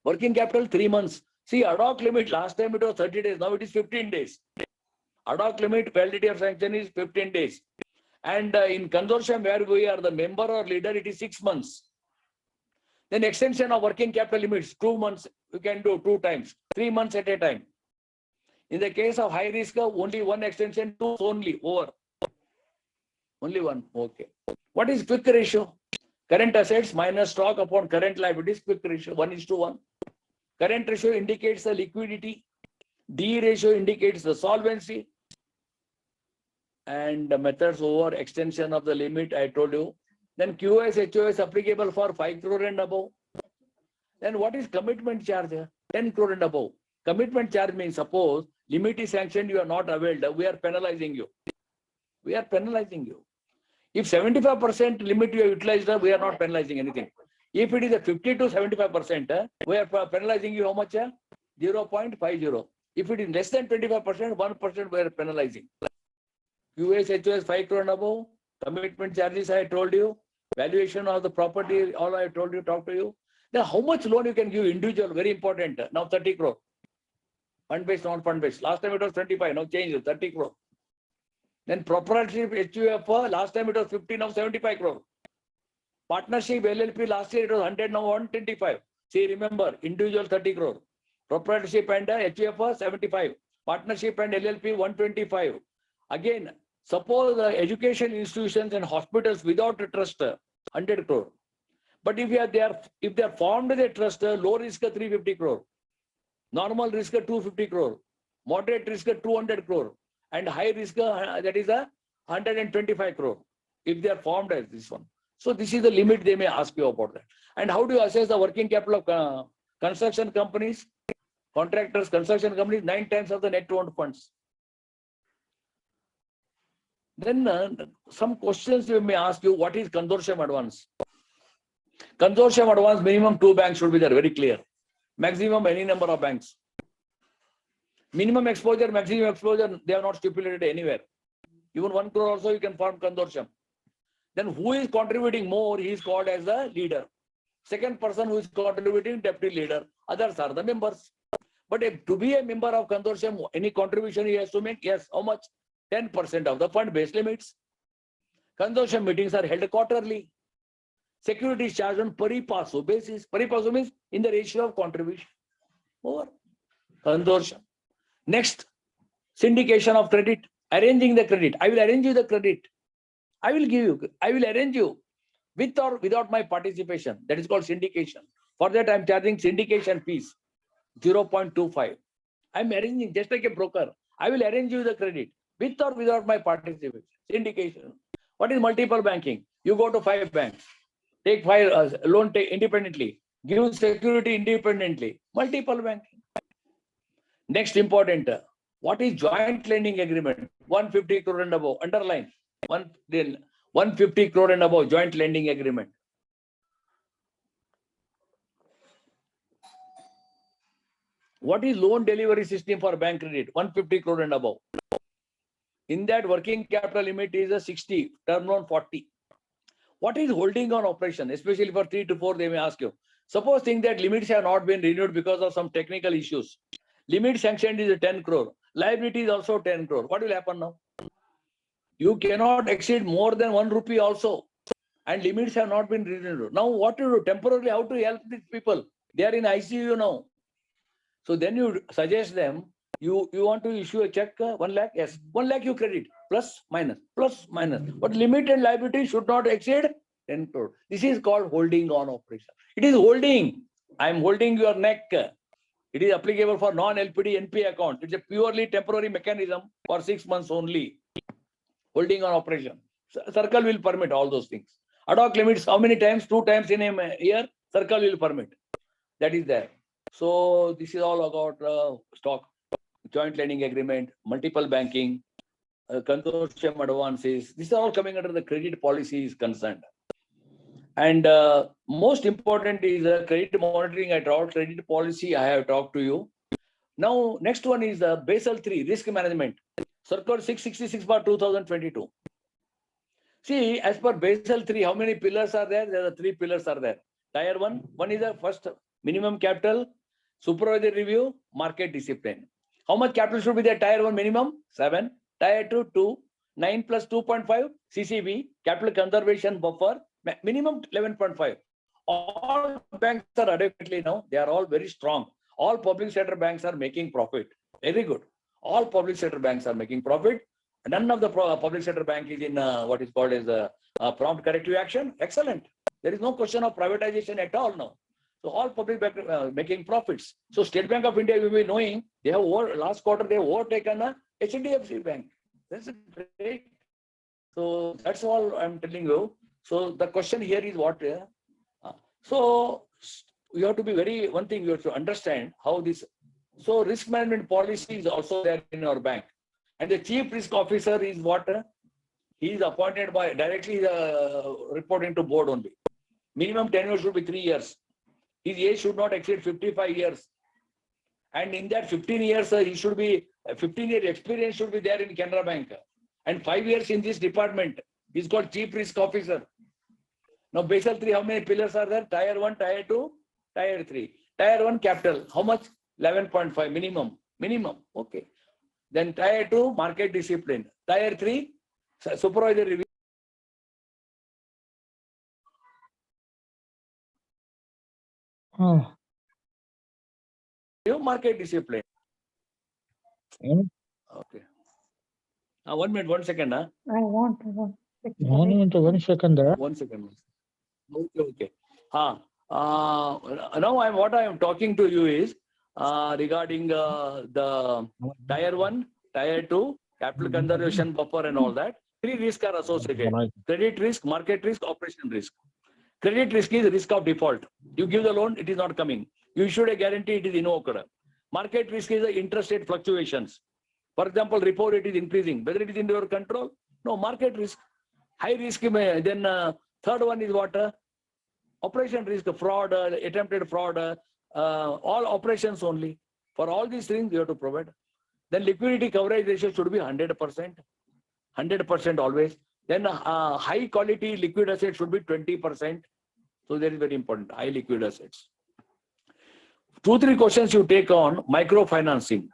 Working capital 3 months. See, ad hoc limit, last time it was 30 days, now it is 15 days. Ad hoc limit, validity of sanction is 15 days. And in consortium where we are the member or leader, it is 6 months. Then extension of working capital limits, 2 months, you can do 2 times, 3 months at a time. In the case of high risk, only one extension, 2 only, over. Only one, okay. What is quick ratio? Current assets minus stock upon current liabilities, quick ratio, 1:1. Current ratio indicates the liquidity. D ratio indicates the solvency. And the methods over extension of the limit, I told you. Then QoS, HoS applicable for 5 crore and above. Then what is commitment charge? 10 crore and above. Commitment charge means suppose limit is sanctioned, you are not availed, we are penalizing you. We are penalizing you. If 75% limit you have utilized, we are not penalizing anything. If it is a 50 to 75%, we are penalizing you how much? 0.50. If it is less than 25%, 1% we are penalizing. QoS, HoS 5 crore and above. Commitment charges I told you. Valuation of the property, all I told you, talk to you. Then how much loan you can give individual, very important. Now 30 crore. Fund based, non-fund based. Last time it was 25, now change 30 crore. Then proprietorship HUF, last time it was 50, now 75 crore. Partnership LLP, last year it was 100, now 125. See, remember, individual 30 crore. Proprietorship and HUF 75. Partnership and LLP 125. Again, suppose education institutions and hospitals without a trust, 100 crore. But if they are formed as a trust, low risk 350 crore. Normal risk 250 crore. Moderate risk 200 crore. And high risk, that is 125 crore, if they are formed as this one. So this is the limit they may ask you about that. And how do you assess the working capital of construction companies, contractors, construction companies? 9 times of the net owned funds. Then some questions they may ask you, what is consortium advance? Consortium advance, minimum 2 banks should be there, very clear. Maximum any number of banks. Minimum exposure, maximum exposure, they are not stipulated anywhere. Even 1 crore also you can form consortium. Then who is contributing more, he is called as the leader. Second person who is contributing, deputy leader. Others are the members. But if to be a member of consortium, any contribution he has to make, yes, how much? 10% of the fund-based limits. Consortium meetings are held quarterly. Security is charged on pari passu basis. Pari passu means in the ratio of contribution. Over. Consortium. Next, syndication of credit, arranging the credit. I will arrange you the credit. I will give you, I will arrange you with or without my participation. That is called syndication. For that, I am charging syndication fees, 0.25. I am arranging just like a broker. I will arrange you the credit with or without my participation. Syndication. What is multiple banking? You go to 5 banks, take 5 loan independently, give security independently. Multiple banking. Next important, what is joint lending agreement? 150 crore and above, underline. 150 crore and above joint lending agreement. What is loan delivery system for bank credit? 150 crore and above. In that, working capital limit is a 60, term loan 40. What is holding on operation? Especially for 3 to 4, they may ask you. Suppose think that limits have not been renewed because of some technical issues. Limit sanctioned is 10 crore. Liability is also 10 crore. What will happen now? You cannot exceed more than 1 rupee also. And limits have not been renewed. Now what to do? Temporarily, how to help these people? They are in ICU now. So then you suggest them, you want to issue a check, 1 lakh? Yes, 1 lakh you credit, plus, minus. But limit and liability should not exceed 10 crore. This is called holding on operation. It is holding. I am holding your neck. It is applicable for non-LPD NP account. It's a purely temporary mechanism for 6 months only. Holding on operation. Circle will permit all those things. Ad hoc limits, how many times? 2 times in a year, circle will permit. That is there. So this is all about stock, joint lending agreement, multiple banking, consortium advances. These are all coming under the credit policy is concerned. And most important is credit monitoring. I talked credit policy. I have talked to you. Now, next one is Basel III, risk management. Circular 666 by 2022. See, as per Basel III, how many pillars are there? There are 3 pillars are there. Tier 1, one is the first minimum capital, supervisory review, market discipline. How much capital should be there? Tier 1 minimum 7, Tier 2 2, 9 plus 2.5 CCB, capital conservation buffer, minimum 11.5. All banks are adequately now. They are all very strong. All public sector banks are making profit. Very good. All public sector banks are making profit. None of the public sector bank is in what is called as prompt corrective action. Excellent. There is no question of privatization at all now. So all public bank making profits. So State Bank of India, you will be knowing, they have last quarter they have overtaken HDFC Bank. That's great. So that's all I'm telling you. So the question here is what? So you have to be very, one thing you have to understand how this. So risk management policy is also there in our bank. And the chief risk officer is what? He is appointed by directly reporting to board only. Minimum tenure should be 3 years. His age should not exceed 55 years. And in that 15 years, he should be, 15-year experience should be there in Canara Bank. And 5 years in this department. He's called chief risk officer. Now, Basel III, how many pillars are there? Tier 1, Tier 2, Tier 3. Tier 1 capital, how much? 11.5 minimum. Minimum, okay. Then Tier 2, market discipline. Tier 3, supervisory review. Market discipline. Okay. 1 minute, 1 second. I want. 1 second. 1 second. Okay. Now what I am talking to you is regarding the Tier 1, Tier 2, capital conservation buffer and all that. 3 risks are associated. Credit risk, market risk, operation risk. Credit risk is risk of default. You give the loan, it is not coming. You issued a guarantee, it is invoked. Market risk is the interest rate fluctuations. For example, repo rate is increasing. Whether it is in your control? No, market risk. High risk. Then third one is what? Operation risk, fraud, attempted fraud, all operations only. For all these things, you have to provide. Then liquidity coverage ratio should be 100%. 100% always. Then high quality liquid assets should be 20%. So that is very important. High liquid assets. 2-3 questions you take on microfinancing.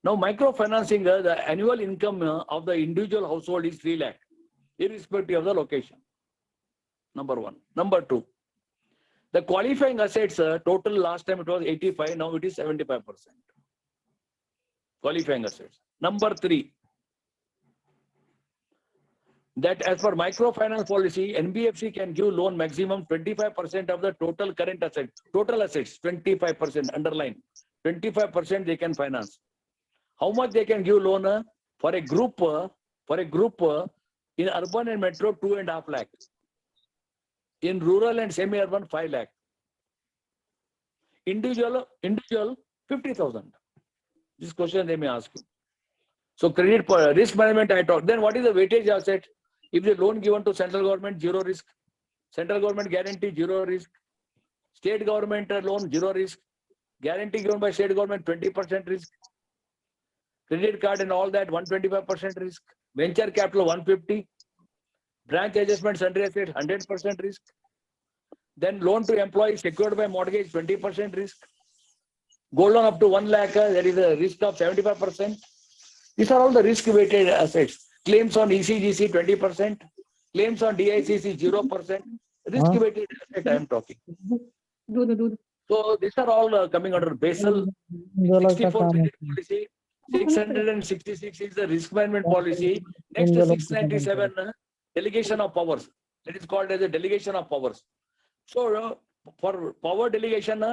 Now, microfinancing, the annual income of the individual household is 3 lakh, irrespective of the location. Number 1. Number 2, the qualifying assets total last time it was 85, now it is 75%. Qualifying assets. Number 3, that as per microfinance policy, NBFC can give loan maximum 25% of the total current assets. Total assets, 25%, underline. 25% they can finance. How much they can give loan for a group in urban and metro 2.5 lakh. In rural and semi-urban 5 lakh. Individual 50,000. This question they may ask you. So credit risk management I talked. Then what is the weightage asset? If the loan given to central government, 0 risk. Central government guarantee, 0 risk. State government loan, 0 risk. Guarantee given by state government, 20% risk. Credit card and all that, 125% risk. Venture capital, 150. Branch adjustment sundry asset, 100% risk. Then loan to employee secured by mortgage, 20% risk. Gold loan up to 1 lakh, there is a risk of 75%. These are all the risk-weighted assets. Claims on ECGC, 20%. Claims on DICC, 0%. Risk-weighted asset, I am talking. So these are all coming under Basel 64 credit policy. 666 is the risk management policy. Next, 697, delegation of powers. That is called as a delegation of powers. So for power delegation,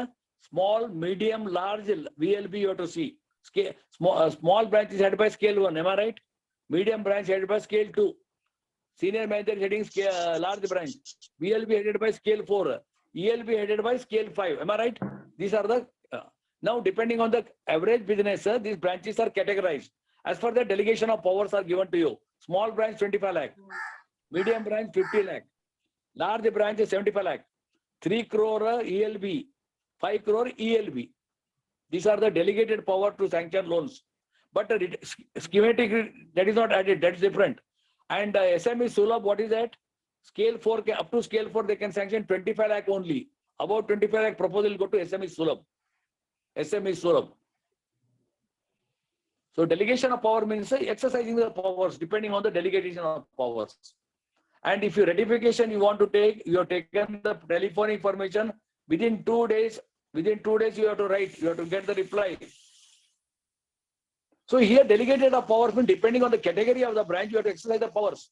small, medium, large VLB you have to see. Scale, small branch is headed by scale 1, am I right? Medium branch headed by scale 2. Senior manager heading scale, large branch. VLB headed by scale 4. ELB headed by scale 5. Am I right? These are the now depending on the average business, these branches are categorized. As per the delegation of powers are given to you. Small branch 25 lakh, medium branch 50 lakh, large branch is 75 lakh, 3 crore ELB, 5 crore ELB. These are the delegated power to sanction loans. But schematic, that is not added, that's different. And SME Sulabh, what is that? Scale 4, up to scale 4, they can sanction 25 lakh only. About 25 lakh proposal will go to SME Sulabh. SME Sulabh. So delegation of power means exercising the powers depending on the delegation of powers. And if your ratification you want to take, you have taken the telephone information within 2 days. Within 2 days you have to write. You have to get the reply. So here delegated of powers means depending on the category of the branch, you have to exercise the powers.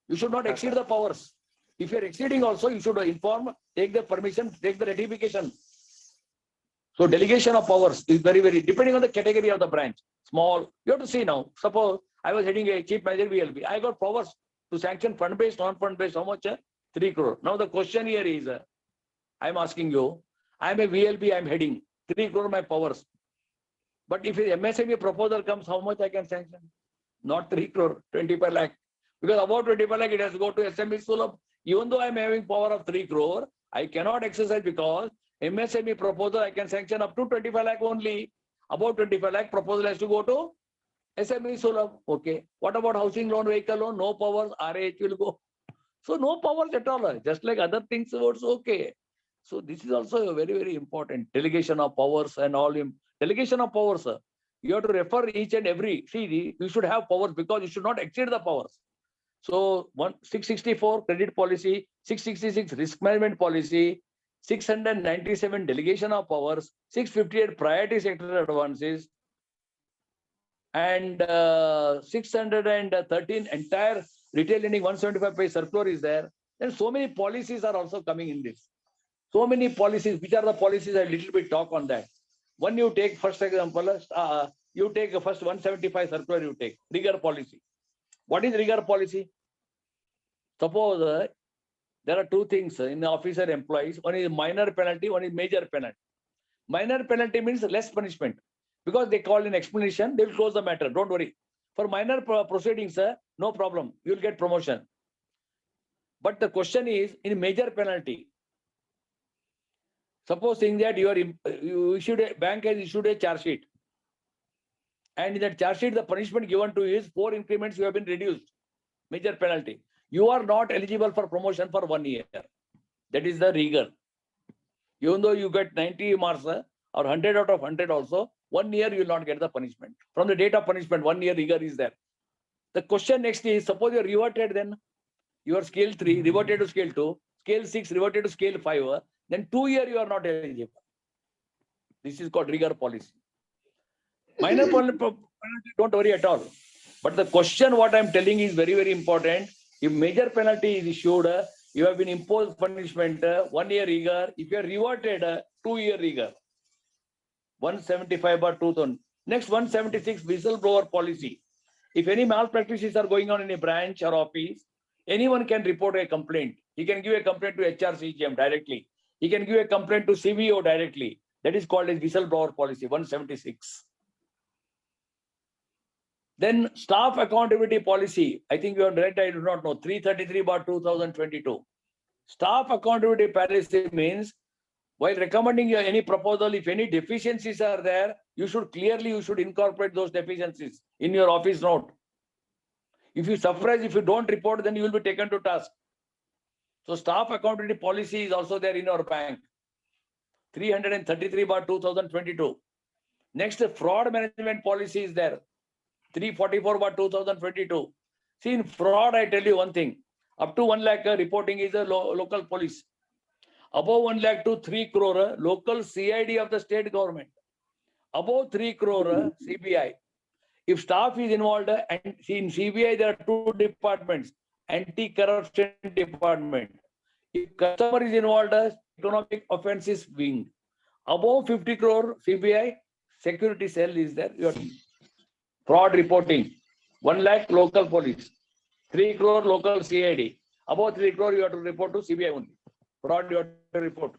You should not exceed the powers. If you are exceeding also, you should inform, take the permission, take the ratification. So delegation of powers is very, very depending on the category of the branch. Small, you have to see now. Suppose I was heading a chief manager VLB. I got powers to sanction fund-based, non-fund based. How much? 3 crore. Now the question here is, I am asking you, I am a VLB, I am heading 3 crore my powers. But if an MSME proposal comes, how much I can sanction? Not 3 crore, 25 lakh. Because about 25 lakh, it has to go to SME Sulabh. Even though I am having power of 3 crore, I cannot exercise because MSME proposal, I can sanction up to 25 lakh only. About 25 lakh proposal has to go to SME Sulabh. Okay. What about housing loan, vehicle loan? No powers, RAH will go. So no powers at all. Just like other things, it's okay. So this is also a very, very important delegation of powers and all. Delegation of powers. You have to refer each and every. See, you should have powers because you should not exceed the powers. So 664 credit policy, 666 risk management policy, 697 delegation of powers, 658 priority sector advances, and 613 entire retail lending 175 page circular is there. And so many policies are also coming in this. So many policies. Which are the policies? I little bit talk on that. One you take first example, you take first 175 circular. You take rigor policy. What is rigor policy? Suppose there are two things in the officer employees. One is minor penalty, one is major penalty. Minor penalty means less punishment. Because they call in explanation, they will close the matter. Don't worry. For minor proceedings, no problem. You will get promotion. But the question is, in major penalty, supposing that you issued a bank has issued a charge sheet. And in that charge sheet, the punishment given to you is 4 increments you have been reduced. Major penalty. You are not eligible for promotion for 1 year. That is the rigor. Even though you get 90 marks or 100 out of 100 also, 1 year you will not get the punishment. From the date of punishment, 1 year rigor is there. The question next is, suppose you are reverted then, you are scale 3, reverted to scale 2, scale 6, reverted to scale 5, then 2 year you are not eligible. This is called rigor policy. Minor penalty, don't worry at all. But the question what I am telling is very, very important. If major penalty is issued, you have been imposed punishment, 1 year rigor. If you are reverted, 2 year rigor. 175 or 2000. Next 176 whistleblower policy. If any malpractices are going on in a branch or office, anyone can report a complaint. He can give a complaint to HRCGM directly. He can give a complaint to CVO directly. That is called as whistleblower policy 176. Then staff accountability policy. I think you have read, I do not know, 333/2022. Staff accountability policy means while recommending any proposal, if any deficiencies are there, you should incorporate those deficiencies in your office note. If you suppress, if you don't report, then you will be taken to task. So staff accountability policy is also there in our bank. 333/2022. Next, fraud management policy is there. 344/2022. See, in fraud, I tell you one thing. Up to 1 lakh reporting is a local police. Above 1 lakh to 3 crore, local CID of the state government. Above 3 crore, CBI. If staff is involved, and see, in CBI there are two departments, anti-corruption department. If customer is involved, economic offences wing. Above 50 crore, CBI, security cell is there. Your fraud reporting. 1 lakh local police. 3 crore local CID. Above 3 crore, you have to report to CBI only. Fraud, you have to report.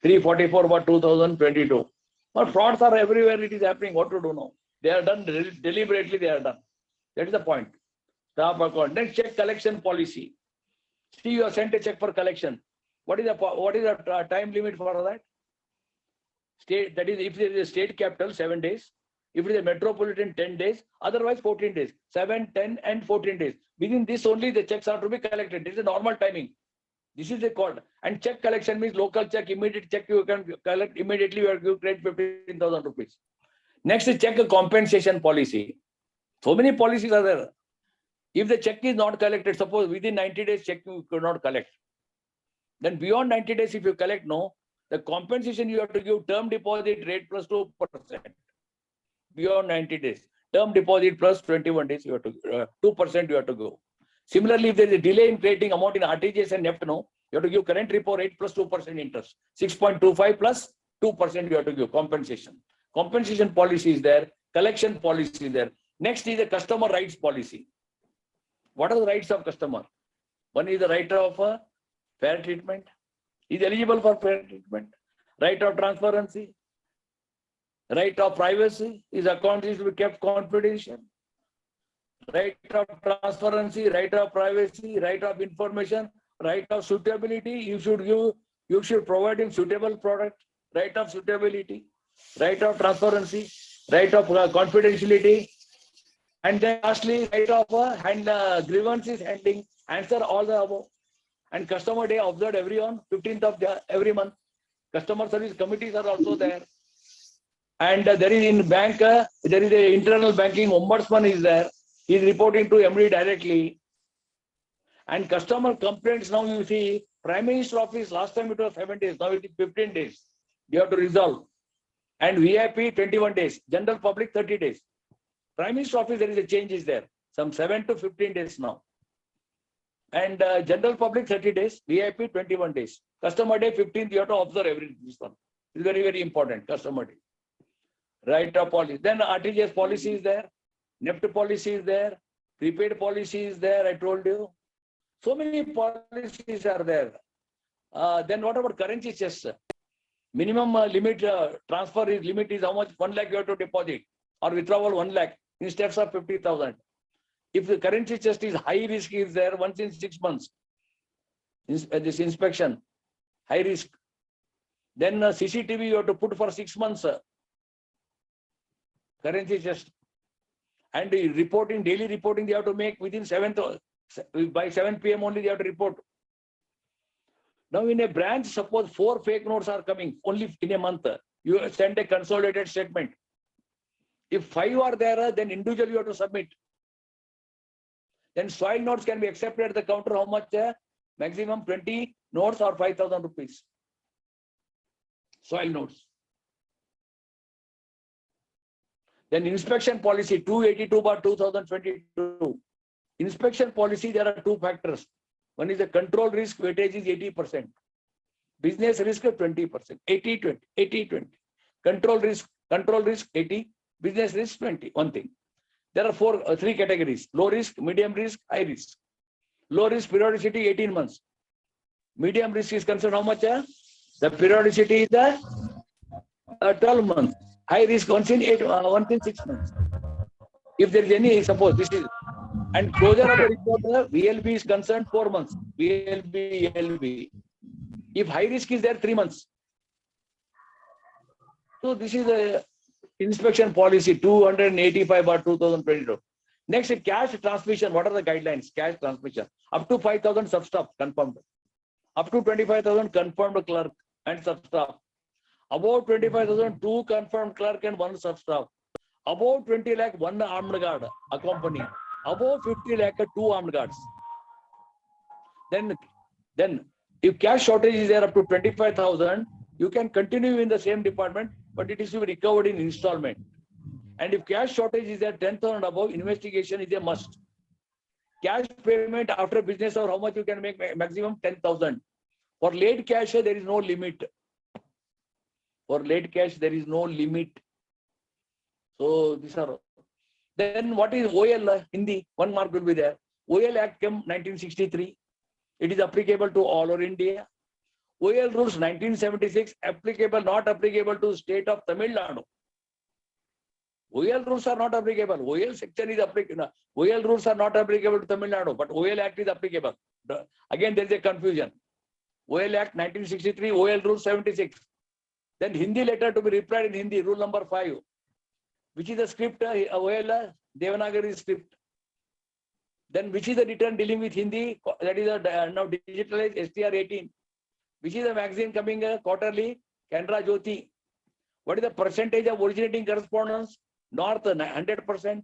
344/2022. But frauds are everywhere. It is happening. What to do now? They are done deliberately. They are done. That is the point. Staff account. Next, check collection policy. See, you have sent a check for collection. What is the time limit for that? State, that is, if there is a state capital, 7 days. If it is a metropolitan, 10 days. Otherwise, 14 days. 7, 10, and 14 days. Within this only, the checks are to be collected. This is a normal timing. This is a code. And check collection means local check, immediate check you can collect immediately. You have to credit 15,000 rupees. Next is check a compensation policy. So many policies are there. If the check is not collected, suppose within 90 days check you could not collect. Then beyond 90 days, if you collect, no, the compensation you have to give term deposit rate plus 2%. Beyond 90 days. Term deposit plus 21 days, you have to 2% you have to go. Similarly, if there is a delay in creating amount in RTGS and NEFT, no, you have to give current repo rate plus 2% interest. 6.25 plus 2% you have to give compensation. Compensation policy is there. Collection policy is there. Next is the customer rights policy. What are the rights of customer? One is the right of fair treatment. Is eligible for fair treatment. Right of transparency. Right of privacy. His account is to be kept confidential. Right of transparency, right of privacy, right of information, right of suitability. You should provide him suitable product. Right of suitability, right of transparency, right of confidentiality, and then lastly, right of grievances handling. Answer all the above. And customer day observed on 15th of every month. Customer service committees are also there. And there is in bank, there is a internal banking ombudsman is there. He is reporting to MD directly. And customer complaints now you see, Prime Minister office, last time it was 7 days, now it is 15 days. You have to resolve. And VIP 21 days, general public 30 days. Prime Minister office, there is a change is there. Some 7 to 15 days now. And general public 30 days, VIP 21 days. Customer day 15th, you have to observe every this one. It's very, very important, customer day. Right of policy. Then RTGS policy is there. NEFT policy is there. Prepaid policy is there, I told you. So many policies are there. Then what about currency chest? Minimum limit transfer is limit is how much? 1 lakh you have to deposit or withdrawal 1 lakh in steps of 50,000. If the currency chest is high risk is there once in 6 months, this inspection, high risk. Then CCTV you have to put for 6 months. Currency chest. And the reporting, daily reporting they have to make within 7th, by 7 PM only they have to report. Now in a branch, suppose 4 fake notes are coming only in a month. You send a consolidated statement. If 5 are there, then individually you have to submit. Then soil notes can be accepted at the counter. How much? Maximum 20 notes or 5,000 rupees. Soil notes. Then inspection policy 282/2022. Inspection policy, there are 2 factors. One is the control risk weightage is 80%. Business risk 20%. 80-20. 80-20. Control risk 80. Business risk 20. One thing. There are 3 categories. Low risk, medium risk, high risk. Low risk periodicity 18 months. Medium risk is concerned how much? The periodicity is 12 months. High risk once in 6 months. If there is any, suppose this is, and closure of the report, VLB is concerned 4 months. VLB, ELB. If high risk is there, 3 months. So this is a inspection policy 285/2022. Next, cash transmission. What are the guidelines? Cash transmission. Up to 5,000 substaff confirmed. Up to 25,000 confirmed clerk and substaff. Above 25,000, 2 confirmed clerk and 1 substaff. Above 20 lakh, 1 armed guard accompanying. Above 50 lakh, 2 armed guards. Then if cash shortage is there up to 25,000, you can continue in the same department, but it is to be recovered in installment. And if cash shortage is there 10,000 above, investigation is a must. Cash payment after business hour, how much you can make? Maximum 10,000. For late cash, there is no limit. For late cash, there is no limit. So these are. Then what is OL? Hindi, 1 mark will be there. OL Act came 1963. It is applicable to all over India. OL rules 1976, applicable, not applicable to state of Tamil Nadu. OL rules are not applicable. OL section is applicable. OL rules are not applicable to Tamil Nadu, but OL Act is applicable. Again, there is a confusion. OL Act 1963, OL rule 76. Then Hindi letter to be replied in Hindi, rule number 5. Which is the script? OL Devanagari script. Then which is the return dealing with Hindi? That is now digitalized STR 18. Which is the magazine coming quarterly? Canara Jyoti. What is the percentage of originating correspondence? North 100%.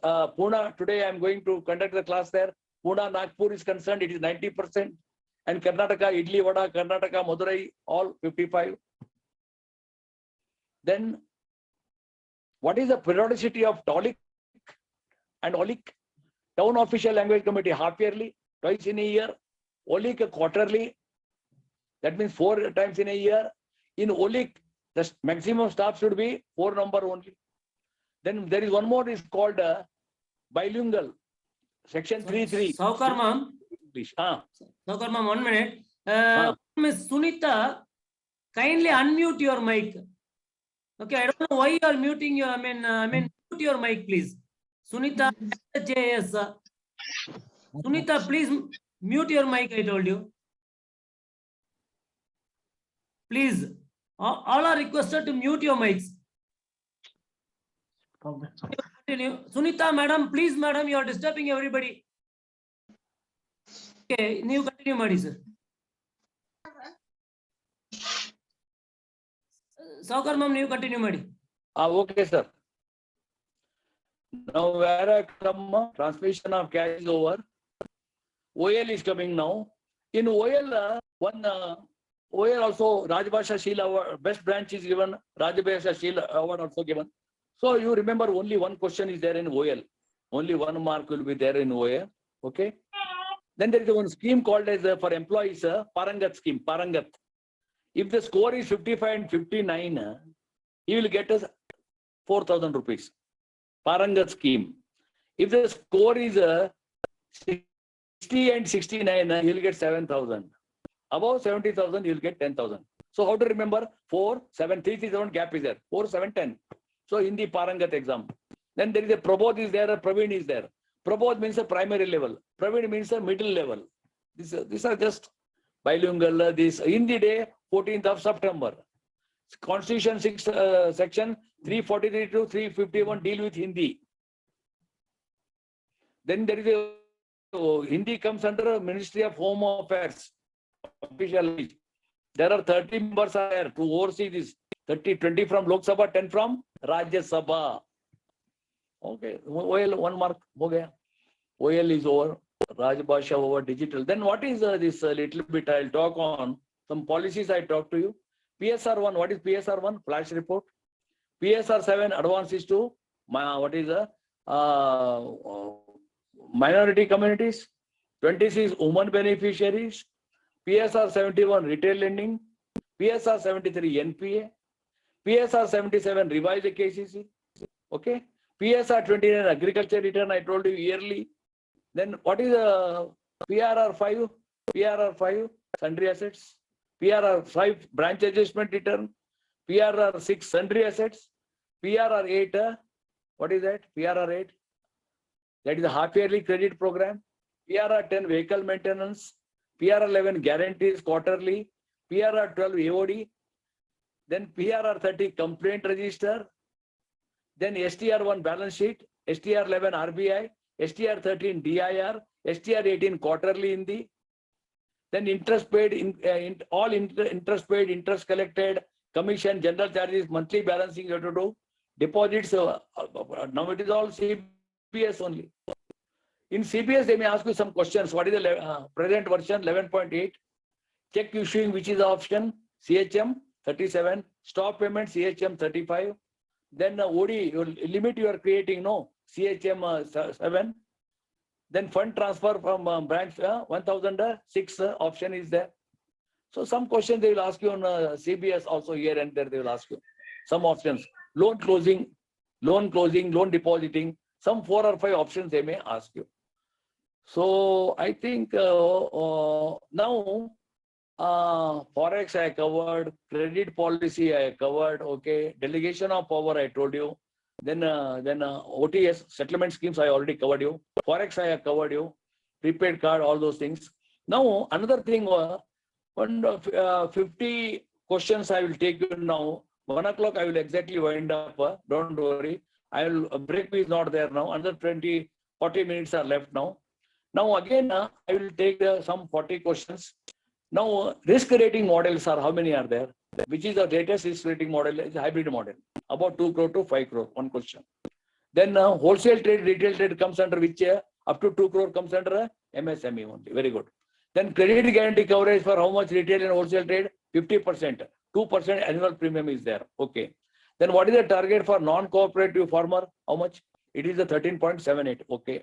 Pune, today I am going to conduct the class there. Pune, Nagpur is concerned, it is 90%. And Karnataka, Idli, Vada, Karnataka, Madurai, all 55. Then, what is the periodicity of TOLIC and OLIC? Town Official Language Committee, half yearly, twice in a year. OLIC, quarterly. That means 4 times in a year. In OLIC, the maximum staff should be 4 number only. Then there is one more is called bilingual. Section 3.3. Saokar ma'am. English. Saokar ma'am, 1 minute. Ms. Sunita, kindly unmute your mic. Okay, I don't know why you are muting your, mute your mic, please. Sunita, JS. Sunita, please mute your mic, I told you. Please, all are requested to mute your mics. Continue. Sunita, madam, please, madam, you are disturbing everybody. Okay, you continue, Madi, sir. Saokar ma'am, you continue, Madi. Okay, sir. Now, where I come, transmission of cash is over. OL is coming now. In OL, OL also, Rajbhasha Sheel Award, best branch is given, Rajbhasha Sheel Award also given. So you remember only one question is there in OL. Only 1 mark will be there in OL. Okay. Then there is one scheme called as for employees, Parangat scheme, Parangat. If the score is 55 and 59, he will get us 4,000 rupees. Parangat scheme. If the score is 60 and 69, he will get 7,000. Above 70,000, you will get 10,000. So how to remember? 4, 7, 3, 3, 7 gap is there. 4, 7, 10. So in the Parangat exam. Then there is a Prabodh is there, a Praveen is there. Prabodh means a primary level. Praveen means a middle level. These are just bilingual. This in the day, 14th of September. Constitution 6, section 343 to 351 deal with Hindi. Then there is a Hindi comes under Ministry of Home Affairs. Official. There are 30 members are there to oversee this. 20 from Lok Sabha, 10 from Rajya Sabha. Okay, OL 1 mark. Okay. OL is over. Rajbhasha over digital. Then what is this little bit I'll talk on? Some policies I talk to you. PSR 1, what is PSR 1? Flash report. PSR 7, advances to what is minority communities. 26, women beneficiaries. PSR 71, retail lending. PSR 73, NPA. PSR 77, revised KCC. Okay. PSR 29, agriculture return, I told you yearly. Then what is PRR 5? PRR 5, sundry assets. PRR 5, branch adjustment return. PRR 6, sundry assets. PRR 8, what is that? PRR 8, that is a half-yearly credit program. PRR 10, vehicle maintenance. PRR 11, guarantees quarterly. PRR 12, AOD. Then PRR 30, complaint register. Then STR 1, balance sheet. STR 11, RBI. STR 13 DIR, STR 18 quarterly in the, then interest paid, interest paid, interest collected, commission, general charges, monthly balancing you have to do, deposits, now it is all CBS only. In CBS, they may ask you some questions. What is the present version 11.8? Check issuing, which is the option? CHM 37, stop payment CHM 35. Then OD, your limit you are creating, no, CHM 7. Then fund transfer from branch 1006 option is there. So some questions they will ask you on CBS also, here and there they will ask you. Some options, loan closing, loan depositing, some 4 or 5 options they may ask you. So I think now Forex I covered, credit policy I covered, okay, delegation of power I told you. Then OTS, settlement schemes I already covered you. Forex I have covered you. Prepaid card, all those things. Now another thing, 50 questions I will take you now. 1 o'clock I will exactly wind up. Don't worry. I will break is not there now. Another 40 minutes are left now. Now again I will take some 40 questions. Now risk rating models are, how many are there? Which is the latest risk rating model? Is a hybrid model. About 2 crore to 5 crore, one question. Then wholesale trade, retail trade comes under which up to 2 crore comes under MSME only. Very good. Then credit guarantee coverage for how much retail and wholesale trade? 50%. 2% annual premium is there. Okay. Then what is the target for non-cooperative farmer? How much? It is a 13.78. Okay.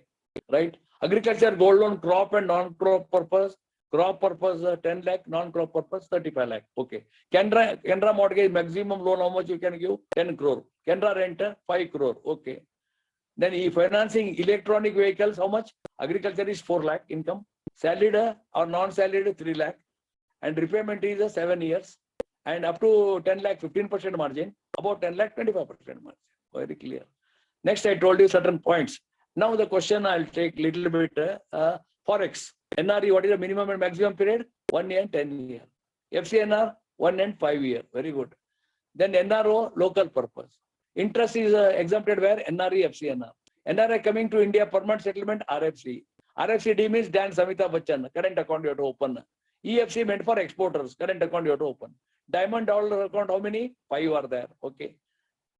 Right. Agriculture, gold loan, crop and non-crop purpose. Crop purpose 10 lakh, non-crop purpose 35 lakh. Okay. Canara mortgage maximum loan, how much you can give? 10 crore. Canara rent 5 crore. Okay. Then financing electronic vehicles, how much? Agriculture is 4 lakh income. Salaried or non-salaried 3 lakh. And repayment is 7 years. And up to 10 lakh 15% margin. About 10 lakh 25% margin. Very clear. Next, I told you certain points. Now the question I'll take little bit. Forex. NRE, what is the minimum and maximum period? 1 year and 10 years. FCNR, 1 and 5 years. Very good. Then NRO, local purpose. Interest is exempted where? NRE, FCNR. NRI coming to India, permanent settlement, RFC. RFCD means Dan Samita Bachchan, current account you have to open. EFC meant for exporters, current account you have to open. Diamond dollar account, how many? 5 are there. Okay.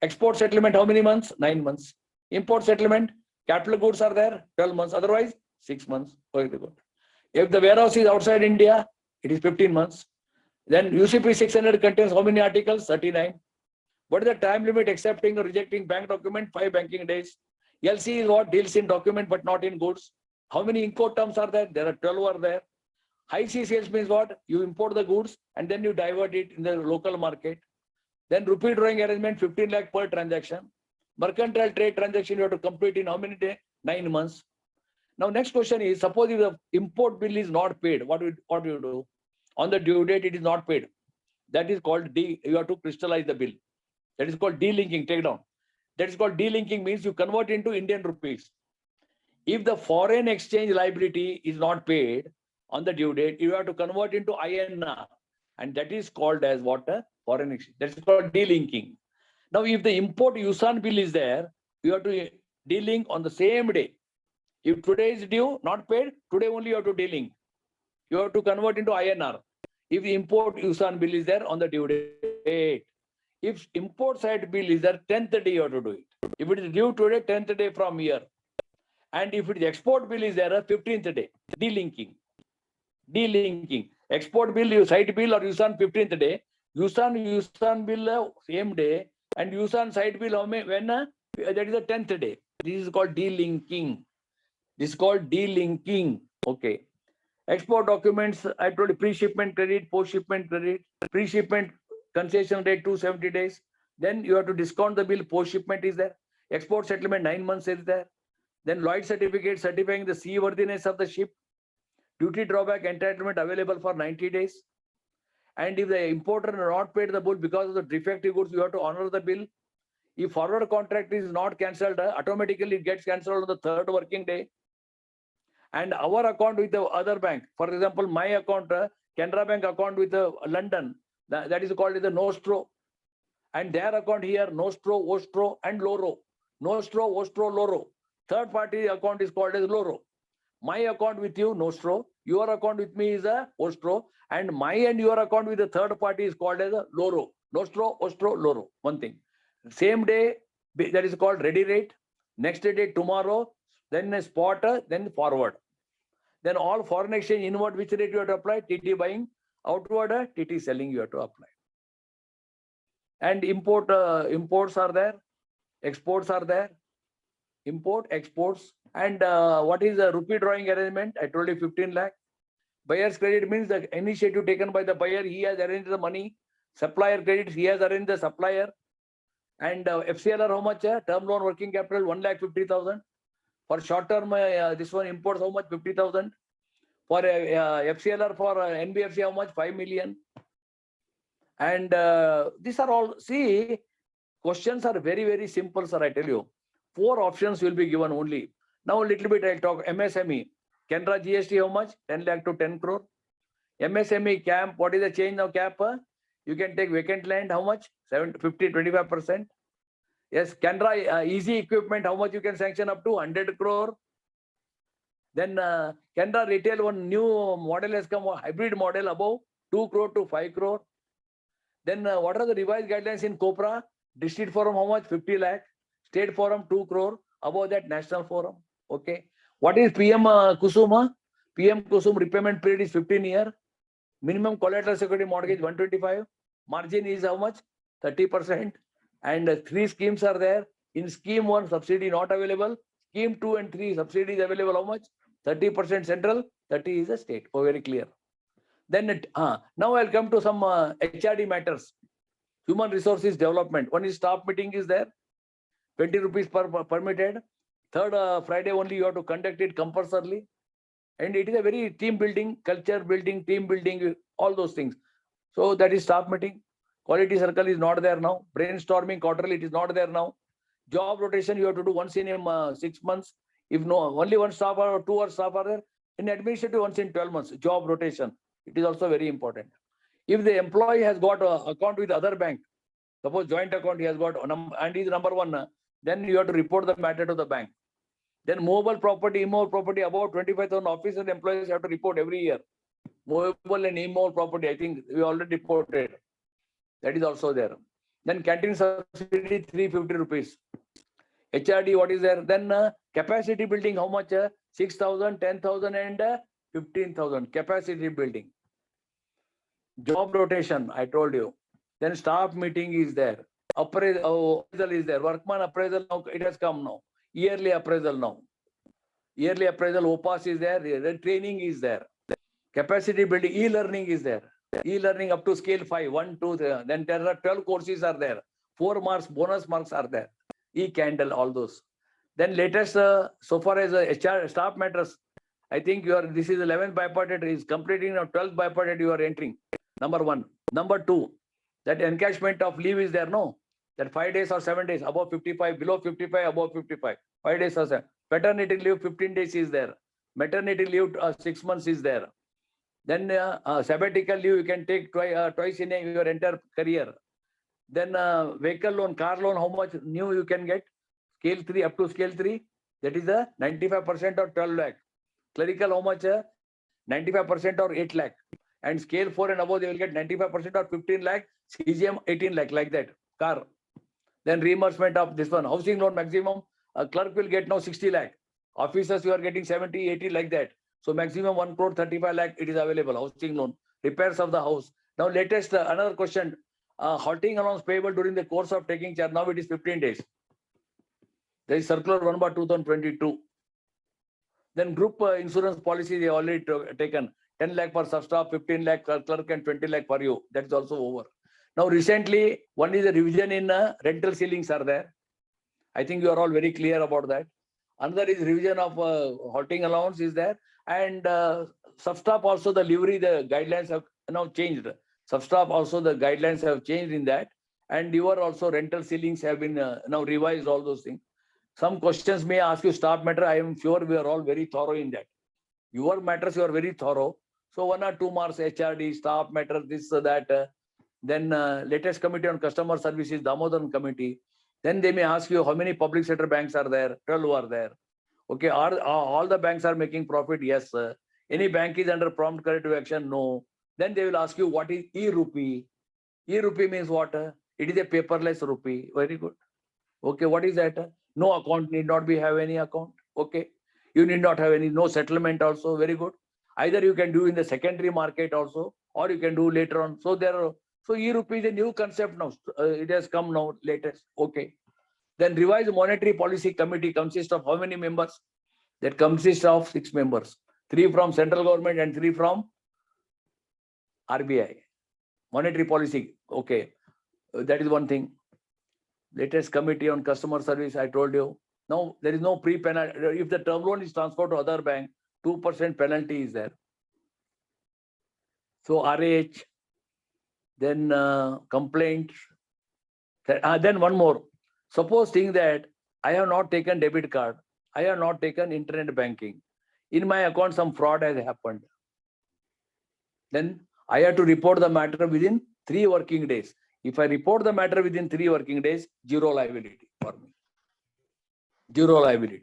Export settlement, how many months? 9 months. Import settlement, capital goods are there, 12 months. Otherwise, 6 months. Very good. If the warehouse is outside India, it is 15 months. Then UCP 600 contains how many articles? 39. What is the time limit accepting or rejecting bank document? 5 banking days. LC is what? Deals in document but not in goods. How many import terms are there? There are 12 are there. High C sales means what? You import the goods and then you divert it in the local market. Then rupee drawing arrangement, 15 lakh per transaction. Mercantile trade transaction you have to complete in how many days? 9 months. Now next question is, suppose if the import bill is not paid, what do you do? On the due date, it is not paid. That is called you have to crystallize the bill. That is called delinking, take down. That is called delinking, means you convert into Indian rupees. If the foreign exchange liability is not paid on the due date, you have to convert into INR. And that is called as what? Foreign exchange. That is called delinking. Now, if the import USAN bill is there, you have to delink on the same day. If today is due, not paid, today only you have to delink. You have to convert into INR. If the import USAN bill is there on the due date. If import side bill is there, 10th day you have to do it. If it is due today, 10th day from here. And if it is export bill is there, 15th day. Delinking. Delinking. Export bill, side bill or USAN 15th day. USAN bill same day. And USAN side bill when? That is the 10th day. This is called delinking. This is called delinking. Okay. Export documents, I told you pre-shipment credit, post-shipment credit, pre-shipment concession rate 270 days. Then you have to discount the bill, post-shipment is there. Export settlement 9 months is there. Then Lloyd certificate certifying the seaworthiness of the ship. Duty drawback entitlement available for 90 days. And if the importer not paid the bill because of the defective goods, you have to honor the bill. If forward contract is not cancelled, automatically it gets cancelled on the 3rd working day. And our account with the other bank, for example, my account, Canara Bank account with London, that is called the Nostro. And their account here, Nostro, Ostro, and Loro. Nostro, Ostro, Loro. Third party account is called as Loro. My account with you, Nostro. Your account with me is a Ostro. And my and your account with the third party is called as a Loro. Nostro, Ostro, Loro. One thing. Same day, that is called ready rate. Next day, tomorrow, then a spot, then forward. Then all foreign exchange inward, which rate you have to apply? TT buying. Outward, TT selling you have to apply. And imports are there. Exports are there. Import, exports. And what is the rupee drawing arrangement? I told you 15 lakh. Buyer's credit means the initiative taken by the buyer. He has arranged the money. Supplier credit, he has arranged the supplier. And FCLR, how much? Term loan working capital, 1,50,000. For short term, this one imports, how much? 50,000. For FCLR, for NBFC, how much? 5 million. And these are all, see, questions are very, very simple, sir, I tell you. 4 options will be given only. Now a little bit I'll talk MSME. Canara GST, how much? 10 lakh to 10 crore. MSME camp, what is the change now cap? You can take vacant land, how much? 50, 25%. Yes, Canara easy equipment, how much you can sanction up to? 100 crore. Then Canara retail, one new model has come, hybrid model above 2 crore to 5 crore. Then what are the revised guidelines in Copra? District forum, how much? 50 lakh. State forum, 2 crore. Above that, national forum. Okay. What is PM Kusuma? PM Kusum repayment period is 15 years. Minimum collateral security mortgage 125. Margin is how much? 30%. And 3 schemes are there. In scheme 1, subsidy not available. Scheme 2 and 3, subsidy is available. How much? 30% central, 30 is a state. Oh, very clear. Then now I'll come to some HRD matters. Human resources development. One is staff meeting is there. 20 rupees per permitted. Third Friday only you have to conduct it compulsorily. And it is a very team building, culture building, team building, all those things. So that is staff meeting. Quality circle is not there now. Brainstorming quarterly, it is not there now. Job rotation you have to do once in 6 months. If no, only one staff or 2 staff are there. In administrative, once in 12 months. Job rotation. It is also very important. If the employee has got an account with other bank, suppose joint account he has got and he is number 1, then you have to report the matter to the bank. Then movable property, immobile property, about 25,000 officers and employees have to report every year. Movable and immobile property, I think we already reported. That is also there. Then canteen subsidy 350 rupees. HRD, what is there? Then capacity building, how much? 6,000, 10,000 and 15,000. Capacity building. Job rotation, I told you. Then staff meeting is there. Appraisal is there. Workman appraisal, now it has come now. Yearly appraisal now. Yearly appraisal, OPAS is there. The training is there. Capacity building, e-learning is there. E-learning up to scale 5, 1, 2, 3. Then there are 12 courses are there. 4 marks, bonus marks are there. E-candle, all those. Then latest, so far as HR staff matters, I think this is 11th bipartite is completing now 12th bipartite you are entering. Number 1. Number 2, that encashment of leave is there, no? That 5 days or 7 days, above 55, below 55, above 55. 5 days or 7. Paternity leave 15 days is there. Maternity leave 6 months is there. Then sabbatical leave you can take twice in your entire career. Then vehicle loan, car loan, how much new you can get? Scale 3, up to scale 3. That is 95% or 12 lakh. Clerical, how much? 95% or 8 lakh. And scale 4 and above, they will get 95% or 15 lakh. CGM 18 lakh, like that. Car. Then reimbursement of this one. Housing loan maximum, a clerk will get now 60 lakh. Officers, you are getting 70, 80 like that. So maximum 1 crore 35 lakh, it is available. Housing loan. Repairs of the house. Now latest, another question. Halting allowance payable during the course of taking charge. Now it is 15 days. There is circular 1/2022. Then group insurance policy, they already taken 10 lakh per substaff, 15 lakh per clerk and 20 lakh per you. That is also over. Now recently, one is a revision in rental ceilings are there. I think you are all very clear about that. Another is revision of halting allowance is there. And substaff also the livery, the guidelines have now changed. Substaff also the guidelines have changed in that. And your also rental ceilings have been now revised, all those things. Some questions may ask you staff matter. I am sure we are all very thorough in that. Your matters, you are very thorough. So 1 or 2 marks, HRD, staff matter, this, that. Then latest committee on customer services, Damodaran committee. Then they may ask you how many public sector banks are there. 12 are there. Okay, are all the banks are making profit? Yes, sir. Any bank is under prompt corrective action? No. Then they will ask you what is e-rupee. E-rupee means what? It is a paperless rupee. Very good. Okay, what is that? No account, need not be have any account. Okay, you need not have any, no settlement also. Very good. Either you can do in the secondary market also, or you can do later on. So there are, so e-rupee is a new concept now. It has come now latest. Okay. Then revised monetary policy committee consists of how many members? That consists of 6 members. 3 from central government and 3 from RBI. Monetary policy. Okay. That is one thing. Latest committee on customer service, I told you. Now there is no pre-penalty. If the term loan is transferred to other bank, 2% penalty is there. So RH, then complaint. Then one more. Suppose think that I have not taken debit card, I have not taken internet banking. In my account, some fraud has happened. Then I have to report the matter within 3 working days. If I report the matter within 3 working days, zero liability for me. Zero liability.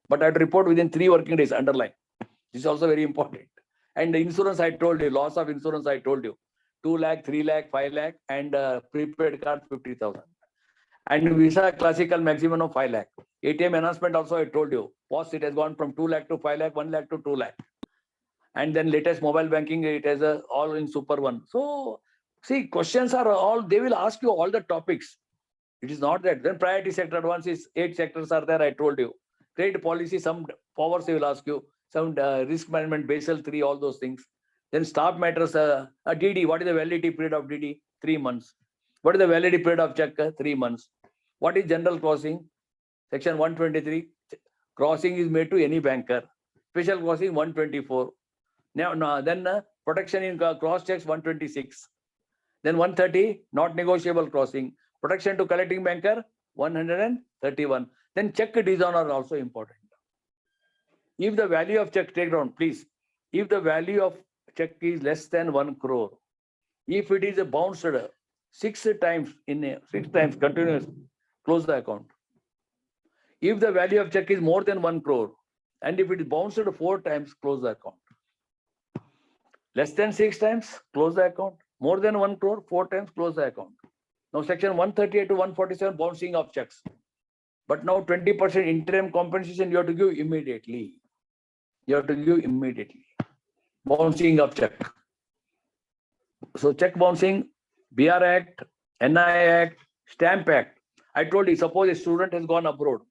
But I have to report within 3 working days, underline. This is also very important. And the insurance I told you, loss of insurance I told you. 2 lakh, 3 lakh, 5 lakh, and prepaid card 50,000. And Visa classical maximum of 5 lakh. ATM enhancement also I told you. Post it has gone from 2 lakh to 5 lakh, 1 lakh to 2 lakh. And then latest mobile banking, it has all in super one. So see, questions are all, they will ask you all the topics. It is not that. Then priority sector advances, 8 sectors are there, I told you. Trade policy, some powers they will ask you. Some risk management, Basel 3, all those things. Then staff matters, DD, what is the validity period of DD? 3 months. What is the validity period of check? 3 months. What is general crossing? Section 123. Crossing is made to any banker. Special crossing 124. Now then protection in cross checks 126. Then 130, not negotiable crossing. Protection to collecting banker 131. Then check dishonor also important. If the value of check, take down please. If the value of check is less than 1 crore, if it is bounced 6 times continuous, close the account. If the value of check is more than 1 crore, and if it is bounced 4 times, close the account. Less than 6 times, close the account. More than 1 crore, 4 times, close the account. Now section 138 to 147, bouncing of checks. But now 20% interim compensation you have to give immediately. You have to give immediately. Bouncing of check. So check bouncing, BR Act, NI Act, Stamp Act. I told you, suppose a student has gone abroad.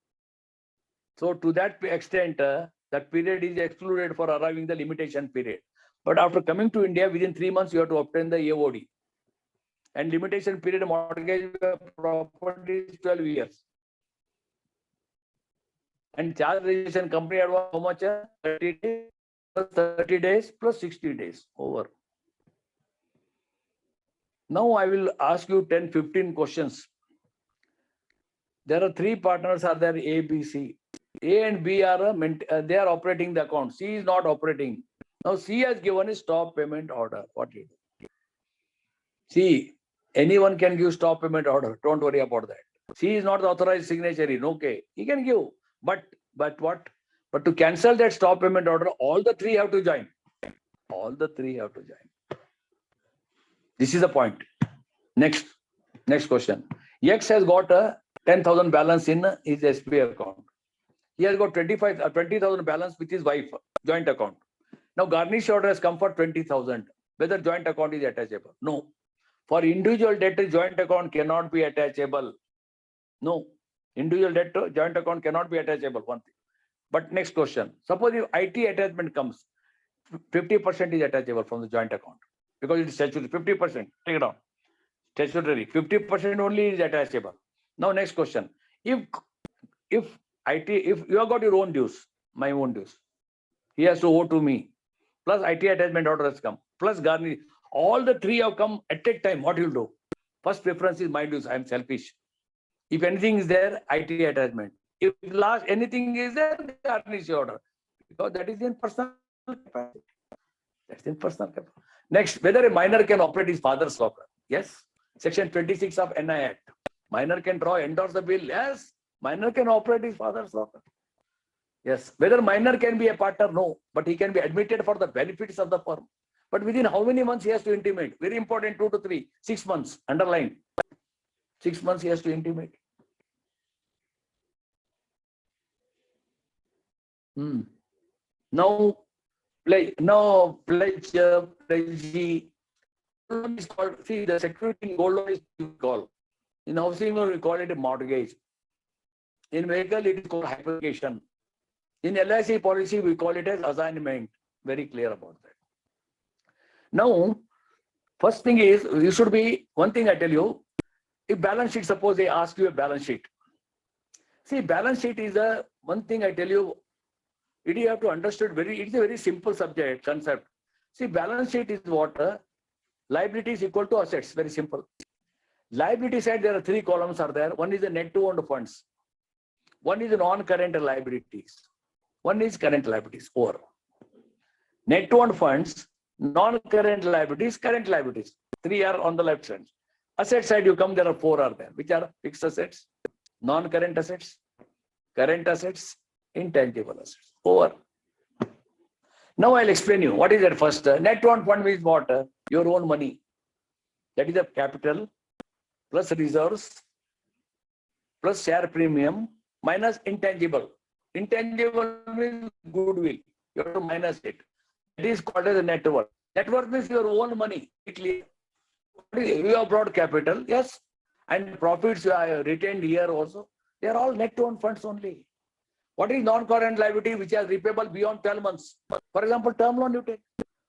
So to that extent, that period is excluded for arriving the limitation period. But after coming to India, within 3 months, you have to obtain the AOD. And limitation period mortgage property is 12 years. And charge registration company advance how much? 30 days plus 30 days plus 60 days over. Now I will ask you 10-15 questions. There are 3 partners are there, A, B, C. A and B are they are operating the account. C is not operating. Now C has given a stop payment order. What you do? C, anyone can give stop payment order. Don't worry about that. C is not the authorized signatory. Okay, he can give. But what? But to cancel that stop payment order, all the 3 have to join. All the 3 have to join. This is the point. Next question. X has got a 10,000 balance in his SBI account. He has got 20,000 balance with his wife, joint account. Now garnish order has come for 20,000. Whether joint account is attachable? No. For individual debt, joint account cannot be attachable. No. Individual debt, joint account cannot be attachable. One thing. But next question. Suppose if IT attachment comes, 50% is attachable from the joint account. Because it is statutory. 50%. Take it down. Statutory. 50% only is attachable. Now next question. If you have got your own dues, my own dues, he has to owe to me. Plus IT attachment order has come. Plus garnish. All the 3 have come at a time. What you will do? First preference is my dues. I am selfish. If anything is there, IT attachment. If last anything is there, garnish order. Because that is in personal capacity. That's in personal capacity. Next, whether a minor can operate his father's locker. Yes. Section 26 of NI Act. Minor can endorse the bill. Yes. Minor can operate his father's locker. Yes. Whether minor can be a partner, no, but he can be admitted for the benefits of the firm. But within how many months he has to intimate? Very important, 2 to 3, 6 months, underline. 6 months he has to intimate. Now, pledge, is called, see, the security in gold loan is called. In housing loan, we call it a mortgage. In vehicle, it is called hypothecation. In LIC policy, we call it as assignment. Very clear about that. Now, first thing is, you should be, one thing I tell you, if balance sheet, suppose they ask you a balance sheet. See, balance sheet is a, one thing I tell you, it you have to understand it's a very simple subject, concept. See, balance sheet is what? Liability is equal to assets, very simple. Liability side, there are 3 columns are there. One is the net to owned funds. One is the non-current liabilities. One is current liabilities, over. Net to owned funds, non-current liabilities, current liabilities. 3 are on the left side. Asset side, you come, there are 4 are there, which are fixed assets, non-current assets, current assets, intangible assets, over. Now I'll explain you. What is that first? Net to owned fund means what? Your own money. That is the capital plus reserves plus share premium minus intangible. Intangible means goodwill. You have to minus it. It is called as a net worth. Net worth means your own money. You have brought capital, yes, and profits you are retained here also. They are all net to own funds only. What is non-current liability which are repayable beyond 12 months? For example, term loan you take,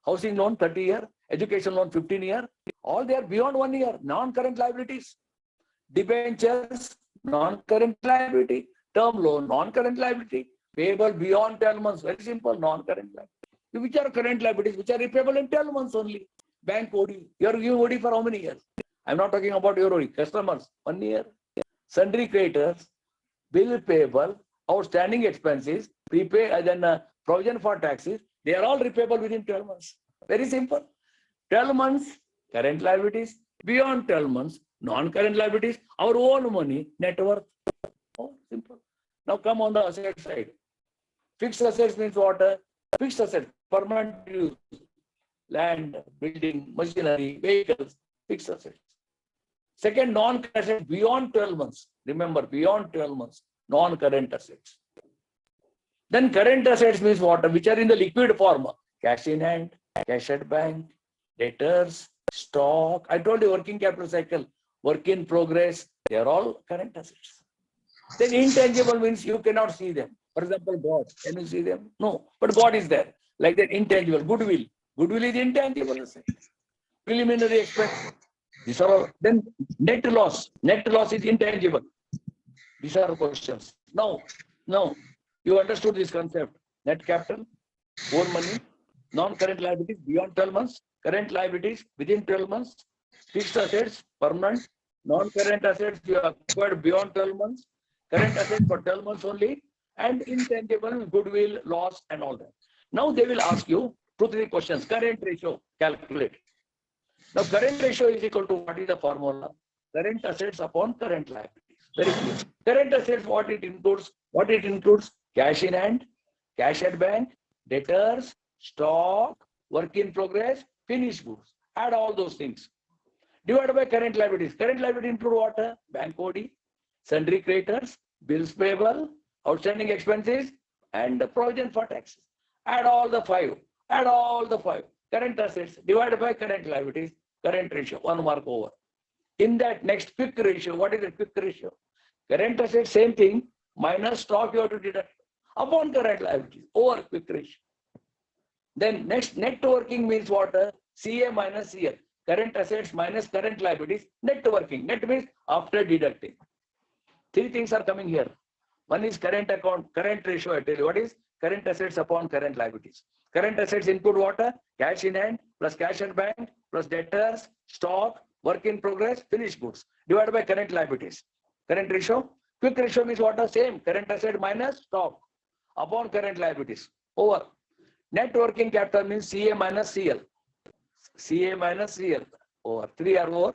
housing loan 30 year, education loan 15 year, all they are beyond 1 year. Non-current liabilities, debentures, non-current liability, term loan, non-current liability, payable beyond 12 months. Very simple, non-current liability. Which are current liabilities, which are repayable in 12 months only. Bank OD, you are giving OD for how many years? I'm not talking about your OD, customers, 1 year. Sundry creditors, bill payable, outstanding expenses, prepay, and then provision for taxes, they are all repayable within 12 months. Very simple. 12 months, current liabilities, beyond 12 months, non-current liabilities, our own money, net worth. Oh, simple. Now come on the asset side. Fixed assets means what? Fixed assets, permanent use, land, building, machinery, vehicles, fixed assets. Second, non-current assets beyond 12 months. Remember, beyond 12 months, non-current assets. Then current assets means what? Which are in the liquid form. Cash in hand, cash at bank, debtors, stock. I told you working capital cycle, work in progress. They are all current assets. Then intangible means you cannot see them. For example, God. Can you see them? No. But God is there. Like that intangible. Goodwill. Goodwill is intangible asset. Preliminary expense. These are all. Then net loss. Net loss is intangible. These are questions. Now, you understood this concept. Net capital, own money, non-current liabilities beyond 12 months, current liabilities within 12 months, fixed assets, permanent, non-current assets you acquired beyond 12 months, current assets for 12 months only, and intangible, goodwill, loss, and all that. Now they will ask you 2-3 questions. Current ratio, calculate. Now current ratio is equal to what is the formula? Current assets upon current liabilities. Very clear. Current assets, what it includes? What it includes? Cash in hand, cash at bank, debtors, stock, work in progress, finished goods. Add all those things. Divided by current liabilities. Current liability include what? Bank OD, sundry creditors, bills payable, outstanding expenses, and the provision for taxes. Add all the 5. Add all the 5. Current assets divided by current liabilities, current ratio, 1 mark over. In that next quick ratio, what is the quick ratio? Current assets, same thing, minus stock you have to deduct upon current liabilities, over quick ratio. Then next net working means what? CA minus CL. Current assets minus current liabilities, net working. Net means after deducting. 3 things are coming here. One is current account, current ratio. I tell you what is current assets upon current liabilities. Current assets include what? Cash in hand plus cash at bank plus debtors, stock, work in progress, finished goods divided by current liabilities. Current ratio. Quick ratio means what? Same. Current asset minus stock upon current liabilities, over. Net working capital means CA minus CL. CA minus CL, over. 3 are over.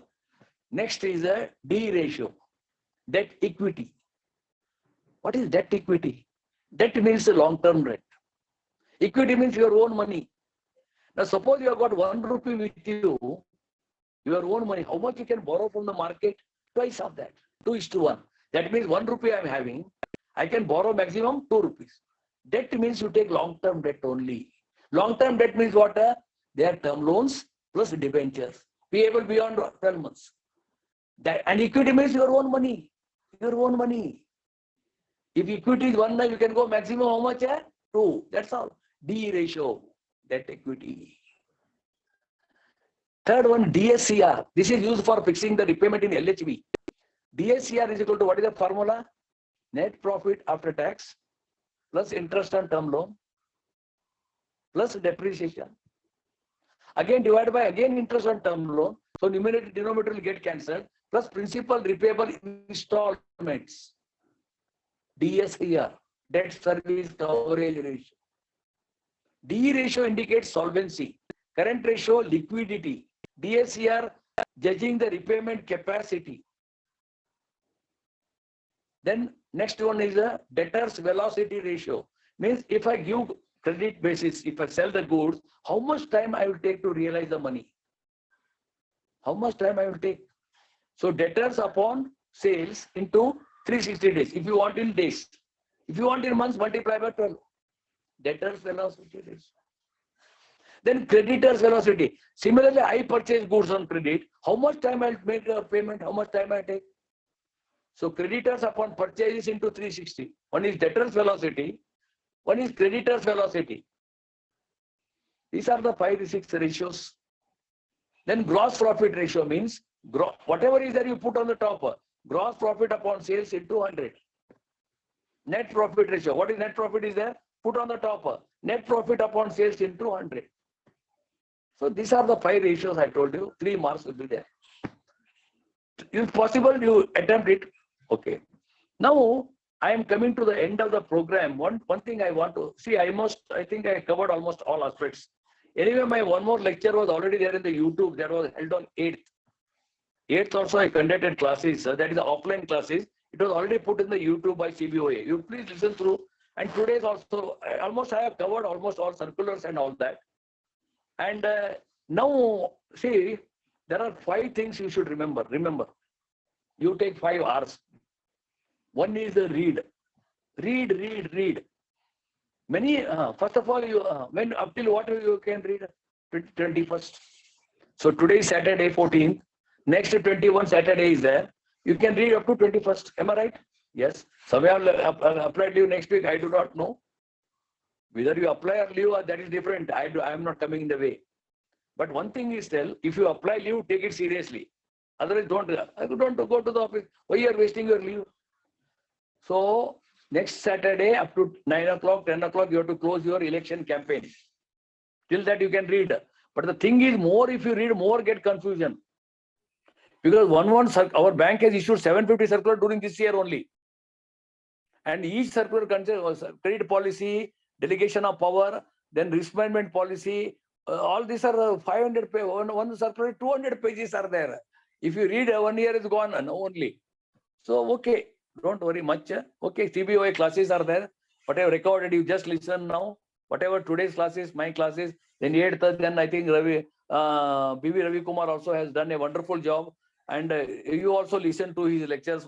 Next is a D ratio. Debt equity. What is debt equity? Debt means long-term debt. Equity means your own money. Now, suppose you have got 1 rupee with you, your own money. How much you can borrow from the market? Twice of that. 2:1. That means 1 rupee I am having. I can borrow maximum 2 rupees. Debt means you take long-term debt only. Long-term debt means what? They are term loans plus debentures, payable beyond 12 months. And equity means your own money. Your own money. If equity is 1, you can go maximum how much? 2. That's all. D ratio, debt equity. Third one, DSCR. This is used for fixing the repayment in LHV. DSCR is equal to what is the formula? Net profit after tax plus interest on term loan plus depreciation. Again divided by interest on term loan. So numerator denominator will get cancelled plus principal repayable installments. DSCR, debt service coverage ratio. D ratio indicates solvency. Current ratio, liquidity. DSCR, judging the repayment capacity. Then next one is the debtors velocity ratio. Means if I give credit basis, if I sell the goods, how much time I will take to realize the money? How much time I will take? So debtors upon sales into 360 days. If you want in days. If you want in months, multiply by 12. Debtors velocity ratio. Then creditors velocity. Similarly, I purchase goods on credit. How much time I'll make a payment? How much time I take? So creditors upon purchases into 360. One is debtors velocity. One is creditors velocity. These are the 5 6 ratios. Then gross profit ratio means whatever is there you put on the top. Gross profit upon sales into 100. Net profit ratio. What is net profit is there? Put on the top. Net profit upon sales into 100. So these are the 5 ratios I told you. 3 marks will be there. If possible, you attempt it. Okay. Now I am coming to the end of the program. One thing I want to see. I think I covered almost all aspects. Anyway, my one more lecture was already there in the YouTube. That was held on 8th. 8th also I conducted classes. That is the offline classes. It was already put in the YouTube by CBOA. You please listen through. And today's also almost I have covered almost all circulars and all that. And now see, there are 5 things you should remember. Remember, you take 5 hours. One is the read. Read. Many, first of all, you when up till what you can read? 21st. So today is Saturday 14th. Next 21 Saturday is there. You can read up to 21st. Am I right? Yes. Somewhere apply leave next week. I do not know. Whether you apply or leave, that is different. I am not coming in the way. But one thing is if you apply leave, take it seriously. Otherwise, don't go to the office. Why you are wasting your leave? So next Saturday up to 9 o'clock, 10 o'clock, you have to close your election campaign. Till that you can read. But the thing is, more if you read, more get confusion. Because our bank has issued 750 circular during this year only. And each circular contains credit policy, delegation of power, then risk management policy. All these are 500 pages. One circular, 200 pages are there. If you read, 1 year is gone only. So, okay, don't worry much. Okay, CBOA classes are there. Whatever recorded, you just listen now. Whatever today's classes, my classes, then 8th, then I think BB Ravikumar also has done a wonderful job. And you also listen to his lectures.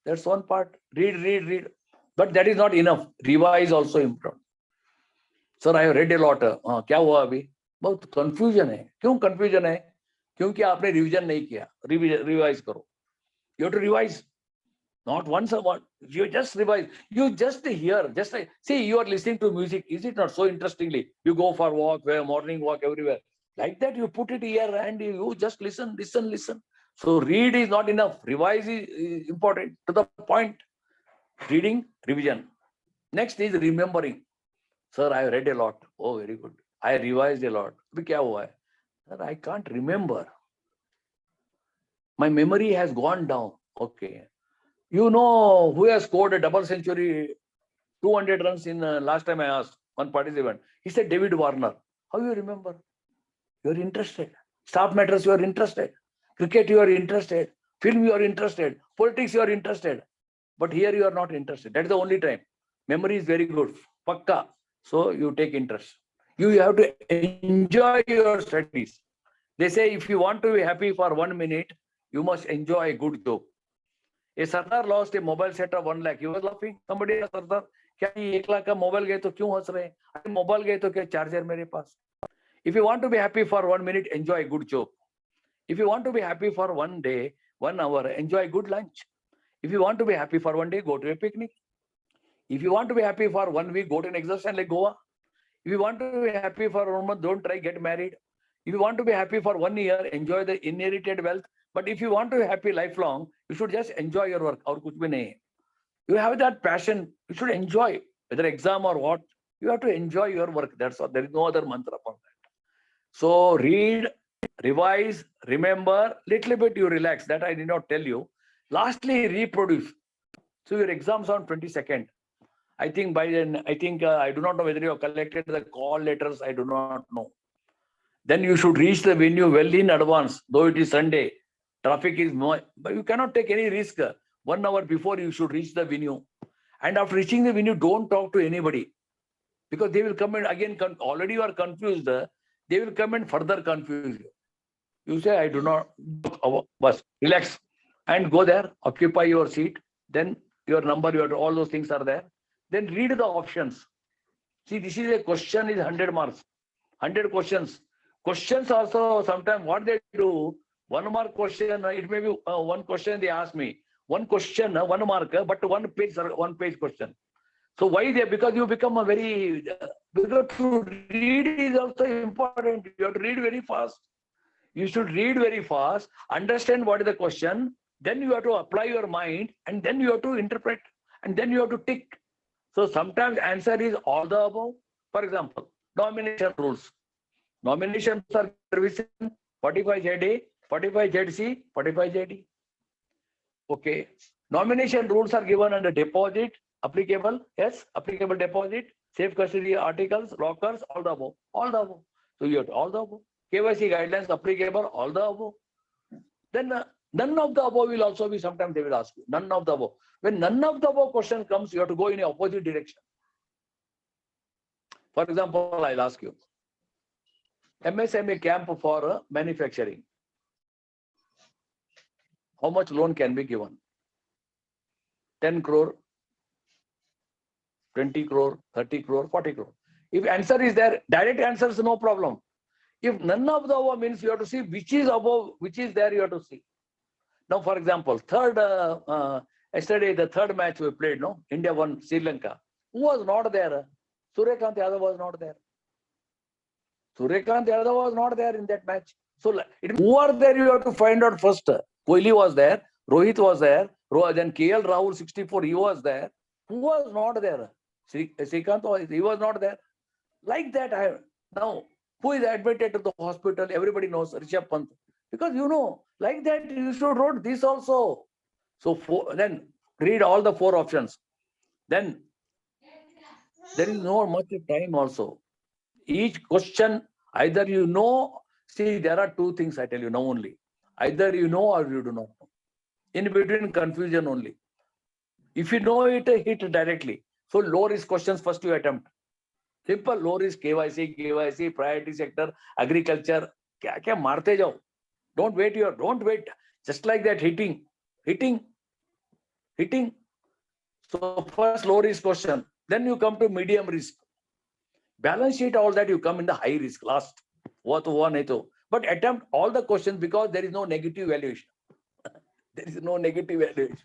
That's one part. Read. But that is not enough. Revise also important. Sir, I have read a lot. क्या हुआ अभी? बहुत confusion है. क्यों confusion है? क्योंकि आपने revision नहीं किया. Revise करो. You have to revise. Not once a month. You just revise. You just hear. Just like, see, you are listening to music. Is it not so interestingly? You go for walk, morning walk everywhere. Like that, you put it here and you just listen. So read is not enough. Revise is important. To the point. Reading, revision. Next is remembering. Sir, I have read a lot. Oh, very good. I revised a lot. Abhi kya hua hai? Sir, I can't remember. My memory has gone down. Okay. You know who has scored a double century, 200 runs in last time I asked one participant. He said David Warner. How you remember? You are interested. Staff matters, you are interested. Cricket, you are interested. Film, you are interested. Politics, you are interested. But here you are not interested. That is the only time. Memory is very good. Pakka. So you take interest. You have to enjoy your studies. They say if you want to be happy for 1 minute, you must enjoy a good joke. A Sardar lost a mobile set of 1 lakh. He was laughing. Somebody asked Sardar, क्या ये 1 लाख का mobile गए तो क्यों हंस रहे हैं? अरे मोबाइल गए तो क्या चार्जर मेरे पास? If you want to be happy for 1 minute, enjoy a good joke. If you want to be happy for 1 day, 1 hour, enjoy a good lunch. If you want to be happy for 1 day, go to a picnic. If you want to be happy for 1 week, go to an exercise like Goa. If you want to be happy for 1 month, don't try get married. If you want to be happy for 1 year, enjoy the inherited wealth. But if you want to be happy lifelong, you should just enjoy your work. Aur kuch bhi nahi hai. You have that passion, you should enjoy, whether exam or what. You have to enjoy your work. That's all. There is no other mantra for that. So read, revise, remember, little bit you relax. That I did not tell you. Lastly, reproduce. So your exams on 22nd. I think by then, I do not know whether you have collected the call letters. I do not know. Then you should reach the venue well in advance, though it is Sunday. Traffic is more, but you cannot take any risk. 1 hour before you should reach the venue. And after reaching the venue, don't talk to anybody. Because they will come and again, already you are confused. They will come and further confuse you. You say, I do not, but relax and go there, occupy your seat. Then your number, all those things are there. Then read the options. See, this is a question is 100 marks, 100 questions. Questions also sometimes what they do, 1 mark question, it may be one question they ask me. One question, 1 mark, but 1 page question. So why they? Because you become a very, because to read is also important. You have to read very fast. You should read very fast, understand what is the question, then you have to apply your mind, and then you have to interpret, and then you have to tick. So sometimes answer is all the above. For example, nomination rules. Nomination rules are revision 45ZA, 45ZC, 45ZD. Okay. Nomination rules are given under deposit, applicable, yes, applicable deposit, safe custody articles, lockers, all the above, all the above. So you have all the above. KYC guidelines applicable, all the above. Then none of the above will also be, sometimes they will ask you, none of the above. When none of the above question comes, you have to go in the opposite direction. For example, I'll ask you, MSME camp for manufacturing. How much loan can be given? 10 crore, 20 crore, 30 crore, 40 crore. If answer is there, direct answers, no problem. If none of the above means you have to see which is above, which is there, you have to see. Now, for example, yesterday, the third match we played, no? India won Sri Lanka. Who was not there? Suryakant Yadav was not there. Suryakant Yadav was not there in that match. So, who are there, you have to find out first. Kohli was there, Rohit was there, then KL Rahul 64, he was there. Who was not there? Srikanth, he was not there. Like that, now, who is admitted to the hospital? Everybody knows Rishabh Pant. Because like that, you should write this also. So then read all the 4 options. Then there is no much time also. Each question, either see, there are 2 things I tell you now only. Either you know or you do not know. In between, confusion only. If you know it, hit directly. So low risk questions first you attempt. Simple, low risk, KYC, priority sector, agriculture. Kya marte jao. Don't wait. Just like that, hitting. So first low risk question. Then you come to medium risk. Balance sheet, all that you come in the high risk last. But attempt all the questions because there is no negative valuation. There is no negative valuation.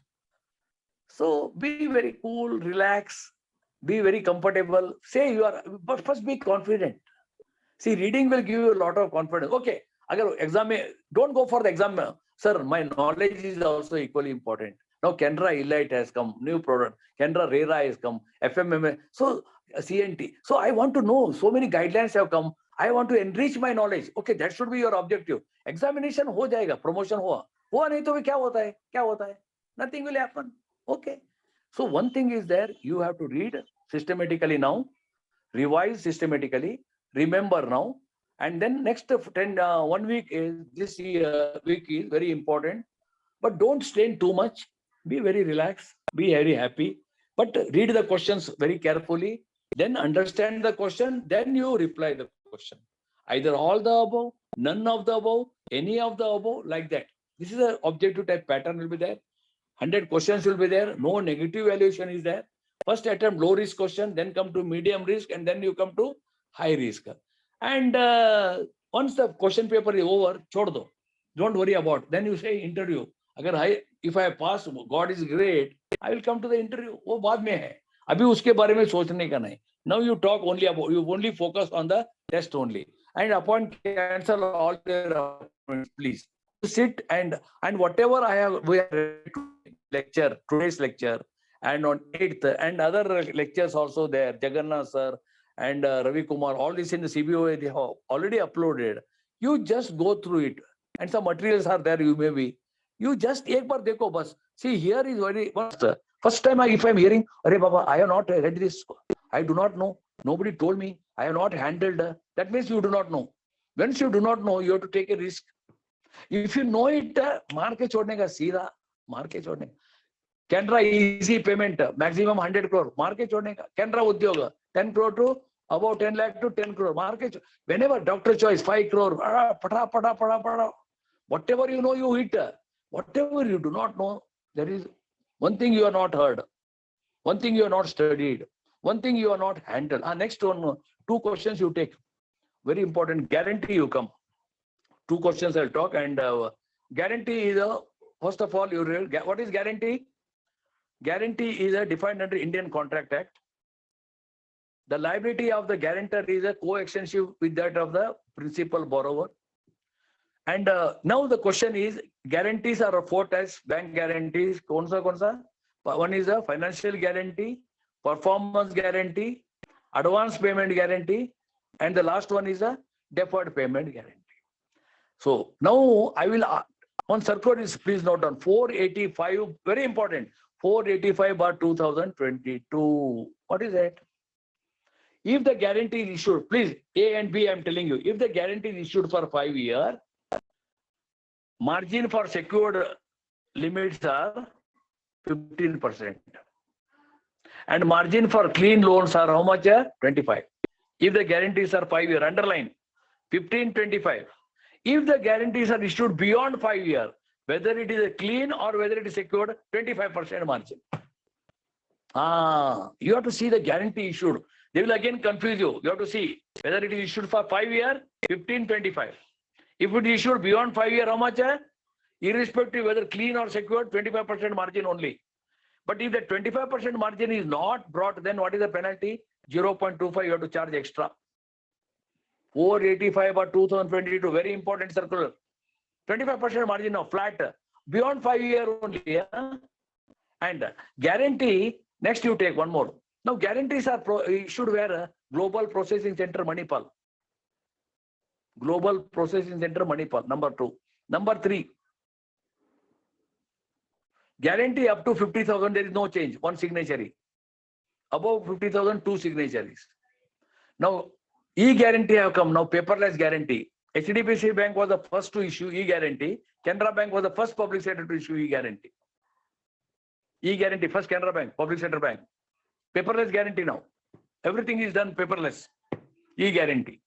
So be very cool, relax, be very comfortable. Say you are, but first be confident. See, reading will give you a lot of confidence. Okay, exam, don't go for the exam. Sir, my knowledge is also equally important. Now Canara Elite has come, new product. Canara RERA has come, FMMA. So CNT. So I want to know, so many guidelines have come. I want to enrich my knowledge. Okay, that should be your objective. Examination ho jayega, promotion hua nahi to kya hota hai? Nothing will happen. Okay. So one thing is there, you have to read systematically now, revise systematically, remember now, and then next 1 week is this week is very important. But don't strain too much. Be very relaxed. Be very happy. But read the questions very carefully, then understand the question, then you reply the question. Either all the above, none of the above, any of the above, like that. This is an objective type pattern will be there. 100 questions will be there. No negative valuation is there. First attempt low risk question, then come to medium risk, and then you come to high risk. And once the question paper is over, chhod do. Don't worry about. Then you say interview. If I pass, God is great, I will come to the interview. वो बाद में है. अभी उसके बारे में सोचने का नहीं. Now you talk only about, you only focus on the test only. And upon cancel all their appointments, please. Sit and whatever we have lecture, today's lecture, and on 8th, and other lectures also there, Jagannath sir and Ravikumar, all this in the CBOA, they have already uploaded. You just go through it. And some materials are there, you may be. You just ek bar dekho bas. See, here is very first time if I'm hearing, Arey Baba, I have not read this. I do not know. Nobody told me. I have not handled. That means you do not know. Once you do not know, you have to take a risk. If you know it, मार के छोड़ने का सीधा मार के छोड़ने. Canara easy payment, maximum 100 crore, मार के छोड़ने का. Canara उद्योग 10 crore to about 10 lakh to 10 crore, मार के. Whenever doctor choice 5 crore, पढ़ा. Whatever you know, you hit. Whatever you do not know, there is one thing you are not heard, one thing you are not studied, one thing you are not handled. Next one, 2 questions you take. Very important. Guarantee you come. 2 questions I'll talk. And guarantee is first of all, what is guarantee? Guarantee is defined under Indian Contract Act. The liability of the guarantor is coextensive with that of the principal borrower. And now the question is, guarantees are of 4 types. Bank guarantees, kaun sa? One is a financial guarantee, performance guarantee, advance payment guarantee, and the last one is a deferred payment guarantee. So now I will, on circular is, please note down, 485, very important, 485/2022. What is it? If the guarantee is issued, please, A and B, I'm telling you, if the guarantee is issued for 5 years, margin for secured limits are 15%. And margin for clean loans are how much? 25. If the guarantees are 5 years, underline 15, 25. If the guarantees are issued beyond 5 years, whether it is a clean or whether it is secured, 25% margin. You have to see the guarantee issued. They will again confuse you. You have to see whether it is issued for 5 years, 15, 25. If it is issued beyond 5 years, how much? Irrespective whether clean or secured, 25% margin only. But if the 25% margin is not brought, then what is the penalty? 0.25, you have to charge extra. 485/2022, very important circular. 25% margin now, flat, beyond 5 years only. And guarantee, next you take one more. Now guarantees are issued where? Global Processing Center, Manipal. Global Processing Center, Manipal, number 2. Number 3, guarantee up to 50,000, there is no change, 1 signatory. Above 50,000, 2 signatories. Now, e-guarantee have come, now paperless guarantee. HDFC Bank was the first to issue e-guarantee. Canara Bank was the first public sector to issue e-guarantee. E-guarantee, first Canara Bank, public sector bank. Paperless guarantee now. Everything is done paperless. E-guarantee.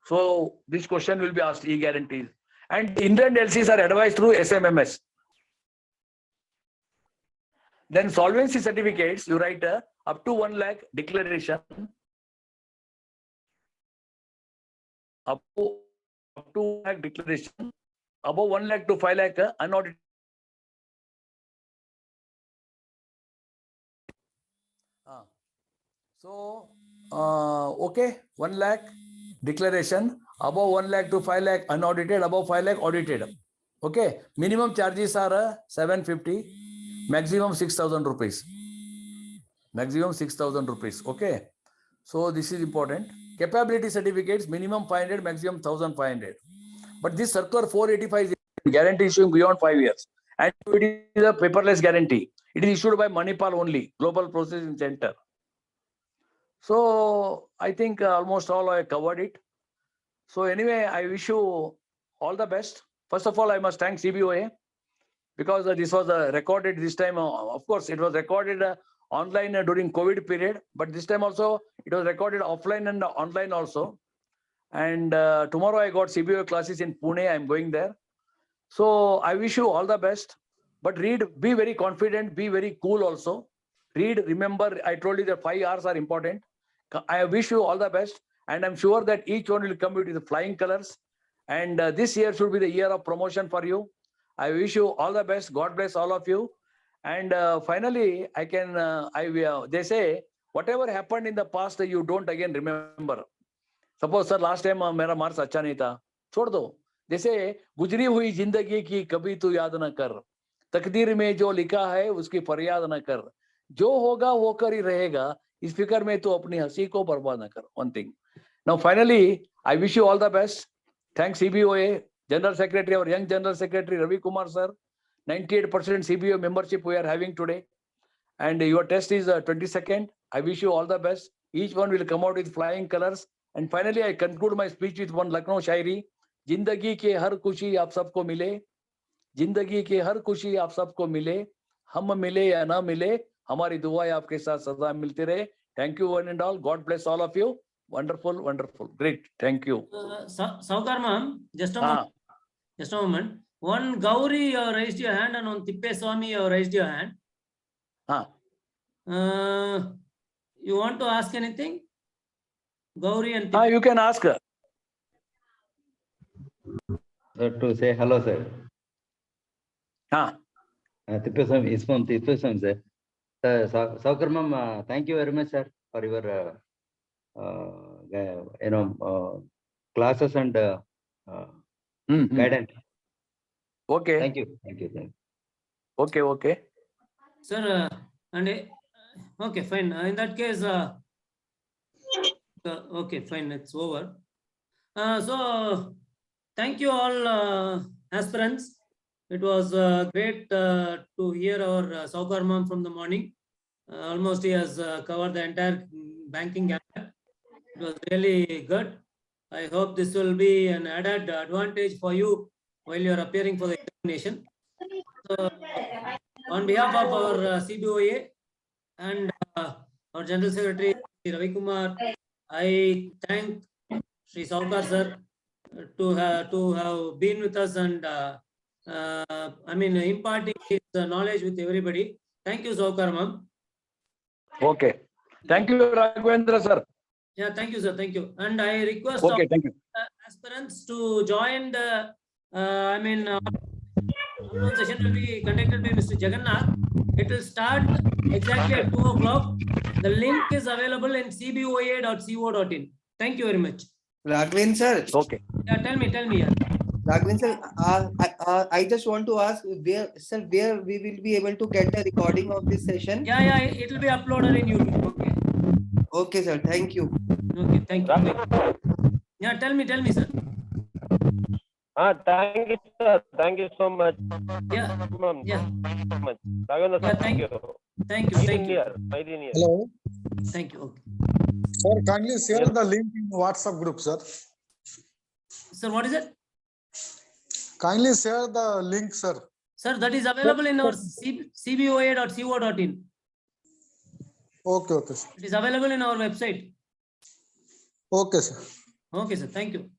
So this question will be asked, e-guarantees. And Indian LCs are advised through SMMS. Then solvency certificates, you write up to 1 lakh declaration. Up to 1 lakh declaration. Above 1 lakh to 5 lakh unaudited. So, okay, 1 lakh declaration, above 1 lakh to 5 lakh unaudited, above 5 lakh audited. Okay, minimum charges are 750, maximum 6,000 rupees. Maximum 6,000 rupees. Okay, so this is important. Capability certificates, minimum 500, maximum 1,500. But this circular 485 is guarantee issuing beyond 5 years. And it is a paperless guarantee. It is issued by Manipal only, Global Processing Center. So I think almost all I covered it. So anyway, I wish you all the best. First of all, I must thank CBOA because this was recorded this time. Of course, it was recorded online during COVID period, but this time also it was recorded offline and online also. And tomorrow I got CBO classes in Pune. I'm going there. So I wish you all the best. But read, be very confident, be very cool also. Read, remember, I told you that 5 hours are important. I wish you all the best. And I'm sure that each one will come with the flying colors. And this year should be the year of promotion for you. I wish you all the best. God bless all of you. And finally, I can, they say, whatever happened in the past, you don't again remember. Suppose sir, last time मेरा marks अच्छा नहीं था, छोड़ दो. जैसे गुजरी हुई जिंदगी की कभी तू याद न कर, तकदीर में जो लिखा है उसकी फरियाद न कर, जो होगा वो कर ही रहेगा, इस फिक्र में तू अपनी हंसी को बर्बाद न कर. One thing. Now finally, I wish you all the best. Thanks CBOA, General Secretary, our young General Secretary Ravikumar sir. 98% CBO membership we are having today. And your test is 22nd. I wish you all the best. Each one will come out with flying colors. And finally, I conclude my speech with one Lucknow शायरी. जिंदगी के हर खुशी आप सबको मिले, जिंदगी के हर खुशी आप सबको मिले, हम मिले या ना मिले, हमारी दुआएं आपके साथ सदा मिलती रहे. Thank you one and all. God bless all of you. Wonderful, wonderful, great. Thank you. Saokar ma'am, just a moment. Just a moment. One Gauri raised your hand, and one Tippeswamy raised your hand. You want to ask anything? Gauri and You can ask her. Sir, to say hello, sir. Tippeswamy, it's from Tippeswamy, sir. Saokar ma'am, thank you very much, sir, for your classes and guidance. Okay. Thank you. Thank you. Thank you. Okay. Okay. Sir, and okay, fine. In that case, okay, fine. It's over. So, thank you all aspirants. It was great to hear our Saokar ma'am from the morning. Almost he has covered the entire banking gambit. It was really good. I hope this will be an added advantage for you while you are appearing for the examination. So, on behalf of our CBOA and our General Secretary Sri Ravikumar, I thank Sri Saokar sir to have been with us and imparting his knowledge with everybody. Thank you, Saokar ma'am. Okay. Thank you, Raghavendra sir. Yeah, thank you, sir. Thank you. And I request Okay, thank you. aspirants to join the session will be conducted by Mr. Jagannath. It will start exactly at 2 o'clock. The link is available in cboa.co.in. Thank you very much. Raghavendra sir. Okay. Yeah, tell me. Yeah. Raghavendra sir, I just want to ask where we will be able to get the recording of this session? Yeah, it will be uploaded in YouTube. Okay. Okay, sir. Thank you. Okay, thank you. Yeah, tell me, sir. Thank you, sir. Thank you so much. Yeah. Yeah. So much. Raghavendra, Yeah, thank you. Thank you. Hello. Thank you. Okay. Sir, kindly share the link in WhatsApp group, sir. Sir, what is it? Kindly share the link, sir. Sir, that is available in our cboa.co.in. Okay, sir. It is available in our website. Okay, sir. Okay, sir. Thank you.